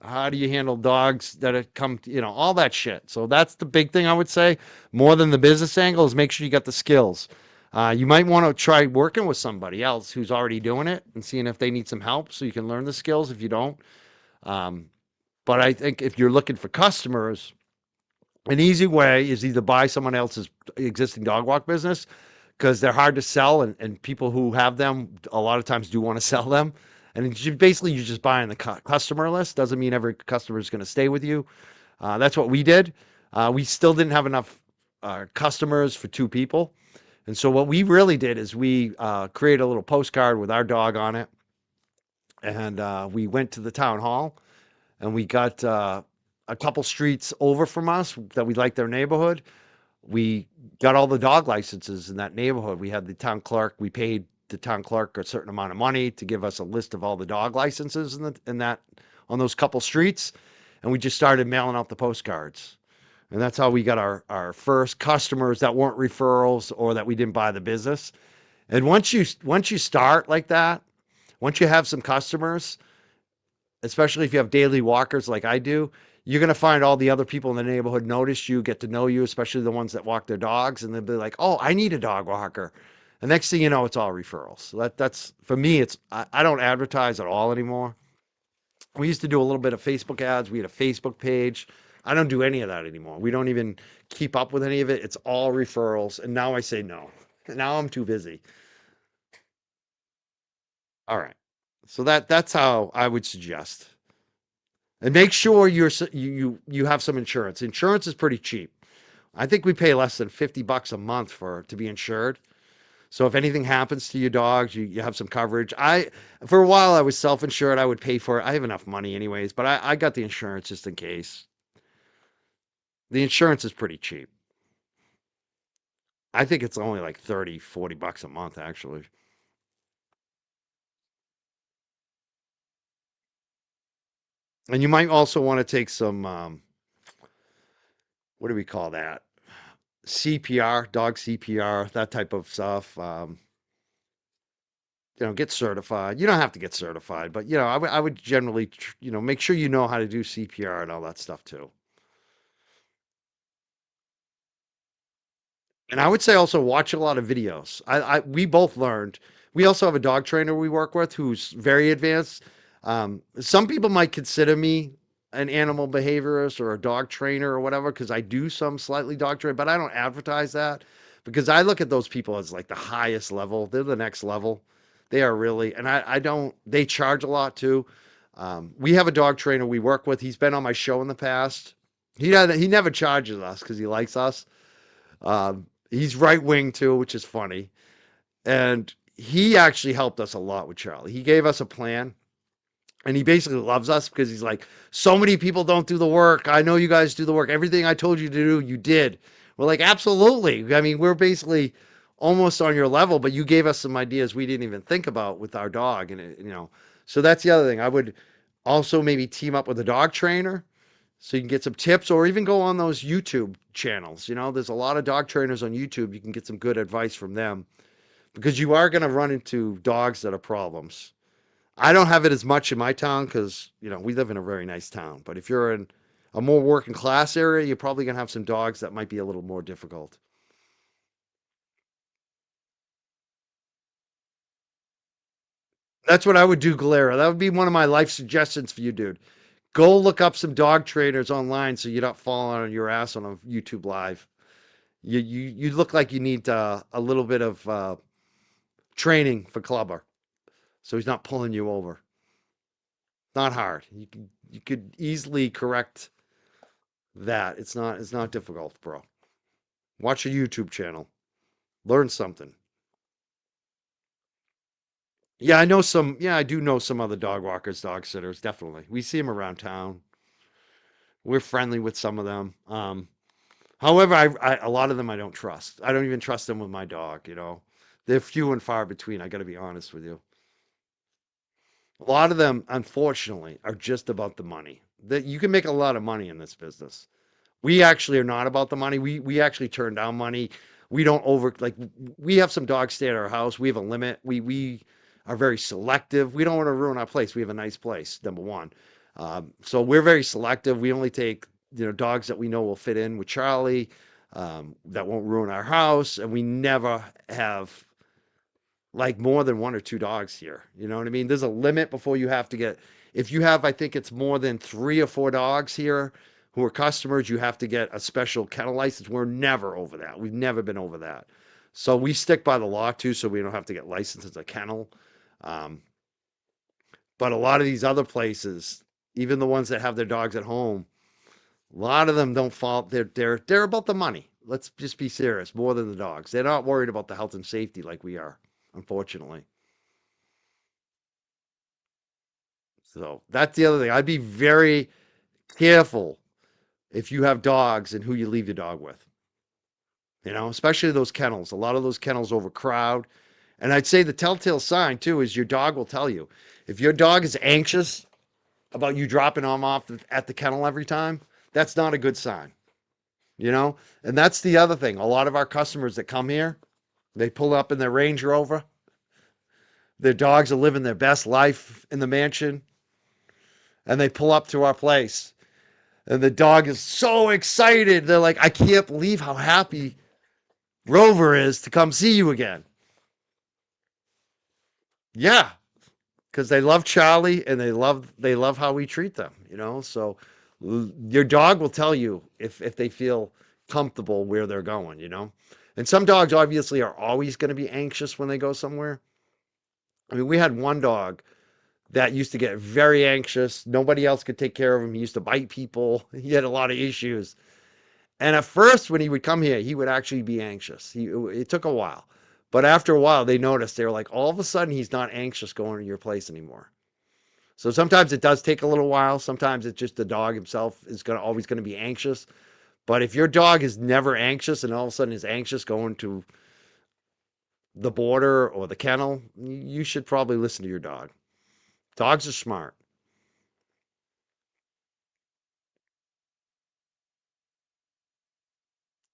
How do you handle dogs that come, all that shit. So that's the big thing I would say, more than the business angle, is make sure you got the skills. You might want to try working with somebody else who's already doing it and seeing if they need some help so you can learn the skills if you don't. But I think if you're looking for customers, an easy way is either buy someone else's existing dog walk business, because they're hard to sell, and people who have them a lot of times do want to sell them. And basically, you're just buying the customer list. Doesn't mean every customer is going to stay with you. That's what we did. We still didn't have enough customers for 2 people. And so what we really did is we created a little postcard with our dog on it. And we went to the town hall, and we got a couple streets over from us that we liked their neighborhood. We got all the dog licenses in that neighborhood. We had the town clerk. We paid the town clerk a certain amount of money to give us a list of all the dog licenses on those couple streets. And we just started mailing out the postcards. And that's how we got our first customers that weren't referrals or that we didn't buy the business. And once you start like that, once you have some customers, especially if you have daily walkers like I do, you're going to find all the other people in the neighborhood notice you, get to know you, especially the ones that walk their dogs, and they'll be like, "Oh, I need a dog walker." And next thing you know, it's all referrals. So that's for me. I don't advertise at all anymore. We used to do a little bit of Facebook ads. We had a Facebook page. I don't do any of that anymore. We don't even keep up with any of it. It's all referrals. And now I say no. Now I'm too busy. All right. So that's how I would suggest. And make sure you have some insurance. Insurance is pretty cheap. I think we pay less than $50 a month to be insured. So if anything happens to your dogs, you have some coverage. For a while I was self-insured. I would pay for it. I have enough money anyways, but I got the insurance just in case. The insurance is pretty cheap. I think it's only like 30, $40 a month actually. And you might also want to take some what do we call that? CPR, dog CPR, that type of stuff. Get certified. You don't have to get certified, but I would generally, make sure you know how to do CPR and all that stuff too. And I would say also watch a lot of videos. We both learned. We also have a dog trainer we work with who's very advanced. Some people might consider me an animal behaviorist or a dog trainer or whatever because I do some slightly dog training, but I don't advertise that because I look at those people as like the highest level. They're the next level. They are really, and I don't. They charge a lot too. We have a dog trainer we work with. He's been on my show in the past. He never charges us because he likes us. He's right wing too, which is funny. And he actually helped us a lot with Charlie. He gave us a plan. And he basically loves us because he's like, so many people don't do the work. I know you guys do the work. Everything I told you to do, you did. We're like, absolutely. I mean, we're basically almost on your level, but you gave us some ideas we didn't even think about with our dog. And so that's the other thing. I would also maybe team up with a dog trainer so you can get some tips or even go on those YouTube channels. There's a lot of dog trainers on YouTube. You can get some good advice from them because you are going to run into dogs that are problems. I don't have it as much in my town because, we live in a very nice town. But if you're in a more working class area, you're probably going to have some dogs that might be a little more difficult. That's what I would do, Galera. That would be one of my life suggestions for you, dude. Go look up some dog trainers online so you're not falling on your ass on a YouTube live. You look like you need a little bit of training for Clubber, so he's not pulling you over. Not hard. You could easily correct that. It's not difficult, bro. Watch a YouTube channel. Learn something. Yeah, I do know some other dog walkers, dog sitters, definitely. We see them around town. We're friendly with some of them. However, a lot of them I don't trust. I don't even trust them with my dog. They're few and far between. I got to be honest with you. A lot of them, unfortunately, are just about the money. That you can make a lot of money in this business. We actually are not about the money. We actually turn down money. We don't we have some dogs stay at our house. We have a limit. We are very selective. We don't want to ruin our place. We have a nice place, number one. So we're very selective. We only take dogs that we know will fit in with Charlie, that won't ruin our house, and we never have like more than one or two dogs here. You know what I mean? There's a limit before you have to get. If you have, I think it's more than 3 or 4 dogs here who are customers, you have to get a special kennel license. We're never over that. We've never been over that. So we stick by the law too, so we don't have to get licensed as a kennel. But a lot of these other places, even the ones that have their dogs at home, a lot of them don't fall. They're about the money. Let's just be serious, more than the dogs. They're not worried about the health and safety like we are, unfortunately. So that's the other thing. I'd be very careful if you have dogs and who you leave your dog with. Especially those kennels. A lot of those kennels overcrowd. And I'd say the telltale sign too is your dog will tell you. If your dog is anxious about you dropping them off at the kennel every time, that's not a good sign. And that's the other thing. A lot of our customers that come here, They pull up in their Range Rover. Their dogs are living their best life in the mansion. And they pull up to our place. And the dog is so excited. They're like, I can't believe how happy Rover is to come see you again. Yeah, because they love Charlie and they love how we treat them, So your dog will tell you if they feel comfortable where they're going. And some dogs obviously are always going to be anxious when they go somewhere. I mean, we had one dog that used to get very anxious. Nobody else could take care of him. He used to bite people. He had a lot of issues. And at first, when he would come here, he would actually be anxious. It took a while. But after a while, they noticed, they were like, all of a sudden, he's not anxious going to your place anymore. So sometimes it does take a little while. Sometimes it's just the dog himself is always going to be anxious. But if your dog is never anxious and all of a sudden is anxious going to the border or the kennel, you should probably listen to your dog. Dogs are smart.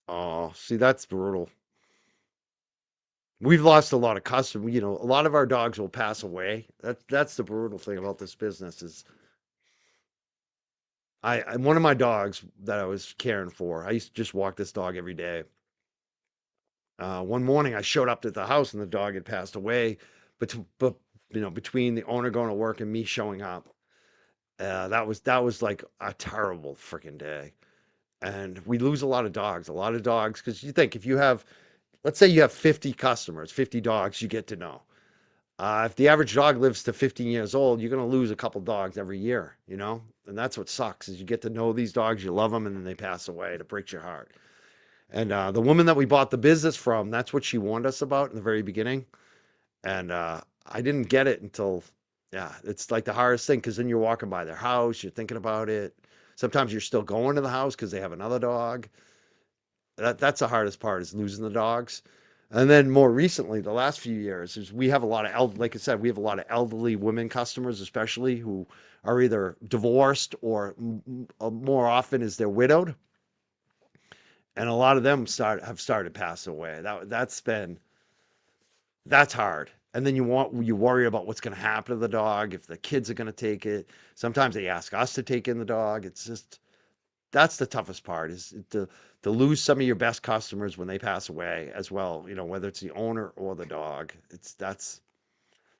Oh, see, that's brutal. We've lost a lot of customers. A lot of our dogs will pass away. That's the brutal thing about this business is one of my dogs that I was caring for. I used to just walk this dog every day. One morning I showed up at the house and the dog had passed away, but between the owner going to work and me showing up, that was like a terrible freaking day. And we lose a lot of dogs, because you think if you have, let's say you have 50 customers, 50 dogs you get to know. If the average dog lives to 15 years old, you're going to lose a couple dogs every year. And that's what sucks is you get to know these dogs, you love them, and then they pass away. It breaks your heart. And the woman that we bought the business from, that's what she warned us about in the very beginning. And I didn't get it until, yeah, it's like the hardest thing because then you're walking by their house, you're thinking about it. Sometimes you're still going to the house because they have another dog. That's the hardest part is losing the dogs. And then more recently, the last few years, is we have a lot of like I said, we have a lot of elderly women customers, especially who are either divorced or more often is they're widowed, and a lot of them have started to pass away. That's hard. And then you worry about what's going to happen to the dog if the kids are going to take it. Sometimes they ask us to take in the dog. It's just that's the toughest part is to lose some of your best customers when they pass away as well, whether it's the owner or the dog. That's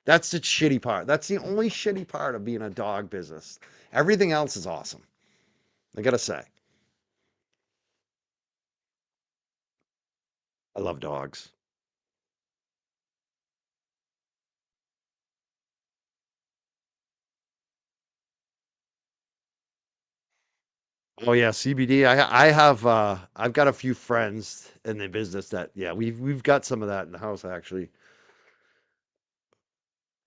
the shitty part. That's the only shitty part of being a dog business. Everything else is awesome. I gotta say. I love dogs. Oh yeah, CBD. I've got a few friends in the business that yeah, we've got some of that in the house actually.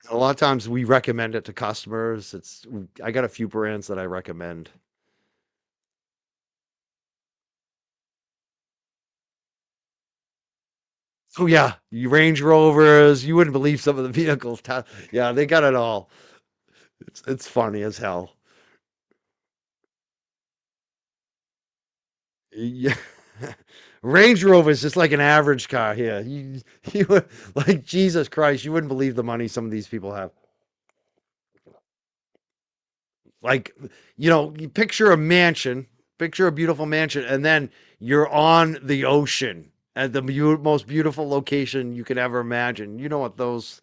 A lot of times we recommend it to customers. I got a few brands that I recommend. Oh yeah, you Range Rovers, you wouldn't believe some of the vehicles. Yeah, they got it all. It's funny as hell. Yeah. Range Rover is just like an average car here. Like Jesus Christ, you wouldn't believe the money some of these people have. Like, you picture a beautiful mansion, and then you're on the ocean at the most beautiful location you could ever imagine. You know what those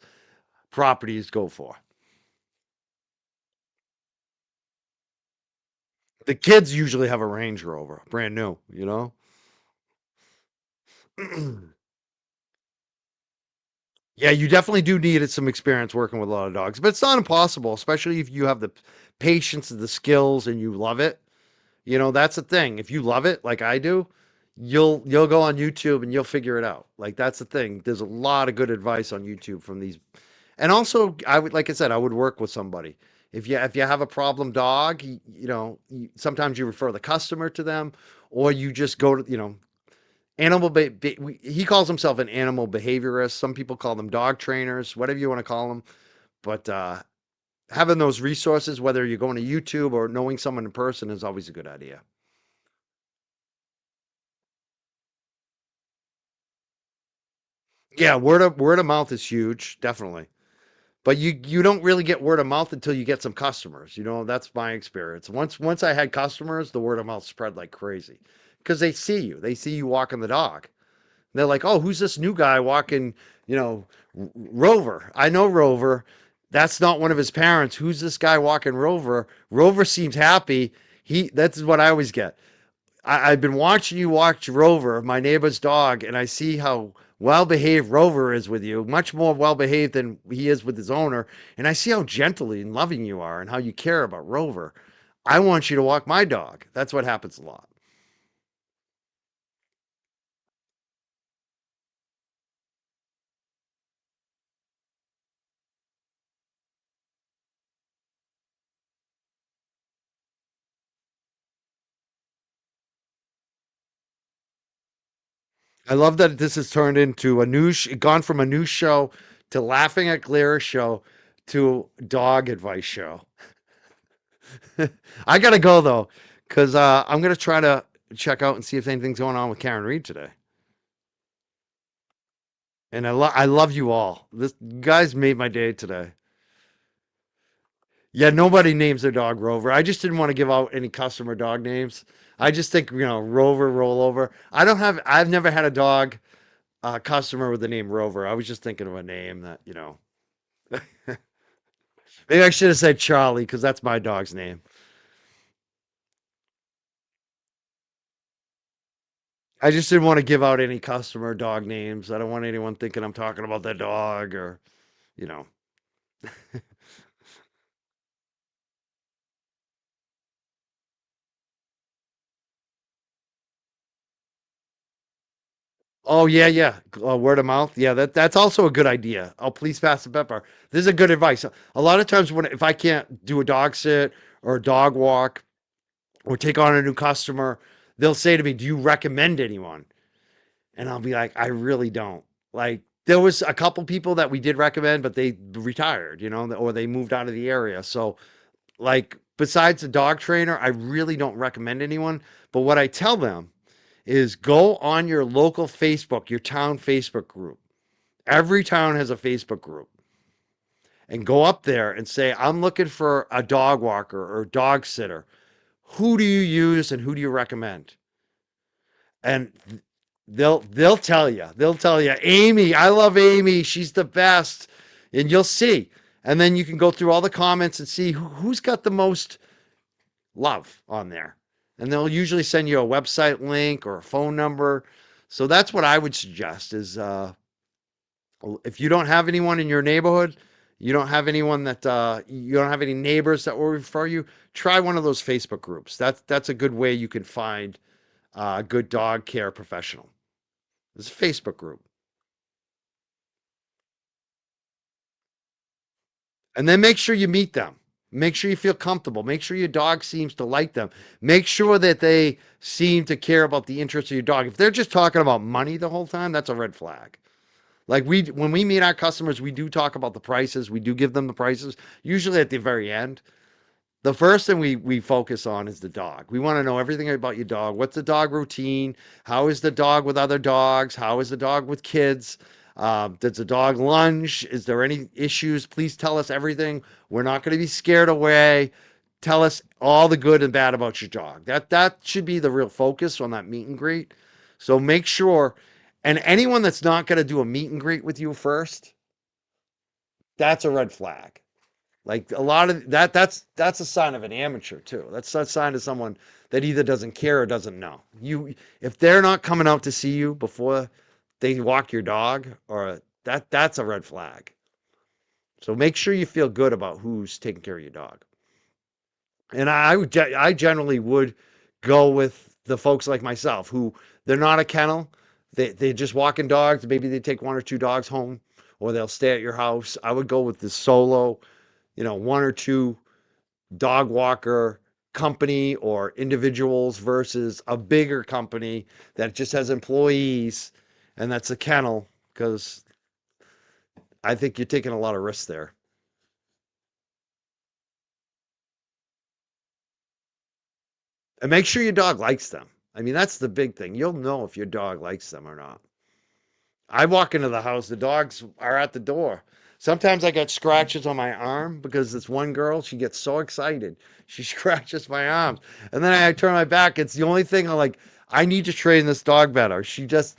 properties go for. The kids usually have a Range Rover, brand new. Yeah, you definitely do need some experience working with a lot of dogs, but it's not impossible, especially if you have the patience and the skills and you love it. That's the thing. If you love it like I do, you'll go on YouTube and you'll figure it out. Like that's the thing. There's a lot of good advice on YouTube from these. And also, like I said, I would work with somebody. If you have a problem dog, sometimes you refer the customer to them, or you just go to he calls himself an animal behaviorist. Some people call them dog trainers, whatever you want to call them. But having those resources, whether you're going to YouTube or knowing someone in person, is always a good idea. Yeah, word of mouth is huge, definitely. But you don't really get word of mouth until you get some customers. That's my experience. Once I had customers, the word of mouth spread like crazy because they see you. They see you walking the dog. They're like, "Oh, who's this new guy walking, Rover? I know Rover. That's not one of his parents. Who's this guy walking Rover? Rover seems happy. That's what I always get. I've been watching you watch Rover, my neighbor's dog, and I see how well behaved Rover is with you, much more well behaved than he is with his owner. And I see how gentle and loving you are and how you care about Rover. I want you to walk my dog." That's what happens a lot. I love that this has turned into gone from a news show to laughing at Glare show to dog advice show. I gotta go though, because I'm gonna try to check out and see if anything's going on with Karen Reed today. And I love you all. This you guys made my day today. Yeah, nobody names their dog Rover. I just didn't want to give out any customer dog names. I just think, Rover, rollover. I've never had a dog customer with the name Rover. I was just thinking of a name that. Maybe I should have said Charlie because that's my dog's name. I just didn't want to give out any customer dog names. I don't want anyone thinking I'm talking about that dog or, you know. Oh yeah, yeah. Word of mouth. Yeah, that's also a good idea. Oh, please pass the pepper. This is a good advice. A lot of times if I can't do a dog sit or a dog walk or take on a new customer, they'll say to me, "Do you recommend anyone?" And I'll be like, "I really don't." Like there was a couple people that we did recommend, but they retired, or they moved out of the area. So like besides the dog trainer, I really don't recommend anyone. But what I tell them is go on your local Facebook, your town Facebook group. Every town has a Facebook group. And go up there and say, "I'm looking for a dog walker or dog sitter. Who do you use and who do you recommend?" And they'll tell you. They'll tell you, "Amy, I love Amy. She's the best." And you'll see. And then you can go through all the comments and see who's got the most love on there. And they'll usually send you a website link or a phone number. So that's what I would suggest is if you don't have anyone in your neighborhood, you don't have anyone that you don't have any neighbors that will refer you, try one of those Facebook groups. That's a good way you can find a good dog care professional. It's a Facebook group. And then make sure you meet them. Make sure you feel comfortable. Make sure your dog seems to like them. Make sure that they seem to care about the interests of your dog. If they're just talking about money the whole time, that's a red flag. Like when we meet our customers, we do talk about the prices. We do give them the prices, usually at the very end. The first thing we focus on is the dog. We want to know everything about your dog. What's the dog routine? How is the dog with other dogs? How is the dog with kids? Does the dog lunge? Is there any issues? Please tell us everything. We're not going to be scared away. Tell us all the good and bad about your dog. That should be the real focus on that meet and greet. So make sure, and anyone that's not going to do a meet and greet with you first, that's a red flag. Like a lot of that's a sign of an amateur too. That's a sign of someone that either doesn't care or doesn't know. If they're not coming out to see you before they walk your dog, or that's a red flag. So make sure you feel good about who's taking care of your dog. And I generally would go with the folks like myself who they're not a kennel. They're just walking dogs. Maybe they take one or two dogs home or they'll stay at your house. I would go with the solo, one or two dog walker company or individuals versus a bigger company that just has employees and that's a kennel, because I think you're taking a lot of risks there. And make sure your dog likes them. I mean, that's the big thing. You'll know if your dog likes them or not. I walk into the house, the dogs are at the door. Sometimes I got scratches on my arm because this one girl, she gets so excited. She scratches my arms. And then I turn my back. It's the only thing I'm like, I need to train this dog better. She just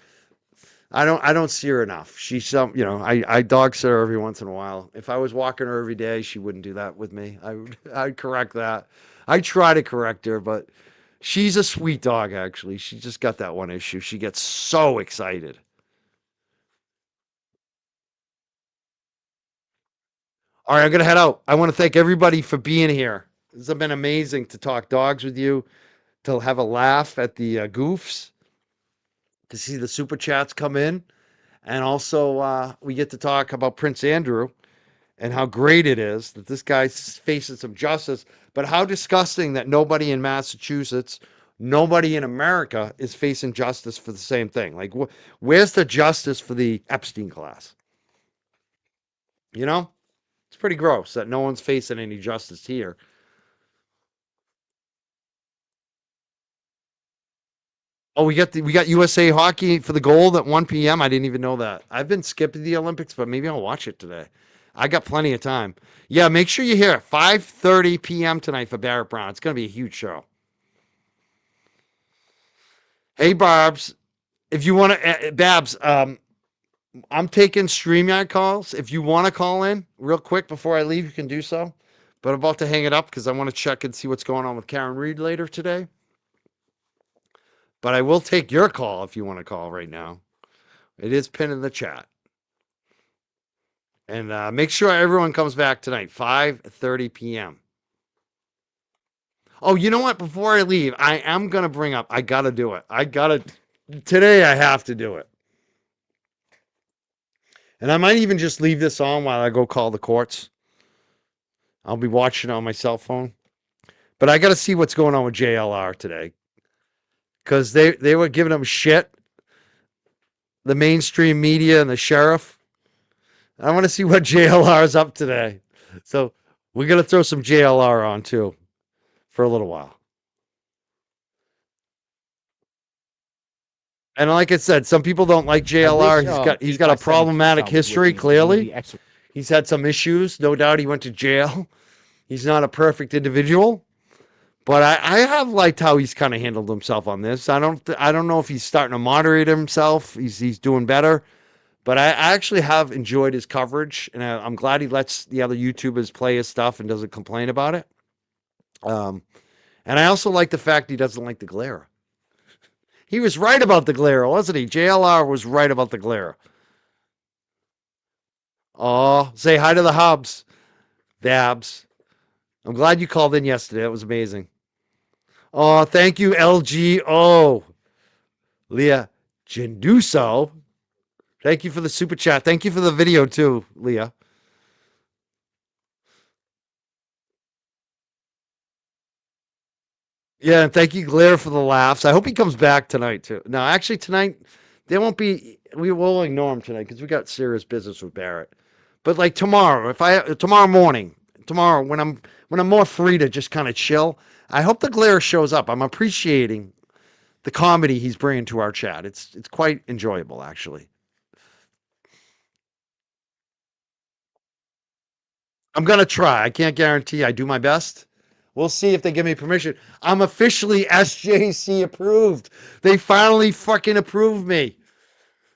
I don't see her enough. She's I dog sit her every once in a while. If I was walking her every day, she wouldn't do that with me. I'd correct that. I try to correct her, but she's a sweet dog actually. She just got that one issue. She gets so excited. All right, I'm gonna head out. I want to thank everybody for being here. This has been amazing to talk dogs with you, to have a laugh at the goofs, to see the super chats come in, and also we get to talk about Prince Andrew and how great it is that this guy's facing some justice, but how disgusting that nobody in Massachusetts, nobody in America is facing justice for the same thing. Like, where's the justice for the Epstein class? You know? It's pretty gross that no one's facing any justice here. Oh, we got USA Hockey for the gold at 1 p.m. I didn't even know that. I've been skipping the Olympics, but maybe I'll watch it today. I got plenty of time. Yeah, make sure you're here 5:30 p.m. tonight for Barrett Brown. It's going to be a huge show. Hey, Barbs, if you want to, Babs, I'm taking StreamYard calls. If you want to call in real quick before I leave, you can do so. But I'm about to hang it up because I want to check and see what's going on with Karen Reed later today. But I will take your call if you want to call right now. It is pinned in the chat. And make sure everyone comes back tonight, 5:30 p.m. Oh, you know what? Before I leave, I am going to bring up, I got to do it. Today I have to do it. And I might even just leave this on while I go call the courts. I'll be watching on my cell phone. But I got to see what's going on with JLR today. Because they were giving him shit. The mainstream media and the sheriff. I want to see what JLR is up today. So we're going to throw some JLR on too for a little while. And like I said, some people don't like JLR. He's got a problematic history, clearly. He's had some issues. No doubt he went to jail. He's not a perfect individual. But I have liked how he's kind of handled himself on this. I don't know if he's starting to moderate himself. He's doing better. But I actually have enjoyed his coverage, and I'm glad he lets the other YouTubers play his stuff and doesn't complain about it. And I also like the fact he doesn't like the glare. He was right about the glare, wasn't he? JLR was right about the glare. Oh, say hi to the hubs, Dabs. I'm glad you called in yesterday. That was amazing. Oh, thank you, LGO. Leah Genduso. Thank you for the super chat. Thank you for the video too, Leah. Yeah, and thank you, Glare, for the laughs. I hope he comes back tonight too. No, actually tonight there won't be. We will ignore him tonight because we got serious business with Barrett. But like tomorrow, tomorrow morning, when I'm more free to just kind of chill, I hope the Glare shows up. I'm appreciating the comedy he's bringing to our chat. It's quite enjoyable, actually. I'm gonna try. I can't guarantee. I do my best. We'll see if they give me permission. I'm officially SJC approved. They finally fucking approved me.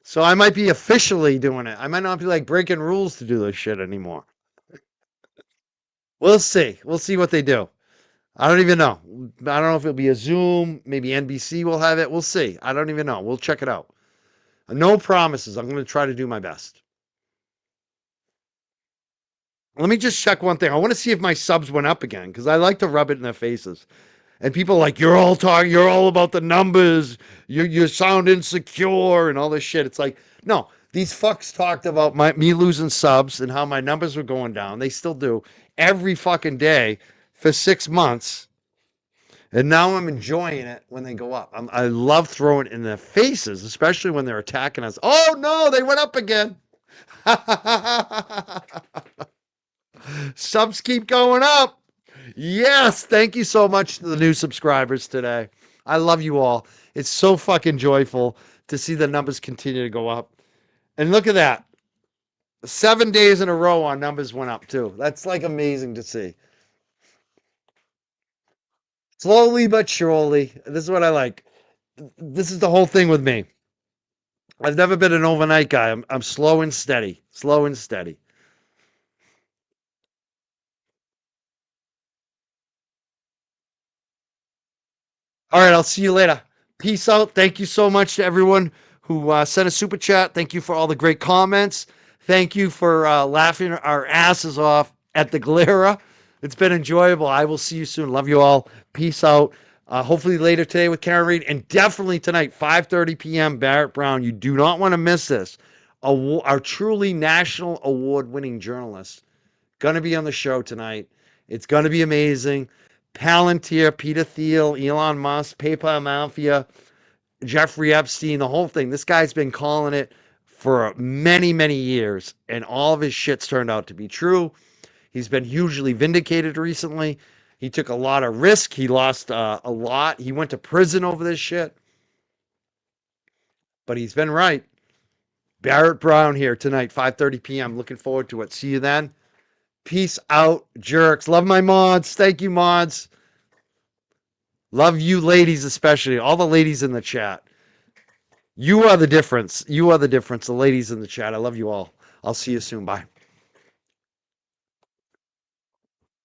So I might be officially doing it. I might not be like breaking rules to do this shit anymore. We'll see. We'll see what they do. I don't even know. I don't know if it'll be a Zoom. Maybe NBC will have it. We'll see. I don't even know. We'll check it out. No promises. I'm going to try to do my best. Let me just check one thing. I want to see if my subs went up again because I like to rub it in their faces. And people are like, you're all about the numbers. You sound insecure and all this shit. It's like, no, these fucks talked about me losing subs and how my numbers were going down. They still do every fucking day for 6 months. And now I'm enjoying it when they go up. I love throwing it in their faces, especially when they're attacking us. Oh no, they went up again. Subs keep going up. Yes, thank you so much to the new subscribers today. I love you all. It's so fucking joyful to see the numbers continue to go up. And look at that. 7 days in a row our numbers went up too. That's like amazing to see. Slowly but surely. This is what I like. This is the whole thing with me. I've never been an overnight guy. I'm slow and steady. Slow and steady. All right, I'll see you later. Peace out. Thank you so much to everyone who sent a super chat. Thank you for all the great comments. Thank you for laughing our asses off at the Galera. It's been enjoyable. I will see you soon. Love you all. Peace out. Hopefully later today with Karen Reed, and definitely tonight, 5:30 p.m., Barrett Brown. You do not want to miss this. Our truly national award-winning journalist going to be on the show tonight. It's going to be amazing. Palantir, Peter Thiel, Elon Musk, PayPal Mafia, Jeffrey Epstein, the whole thing. This guy's been calling it for many, many years, and all of his shit's turned out to be true. He's been hugely vindicated recently. He took a lot of risk. He lost a lot. He went to prison over this shit. But he's been right. Barrett Brown here tonight, 5:30 p.m. Looking forward to it. See you then. Peace out, jerks. Love my mods. Thank you, mods. Love you ladies especially. All the ladies in the chat. You are the difference. You are the difference. The ladies in the chat. I love you all. I'll see you soon. Bye.